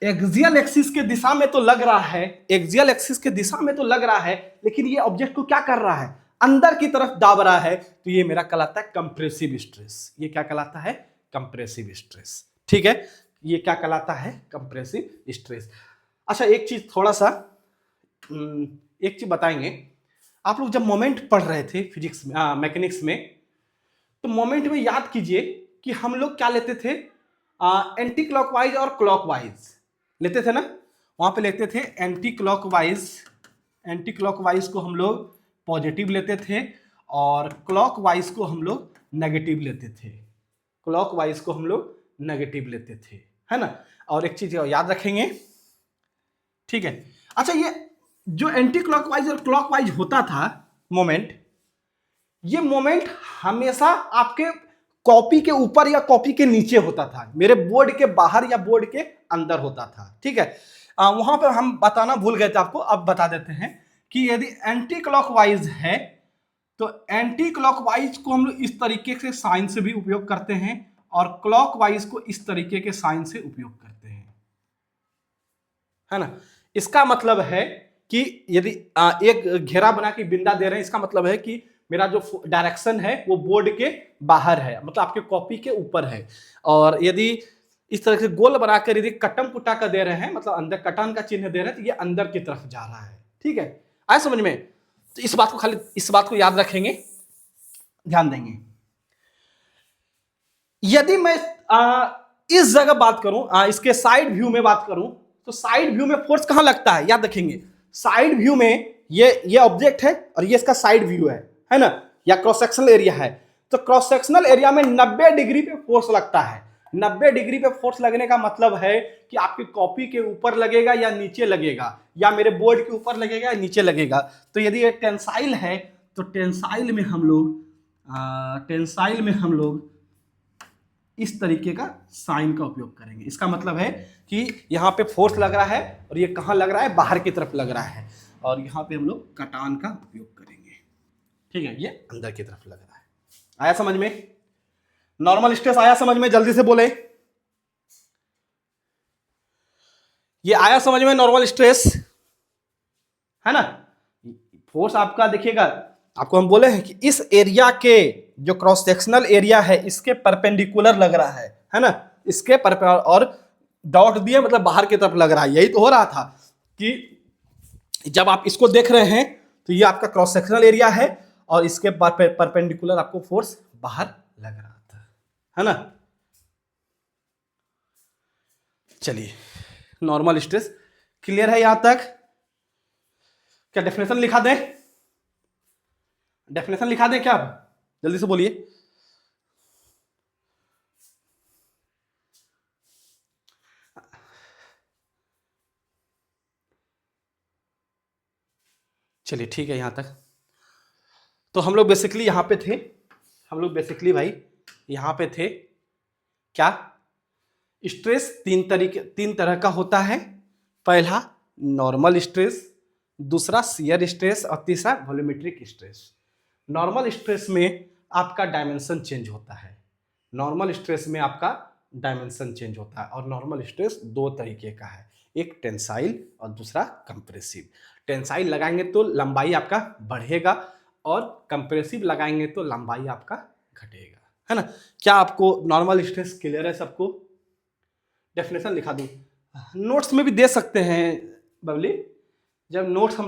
S1: एक्सियल एक्सिस के दिशा में तो लग रहा है, एक्सियल एक्सिस के दिशा में तो लग रहा है, लेकिन ये ऑब्जेक्ट को क्या कर रहा है, अंदर की तरफ दाब रहा है, तो ये मेरा कहलाता है कंप्रेसिव स्ट्रेस। ये क्या कहलाता है, कंप्रेसिव स्ट्रेस, ठीक है, ये क्या कहलाता है, कंप्रेसिव स्ट्रेस। अच्छा एक चीज थोड़ा सा एक चीज बताएंगे, आप लोग जब मोमेंट पढ़ रहे थे फिजिक्स में, मैकेनिक्स में, तो मोमेंट में याद कीजिए कि हम लोग क्या लेते थे, एंटी क्लॉकवाइज और क्लॉकवाइज लेते थे ना, वहां पे लेते थे एंटी क्लॉकवाइज, एंटी क्लॉकवाइज को हम लोग पॉजिटिव लेते थे और क्लॉकवाइज को हम लोग नेगेटिव लेते थे, क्लॉकवाइज को हम लोग नेगेटिव लेते थे, है ना। और एक चीज याद रखेंगे, ठीक है। अच्छा ये जो एंटी क्लॉकवाइज और क्लॉकवाइज होता था मोमेंट, ये मोमेंट हमेशा आपके कॉपी के ऊपर या कॉपी के नीचे होता था, मेरे बोर्ड के बाहर या बोर्ड के अंदर होता था, ठीक है। वहां पर हम बताना भूल गए थे आपको, अब बता देते हैं कि यदि एंटी क्लॉकवाइज है तो एंटी क्लॉकवाइज को हम लोग इस तरीके से साइन से भी उपयोग करते हैं और क्लॉकवाइज को इस तरीके के साइन से उपयोग करते हैं, है ना। इसका मतलब है कि यदि एक घेरा बना के बिंदा दे रहे हैं, इसका मतलब है कि मेरा जो डायरेक्शन है वो बोर्ड के बाहर है, मतलब आपके कॉपी के ऊपर है। और यदि इस तरह से गोल बनाकर यदि कटम कुटा का दे रहे हैं, मतलब अंदर कटान का चिन्ह दे रहे हैं, तो ये अंदर की तरफ जा रहा है, ठीक है। आया समझ में? तो इस बात को खाली इस बात को याद रखेंगे, ध्यान देंगे। यदि मैं इस जगह बात करूं, इसके साइड व्यू में बात करूं, तो साइड व्यू में फोर्स कहां लगता है, याद रखेंगे। साइड व्यू में ये ऑब्जेक्ट है और ये इसका साइड व्यू है ना, या क्रॉस सेक्शनल एरिया है। तो क्रॉस सेक्शनल एरिया में 90 डिग्री पे फोर्स लगता है। 90 डिग्री पे फोर्स लगने का मतलब है कि आपकी कॉपी के ऊपर लगेगा या नीचे लगेगा, या मेरे बोर्ड के ऊपर लगेगा या नीचे लगेगा। तो यदि ये टेंसाइल है तो टेंसाइल में हम लोग इस तरीके का साइन का उपयोग करेंगे। इसका मतलब है कि यहाँ पे फोर्स लग रहा है और ये कहाँ लग रहा है, बाहर की तरफ लग रहा है, और यहाँ पे हम लोग कटान का उपयोग करेंगे, ठीक है। ये अंदर की तरफ लग रहा है। आया समझ में? नॉर्मल स्ट्रेस आया समझ में? जल्दी से बोले, ये आया समझ में? नॉर्मल स्ट्रेस है ना। फोर्स आपका देखिएगा, आपको हम बोले हैं कि इस एरिया के जो क्रॉस सेक्शनल एरिया है इसके परपेंडिकुलर लग रहा है ना, इसके और डॉट दिए मतलब बाहर की तरफ लग रहा है। यही तो हो रहा था कि जब आप इसको देख रहे हैं तो ये आपका क्रॉस सेक्शनल एरिया है और इसके परपेंडिकुलर आपको फोर्स बाहर लग रहा था, है ना। चलिए, नॉर्मल स्ट्रेस क्लियर है यहां तक? क्या डेफिनेशन लिखा दें? डेफिनेशन लिखा दें क्या? जल्दी से बोलिए। चलिए ठीक है यहां तक। तो हम लोग बेसिकली यहां पे थे, भाई यहां पे थे क्या, स्ट्रेस तीन तरह का होता है। पहला नॉर्मल स्ट्रेस, दूसरा शियर स्ट्रेस और तीसरा वॉल्यूमेट्रिक स्ट्रेस। नॉर्मल स्ट्रेस में आपका डायमेंशन चेंज होता है, और नॉर्मल स्ट्रेस दो तरीके का है, एक टेंसाइल और दूसरा कंप्रेसिव। टेंसाइल लगाएंगे तो लंबाई आपका बढ़ेगा और कंप्रेसिव लगाएंगे तो लंबाई आपका घटेगा, है ना। क्या आपको नॉर्मल स्ट्रेस क्लियर है सबको? डेफिनेशन लिखा दूं, नोट्स में भी दे सकते हैं बबली। जब नोट्स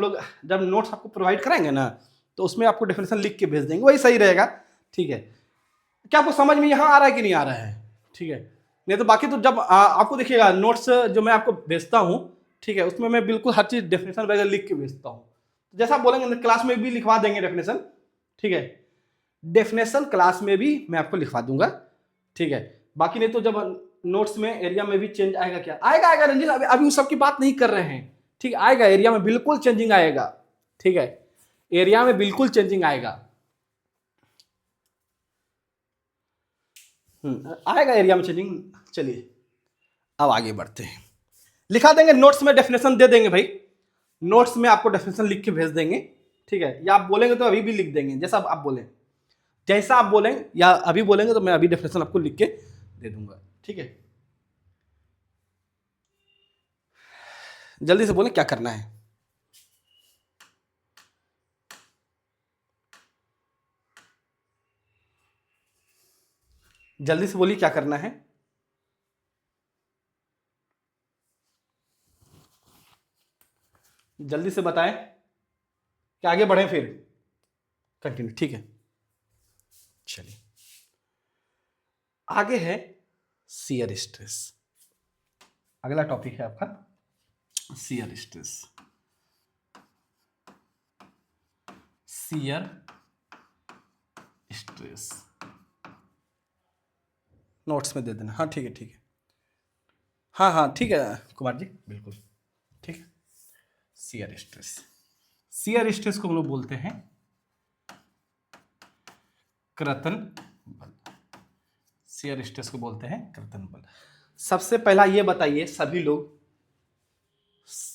S1: आपको प्रोवाइड कराएंगे ना तो उसमें आपको डेफिनेशन लिख के भेज देंगे, वही सही रहेगा, ठीक है। क्या आपको समझ में यहाँ आ रहा है कि नहीं आ रहा है? ठीक है, नहीं तो बाकी तो जब आपको देखिएगा नोट्स जो मैं आपको भेजता हूँ, ठीक है, उसमें मैं बिल्कुल हर चीज़ डेफिनेशन वगैरह लिख के भेजता हूँ। जैसा आप बोलेंगे क्लास में भी लिखवा देंगे डेफिनेशन, ठीक है। डेफिनेशन क्लास में भी मैं आपको लिखवा दूंगा, ठीक है। बाकी नहीं तो जब नोट्स में एरिया में भी चेंज आएगा, क्या आएगा रंजीत, अभी उस सब की बात नहीं कर रहे हैं, ठीक है। आएगा एरिया में बिल्कुल चेंजिंग आएगा, ठीक है, एरिया में बिल्कुल चेंजिंग आएगा, आएगा एरिया में चेंजिंग। चलिए अब आगे बढ़ते हैं, लिखा देंगे नोट्स में, डेफिनेशन दे देंगे भाई, नोट्स में आपको डेफिनेशन लिख के भेज देंगे, ठीक है। या आप बोलेंगे तो अभी भी लिख देंगे, जैसा आप बोलें, जैसा आप बोलेंगे, या अभी बोलेंगे तो मैं अभी डेफिनेशन आपको लिख के दे दूंगा, ठीक है। जल्दी से बोलें क्या करना है। जल्दी से बोलिए क्या करना है। जल्दी से बताएं कि आगे बढ़ें फिर कंटिन्यू, ठीक है। चलिए आगे है शियर स्ट्रेस, अगला टॉपिक है आपका shear stress. Shear stress notes में दे देना, हाँ ठीक है, ठीक है, हाँ ठीक है कुमार जी, बिल्कुल ठीक है। शियर स्ट्रेस को हम लोग बोलते हैं कर्तन बल। शियर स्ट्रेस को बोलते हैं कर्तन बल। सबसे पहला ये बताइए सभी लोग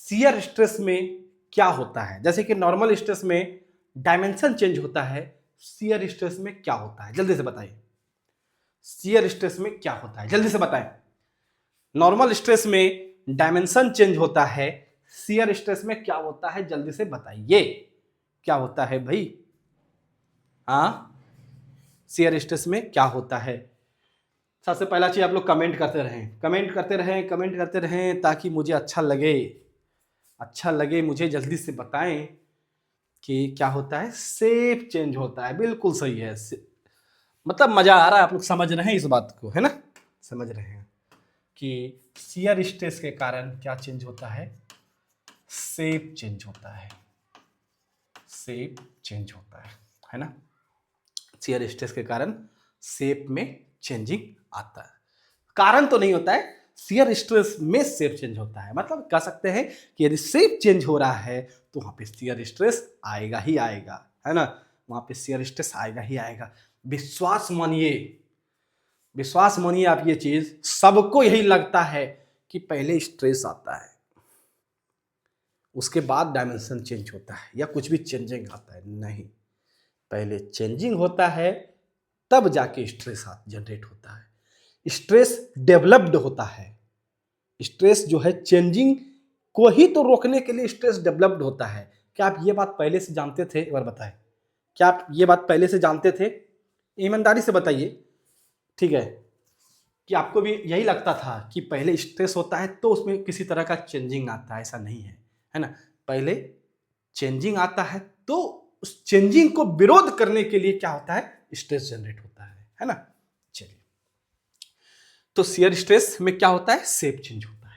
S1: शियर स्ट्रेस में क्या होता है, जैसे कि नॉर्मल स्ट्रेस में डायमेंशन चेंज होता है, शियर स्ट्रेस में क्या होता है, जल्दी से बताइए। शियर स्ट्रेस में क्या होता है, जल्दी से बताएं। नॉर्मल स्ट्रेस में डायमेंशन चेंज होता है, शियर स्ट्रेस में क्या होता है, जल्दी से बताइए क्या होता है भाई। हाँ, शियर स्ट्रेस में क्या होता है। सबसे पहला चीज आप लोग कमेंट करते रहें, कमेंट करते रहें, कमेंट करते रहें, ताकि मुझे अच्छा लगे मुझे। जल्दी से बताएं कि क्या होता है। शेप चेंज होता है, बिल्कुल सही है। मतलब मजा आ रहा है, आप लोग समझ रहे हैं इस बात को, है ना, समझ रहे हैं कि शियर स्ट्रेस के कारण क्या चेंज होता है, शेप चेंज होता है, शेप चेंज होता है ना। शियर स्ट्रेस के कारण शेप में चेंजिंग आता है। कारण तो नहीं होता है, शियर स्ट्रेस में शेप चेंज होता है। मतलब कह सकते हैं कि यदि शेप चेंज हो रहा है तो वहां पे शियर स्ट्रेस आएगा ही आएगा, है ना, वहां पे शियर स्ट्रेस आएगा ही आएगा। विश्वास मानिए, विश्वास मानिए आप, ये चीज सबको यही लगता है कि पहले स्ट्रेस आता है, उसके बाद डायमेंशन चेंज होता है या कुछ भी चेंजिंग आता है। नहीं, पहले चेंजिंग होता है तब जाके स्ट्रेस जनरेट होता है। स्ट्रेस डेवलप्ड होता है, स्ट्रेस जो है चेंजिंग को ही तो रोकने के लिए स्ट्रेस डेवलप्ड होता है। क्या आप ये बात पहले से जानते थे, एक बार बताएं, क्या आप ये बात पहले से जानते थे, ईमानदारी से बताइए, ठीक है, कि आपको भी यही लगता था कि पहले स्ट्रेस होता है तो उसमें किसी तरह का चेंजिंग आता है, ऐसा नहीं है ना। पहले चेंजिंग आता है तो उस चेंजिंग को विरोध करने के लिए क्या होता है, स्ट्रेस जनरेट होता है ना। चलिए, तो शियर स्ट्रेस में क्या होता है, शेप चेंज होता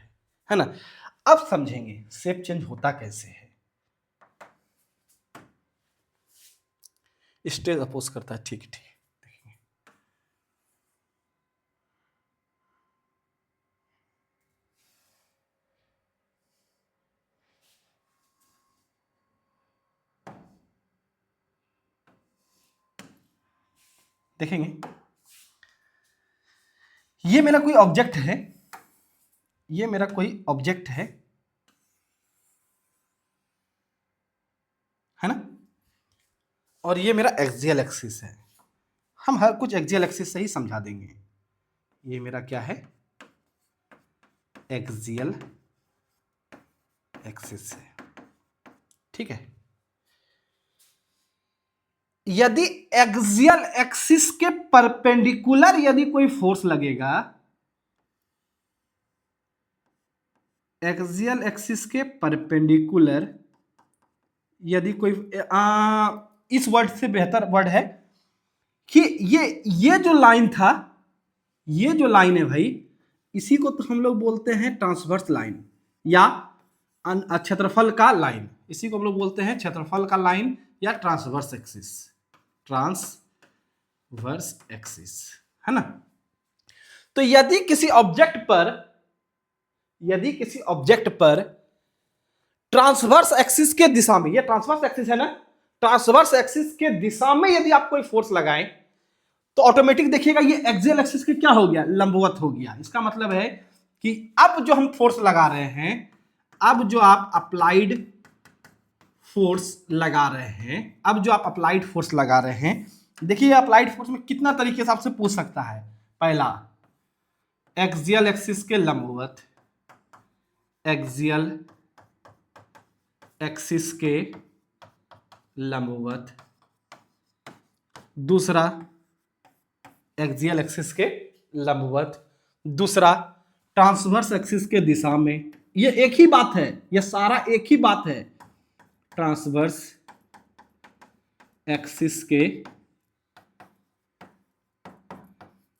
S1: है ना। अब समझेंगे शेप चेंज होता कैसे है। स्ट्रेस अपोज करता है, ठीक ठीक, देखेंगे। ये मेरा कोई ऑब्जेक्ट है, ये मेरा कोई ऑब्जेक्ट है ना, और ये मेरा एक्सियल एक्सिस है। हम हर कुछ एक्सियल एक्सिस से ही समझा देंगे। ये मेरा क्या है, एक्सियल एक्सिस है, ठीक है। यदि एक्सियल एक्सिस के परपेंडिकुलर यदि कोई फोर्स लगेगा, एक्सियल एक्सिस के परपेंडिकुलर यदि कोई इस वर्ड से बेहतर वर्ड है कि ये जो लाइन था, ये जो लाइन है भाई, इसी को तो हम लोग बोलते हैं ट्रांसवर्स लाइन या क्षेत्रफल का लाइन। इसी को हम लोग बोलते हैं क्षेत्रफल का लाइन या ट्रांसवर्स एक्सिस, ट्रांसवर्स एक्सिस, है ना। तो यदि किसी ऑब्जेक्ट पर ट्रांसवर्स एक्सिस के दिशा में, ये ट्रांसवर्स एक्सिस है ना, ट्रांसवर्स एक्सिस के दिशा में यदि आप कोई फोर्स लगाएं तो ऑटोमेटिक देखिएगा ये एक्सियल एक्सिस के क्या हो गया, लंबवत हो गया। इसका मतलब है कि अब जो हम फोर्स लगा रहे हैं, अब जो आप अप्लाइड फोर्स लगा रहे हैं, अब जो आप अप्लाइड फोर्स लगा रहे हैं, देखिए अप्लाइड फोर्स में कितना तरीके से आपसे पूछ सकता है। पहला, एक्सियल एक्सिस के लंबवत, एक्सियल एक्सिस के लंबवत। दूसरा, एक्सियल एक्सिस के लंबवत। दूसरा, ट्रांसवर्स एक्सिस के दिशा में। ये एक ही बात है, ये सारा एक ही बात है, ट्रांसवर्स एक्सिस के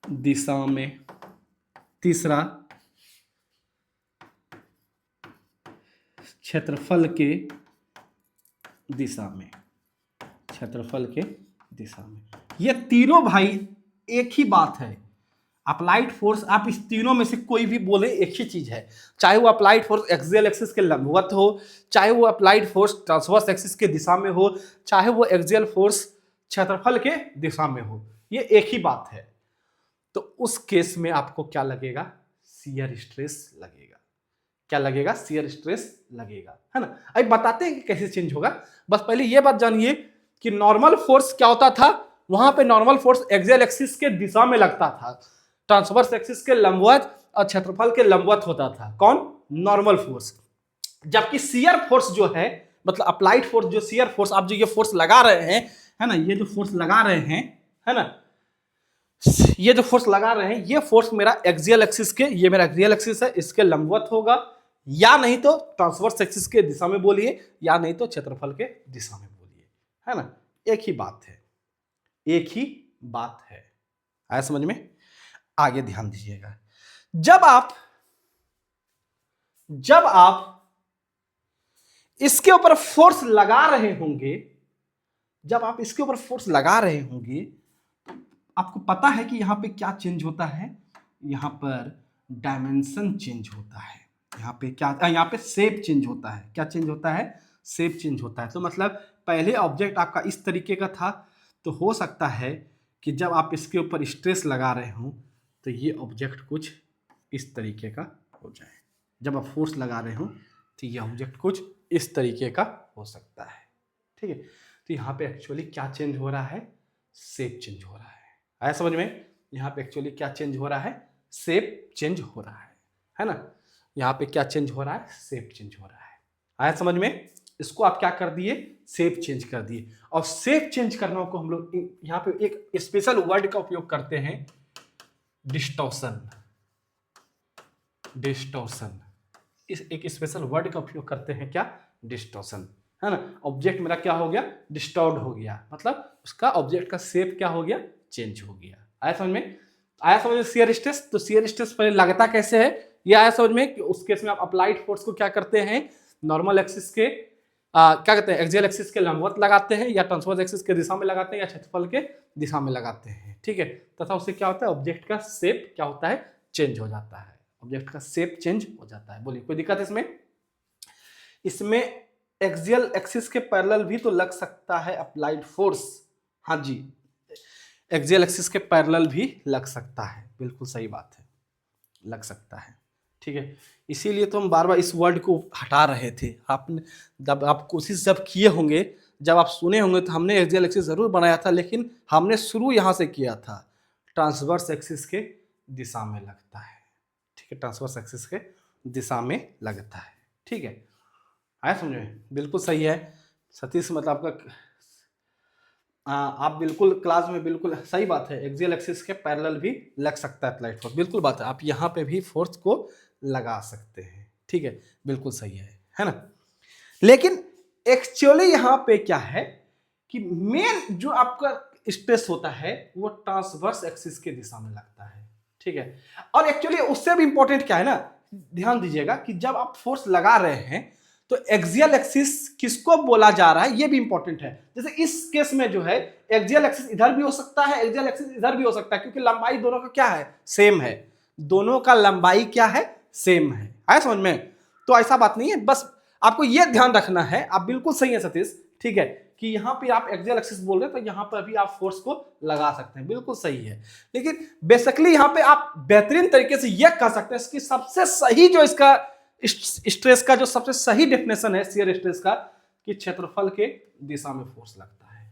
S1: दिशा में। तीसरा, क्षेत्रफल के दिशा में, क्षेत्रफल के दिशा में। ये तीनों भाई एक ही बात है। अप्लाइड फोर्स, आप इस तीनों में से कोई भी बोले, एक ही चीज है। चाहे वो अप्लाइड फोर्स एक्सियल एक्सिस के लंबवत हो, चाहे वो अप्लाइड फोर्स ट्रांसवर्स एक्सिस के दिशा में हो, चाहे वो एक्सियल फोर्स क्षेत्रफल के दिशा में हो, ये एक ही बात है। तो उस केस में आपको क्या लगेगा, शियर स्ट्रेस लगेगा। क्या लगेगा, शियर स्ट्रेस लगेगा, है ना। अभी बताते हैं कि कैसे चेंज होगा। बस पहले ये बात जानिए कि नॉर्मल फोर्स क्या होता था, वहां पे नॉर्मल फोर्स एक्सियल एक्सिस के दिशा में लगता था, ट्रांसवर्स एक्सिस के लंबवत और क्षेत्रफल के लंबवत होता था, कौन, नॉर्मल फोर्स। जबकि शियर फोर्स जो है, मतलब अप्लाइड फोर्स, जो शियर फोर्स आप जो ये फोर्स लगा रहे हैं, है ना, ये जो फोर्स लगा रहे हैं, है ना, ये जो फोर्स लगा रहे हैं, ये फोर्स मेरा एक्सियल एक्सिस के, ये मेरा एक्सियल एक्सिस है, इसके लंबवत होगा, या नहीं तो ट्रांसवर्स एक्सिस के दिशा में बोलिए, या नहीं तो क्षेत्रफल के दिशा में बोलिए, है ना। एक ही बात है, एक ही बात है, आया समझ में। आगे ध्यान दीजिएगा, जब आप इसके ऊपर फोर्स लगा रहे होंगे, जब आप इसके ऊपर फोर्स लगा रहे होंगे, आपको पता है कि यहां पे क्या चेंज होता है, यहां पर डायमेंशन चेंज होता है, यहां पे क्या, यहां पे शेप चेंज होता है, क्या चेंज होता है, शेप चेंज होता है। तो मतलब पहले ऑब्जेक्ट आपका इस तरीके का था, तो हो सकता है कि जब आप इसके ऊपर स्ट्रेस लगा रहे हो तो ये ऑब्जेक्ट कुछ इस तरीके का हो जाए, जब आप फोर्स लगा रहे हो तो ये ऑब्जेक्ट कुछ इस तरीके का हो सकता है, ठीक है। तो यहाँ पे एक्चुअली क्या चेंज हो रहा है, शेप चेंज हो रहा है, आया समझ में। यहाँ पे एक्चुअली क्या चेंज हो रहा है, शेप चेंज हो रहा है ना। यहाँ पे क्या चेंज हो रहा है, शेप चेंज हो रहा है, आया समझ में। इसको आप क्या कर दिए, शेप चेंज कर दिए। और शेप चेंज करने को हम लोग यहाँ पे एक स्पेशल वर्ड का उपयोग करते हैं, डिस्टॉर्शन। डिस्टॉर्शन, इस एक स्पेशल वर्ड का उपयोग करते हैं, क्या, डिस्टॉर्शन, है ना। ऑब्जेक्ट मेरा क्या हो गया, डिस्टॉर्ड हो गया, मतलब उसका ऑब्जेक्ट का शेप क्या हो गया, चेंज हो गया, आया समझ में। आया समझ में शियर स्ट्रेस। तो शियर स्ट्रेस पहले लगता कैसे है, ये आया समझ में कि उस केस में आप अप्लाइड फोर्स को क्या करते हैं, नॉर्मल एक्सिस के क्या कहते हैं, एक्सियल एक्सिस के लंबवत लगाते हैं, या ट्रांसवर्स एक्सिस के दिशा में लगाते हैं, या क्षेत्रफल के दिशा में लगाते हैं, ठीक है। तथा उससे क्या होता है, ऑब्जेक्ट का शेप क्या होता है, चेंज हो जाता है, ऑब्जेक्ट का शेप चेंज हो जाता है। बोलिए कोई दिक्कत है इसमें। इसमें एक्सियल एक्सिस के पैरेलल भी तो लग सकता है अप्लाइड फोर्स, हाँ जी, एक्सियल एक्सिस के पैरेलल भी लग सकता है, बिल्कुल सही बात है, लग सकता है, ठीक है। इसीलिए तो हम बार बार इस वर्ड को हटा रहे थे। आपने जब आप कोशिश जब किए होंगे, जब आप सुने होंगे, तो हमने एक्सियल एक्सिस जरूर बनाया था, लेकिन हमने शुरू यहाँ से किया था, ट्रांसवर्स एक्सिस के दिशा में लगता है, ठीक है, ट्रांसवर्स एक्सिस के दिशा में लगता है, ठीक है, आया समझ में, बिल्कुल सही है सतीश, मतलब आपका आप बिल्कुल क्लास में बिल्कुल सही बात है, एक्सियल एक्सिस के पैरेलल भी लग सकता है अप्लाइड फोर्स, बिल्कुल बात है, आप यहाँ पे भी फोर्स को लगा सकते हैं, ठीक है, बिल्कुल सही है ना। लेकिन एक्चुअली यहाँ पे क्या है कि मेन जो आपका स्ट्रेस होता है वो ट्रांसवर्स एक्सिस के दिशा में लगता है, ठीक है। और एक्चुअली उससे भी इंपॉर्टेंट क्या है ना, ध्यान दीजिएगा कि जब आप फोर्स लगा रहे हैं तो एक्सियल एक्सिस किसको बोला जा रहा है, ये भी इंपॉर्टेंट है। जैसे इस केस में जो है एक्सियल एक्सिस इधर भी हो सकता है, एक्सियल एक्सिस इधर भी हो सकता है, क्योंकि लंबाई दोनों का क्या है, सेम है, दोनों का लंबाई क्या है, सेम है, आया समझ में। तो ऐसा बात नहीं है, बस आपको ये ध्यान रखना है, आप बिल्कुल सही है सतीश, ठीक है, कि यहाँ पे आप एक्सियल एक्सिस बोल रहे हैं तो यहाँ पर भी आप फोर्स को लगा सकते हैं, बिल्कुल सही है। लेकिन बेसिकली यहाँ पे आप बेहतरीन तरीके से यह कह सकते हैं कि सबसे सही जो इसका स्ट्रेस का जो सबसे सही डेफिनेशन है शियर स्ट्रेस का, कि क्षेत्रफल के दिशा में फोर्स लगता है,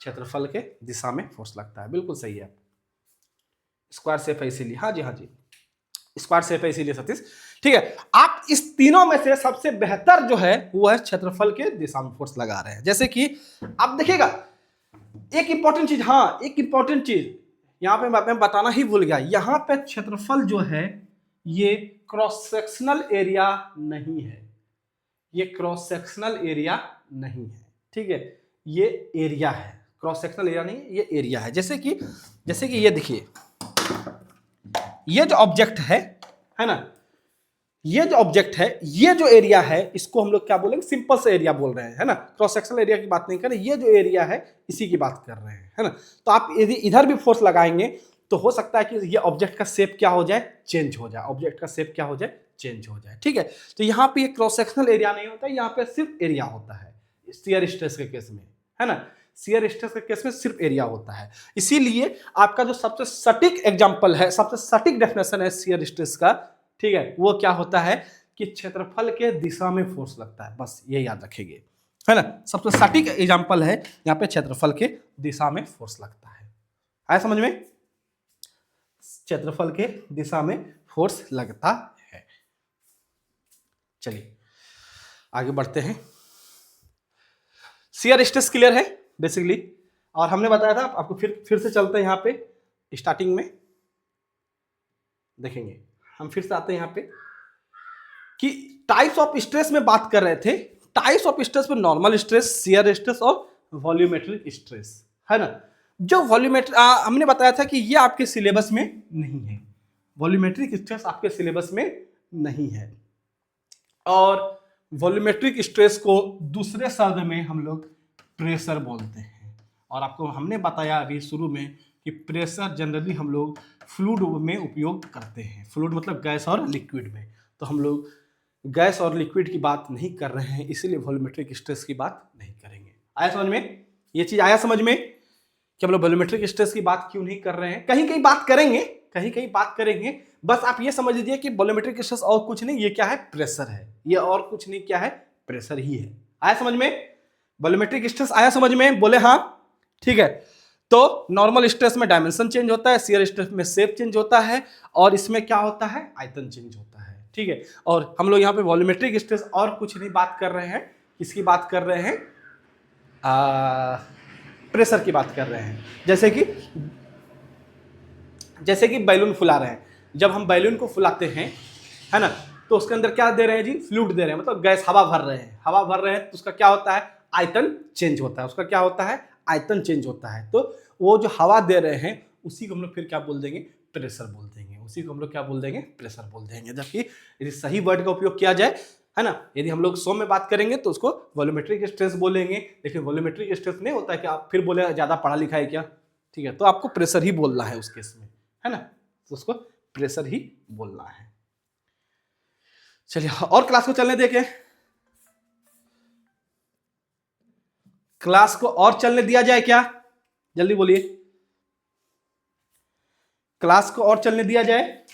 S1: क्षेत्रफल के दिशा में फोर्स लगता है, बिल्कुल सही है। स्क्वायर शेप है इसीलिए, हाँ जी हाँ जी, स्क्वायर शेप है इसीलिए सतीश, ठीक है। आप इस तीनों में से सबसे बेहतर जो है वो है क्षेत्रफल के दिशा में फोर्स लगा रहे हैं। जैसे कि आप देखिएगा एक इंपॉर्टेंट चीज, हाँ एक इंपॉर्टेंट चीज यहां पे मैं बताना ही भूल गया, यहां पे क्षेत्रफल जो है ये क्रॉस सेक्शनल एरिया नहीं है, ये क्रॉस सेक्शनल एरिया नहीं है, ठीक है, ये एरिया है, क्रॉस सेक्शनल एरिया नहीं है, ये एरिया है। जैसे कि ये देखिए, ये जो ऑब्जेक्ट है ना, ये जो ऑब्जेक्ट है, ये जो एरिया है, इसको हम लोग क्या बोलेंगे, सिंपल से एरिया बोल रहे हैं, है ना, क्रॉस सेक्शनल एरिया की बात नहीं कर रहे, ये जो एरिया है इसी की बात कर रहे हैं, है ना। तो आप यदि इधर भी फोर्स लगाएंगे तो हो सकता है कि ये ऑब्जेक्ट का शेप क्या हो जाए, चेंज हो जाए, ऑब्जेक्ट का शेप क्या हो जाए, चेंज हो जाए, ठीक है। तो यहाँ पे ये क्रॉस सेक्शनल एरिया नहीं होता है, यहाँ पे सिर्फ एरिया होता है शियर स्ट्रेस के केस में, है ना, शियर स्ट्रेस के केस में सिर्फ एरिया होता है। इसीलिए आपका जो सबसे सटीक एग्जांपल है, सबसे सटीक डेफिनेशन है शियर स्ट्रेस का, ठीक है, वो क्या होता है कि क्षेत्रफल के दिशा में फोर्स लगता है, बस ये याद रखेंगे, है ना। सबसे सटीक एग्जांपल है यहाँ पे क्षेत्रफल के दिशा में फोर्स लगता है। आया समझ में? क्षेत्रफल के दिशा में फोर्स लगता है। चलिए आगे बढ़ते हैं। शियर स्ट्रेस क्लियर है बेसिकली, और हमने बताया था आपको, फिर से चलते हैं यहाँ पे स्टार्टिंग में देखेंगे। हम फिर से आते हैं यहाँ पे कि टाइप्स ऑफ स्ट्रेस में बात कर रहे थे। टाइप्स ऑफ स्ट्रेस में नॉर्मल स्ट्रेस, शियर स्ट्रेस और वॉल्यूमेट्रिक स्ट्रेस, है ना। जो वॉल्यूमेट्रिक हमने बताया था कि ये आपके सिलेबस में नहीं है, वॉल्यूमेट्रिक स्ट्रेस आपके सिलेबस में नहीं है। और वॉल्यूमेट्रिक स्ट्रेस को दूसरे शब्द में हम लोग प्रेशर बोलते हैं। और आपको हमने बताया अभी शुरू में कि प्रेशर जनरली हम लोग फ्लूइड में उपयोग करते हैं। फ्लूइड मतलब गैस और लिक्विड में, तो हम लोग गैस और लिक्विड की बात नहीं कर रहे हैं, इसीलिए वॉल्यूमेट्रिक स्ट्रेस की बात नहीं करेंगे। आया समझ में? ये चीज आया समझ में कि हम लोग वॉल्यूमेट्रिक स्ट्रेस की बात क्यों नहीं कर रहे हैं? कहीं कहीं बात करेंगे, कहीं कहीं बात करेंगे। बस आप ये समझ लीजिए कि वॉल्यूमेट्रिक स्ट्रेस और कुछ नहीं, ये क्या है? प्रेशर है। ये और कुछ नहीं, क्या है? प्रेशर ही है। आया समझ में? वॉल्यूमेट्रिक स्ट्रेस आया समझ में? बोले हाँ, ठीक है। तो नॉर्मल स्ट्रेस में डायमेंशन चेंज होता है, शियर स्ट्रेस में शेप चेंज होता है, और इसमें क्या होता है? आयतन चेंज होता है, ठीक है। और हम लोग यहाँ पे वॉल्यूमेट्रिक स्ट्रेस और कुछ नहीं बात कर रहे हैं, किसकी बात कर रहे हैं? प्रेशर की बात कर रहे हैं। जैसे कि बैलून फुला रहे हैं, जब हम बैलून को फुलाते हैं, है ना, तो उसके अंदर क्या दे रहे हैं जी? फ्लूइड दे रहे हैं, मतलब गैस, हवा भर रहे हैं। हवा भर रहे हैं तो उसका क्या होता है? आयतन चेंज होता है। उसका क्या होता है? आयतन चेंज होता है। तो वो जो हवा दे रहे हैं उसी को हम लोग फिर क्या बोल देंगे? प्रेशर बोल देंगे। उसी को हम लोग क्या बोल देंगे? प्रेशर बोल देंगे। जबकि यदि सही वर्ड का उपयोग किया जाए, है ना, यदि हम लोग 100 में बात करेंगे तो उसको वॉल्यूमेट्रिक स्ट्रेस बोलेंगे। लेकिन वॉल्यूमेट्रिक स्ट्रेस नहीं होता है कि आप फिर बोले ज्यादा पढ़ा लिखा है क्या, ठीक है, तो आपको प्रेशर ही बोलना है उस केस में, है ना, तो उसको प्रेशर ही बोलना है। चलिए और क्लास को चलने देखे, क्लास को और चलने दिया जाए क्या? जल्दी बोलिए, क्लास को और चलने दिया जाए?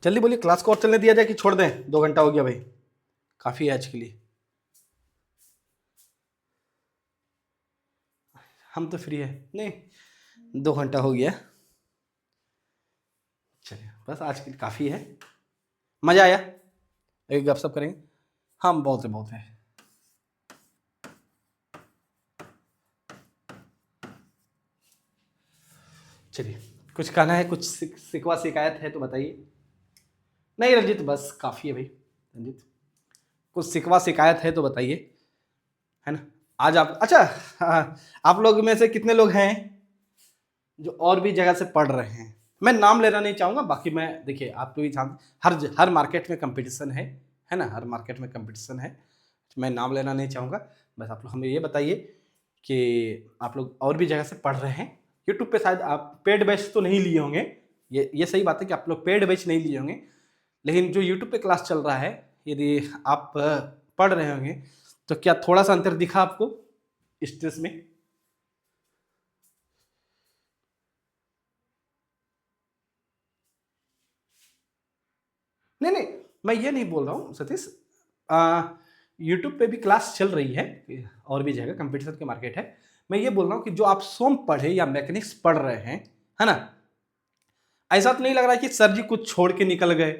S1: जल्दी बोलिए, क्लास को और चलने दिया जाए कि छोड़ दें? 2 घंटा हो गया भाई, काफी है आज के लिए। हम तो फ्री है, नहीं 2 घंटा हो गया, चलिए बस आज के लिए काफी है। मजा आया? एक गपशप करेंगे हम, बहुत है। चलिए कुछ कहना है, कुछ शिकवा शिकायत है तो बताइए। नहीं रंजित, बस काफी है भाई। रंजित कुछ शिकवा शिकायत है तो बताइए, है ना। आज आप, अच्छा हाँ, आप लोग में से कितने लोग हैं जो और भी जगह से पढ़ रहे हैं? मैं नाम लेना नहीं चाहूँगा, बाकी मैं, देखिए आप लोग जान, हर मार्केट में कंपटीशन है ना, हर मार्केट में कंपटीशन है। मैं नाम लेना नहीं चाहूँगा, बस आप लोग हमें ये बताइए कि आप लोग और भी जगह से पढ़ रहे हैं। यूट्यूब पे शायद आप पेड बैच तो नहीं लिए होंगे, ये सही बात है कि आप लोग पेड बैच नहीं लिए होंगे, लेकिन जो यूट्यूब पे क्लास चल रहा है, यदि आप पढ़ रहे होंगे तो क्या थोड़ा सा अंतर दिखा आपको स्ट्रेस में? नहीं, मैं ये नहीं बोल रहा हूँ सतीश, यूट्यूब पे भी क्लास चल रही है, और भी जगह कंपटीशन के मार्केट है। मैं ये बोल रहा हूँ कि जो आप सोम पढ़े या मैकेनिक्स पढ़ रहे हैं, है ना, ऐसा तो नहीं लग रहा है कि सर जी कुछ छोड़ के निकल गए,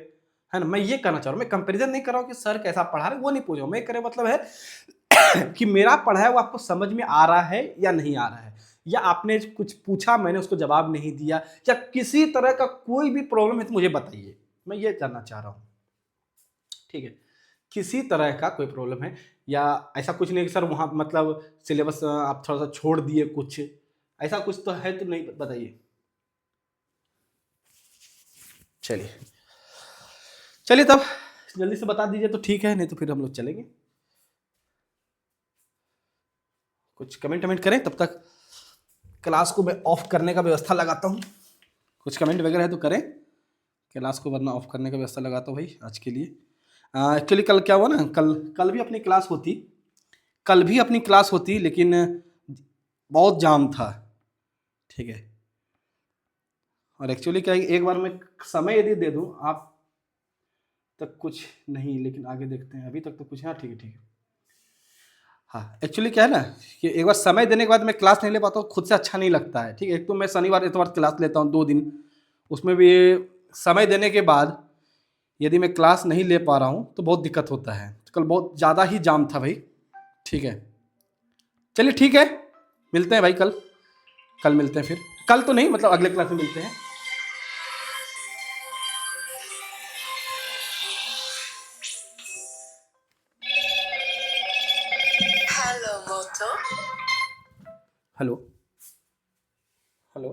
S1: है ना। मैं ये कहना चाह रहा हूँ, मैं कंपैरिजन नहीं कर रहा हूँ कि सर कैसा पढ़ा रहे, वो नहीं पूछ रहा हूँ मैं। करे मतलब है कि मेरा पढ़ाया वो आपको समझ में आ रहा है या नहीं आ रहा है, या आपने कुछ पूछा मैंने उसको जवाब नहीं दिया, या किसी तरह का कोई भी प्रॉब्लम है तो मुझे बताइए, मैं ये जानना चाह रहा हूँ, ठीक है। किसी तरह का कोई प्रॉब्लम है, या ऐसा कुछ नहीं कि सर वहाँ मतलब सिलेबस आप थोड़ा सा छोड़ दिए, कुछ ऐसा कुछ तो है तो नहीं, बताइए। चलिए तब जल्दी से बता दीजिए तो ठीक है, नहीं तो फिर हम लोग चलेंगे। कुछ कमेंट करें, तब तक क्लास को मैं ऑफ करने का व्यवस्था लगाता हूँ। कुछ कमेंट वगैरह है तो करें, क्लास को वरना ऑफ करने का व्यवस्था लगाता हूँ भाई आज के लिए। एक्चुअली कल क्या हुआ ना, कल भी अपनी क्लास होती, लेकिन बहुत जाम था, ठीक है। और एक्चुअली क्या है, एक बार मैं समय यदि दे दूं आप तक कुछ नहीं, लेकिन आगे देखते हैं, अभी तक तो कुछ, हाँ ठीक है ठीक है। हाँ एक्चुअली क्या है ना कि एक बार समय देने के बाद मैं क्लास नहीं ले पाता हूँ, खुद से अच्छा नहीं लगता है। ठीक है, एक तो मैं शनिवार इतवार क्लास लेता हूँ 2 दिन, उसमें भी समय देने के बाद यदि मैं क्लास नहीं ले पा रहा हूँ तो बहुत दिक्कत होता है। कल बहुत ज़्यादा ही जाम था भाई। ठीक है, चलिए ठीक है, मिलते हैं भाई कल। कल मिलते हैं फिर, कल तो नहीं मतलब अगले क्लास में मिलते हैं।
S2: Hello, Moto.
S1: Hello hello.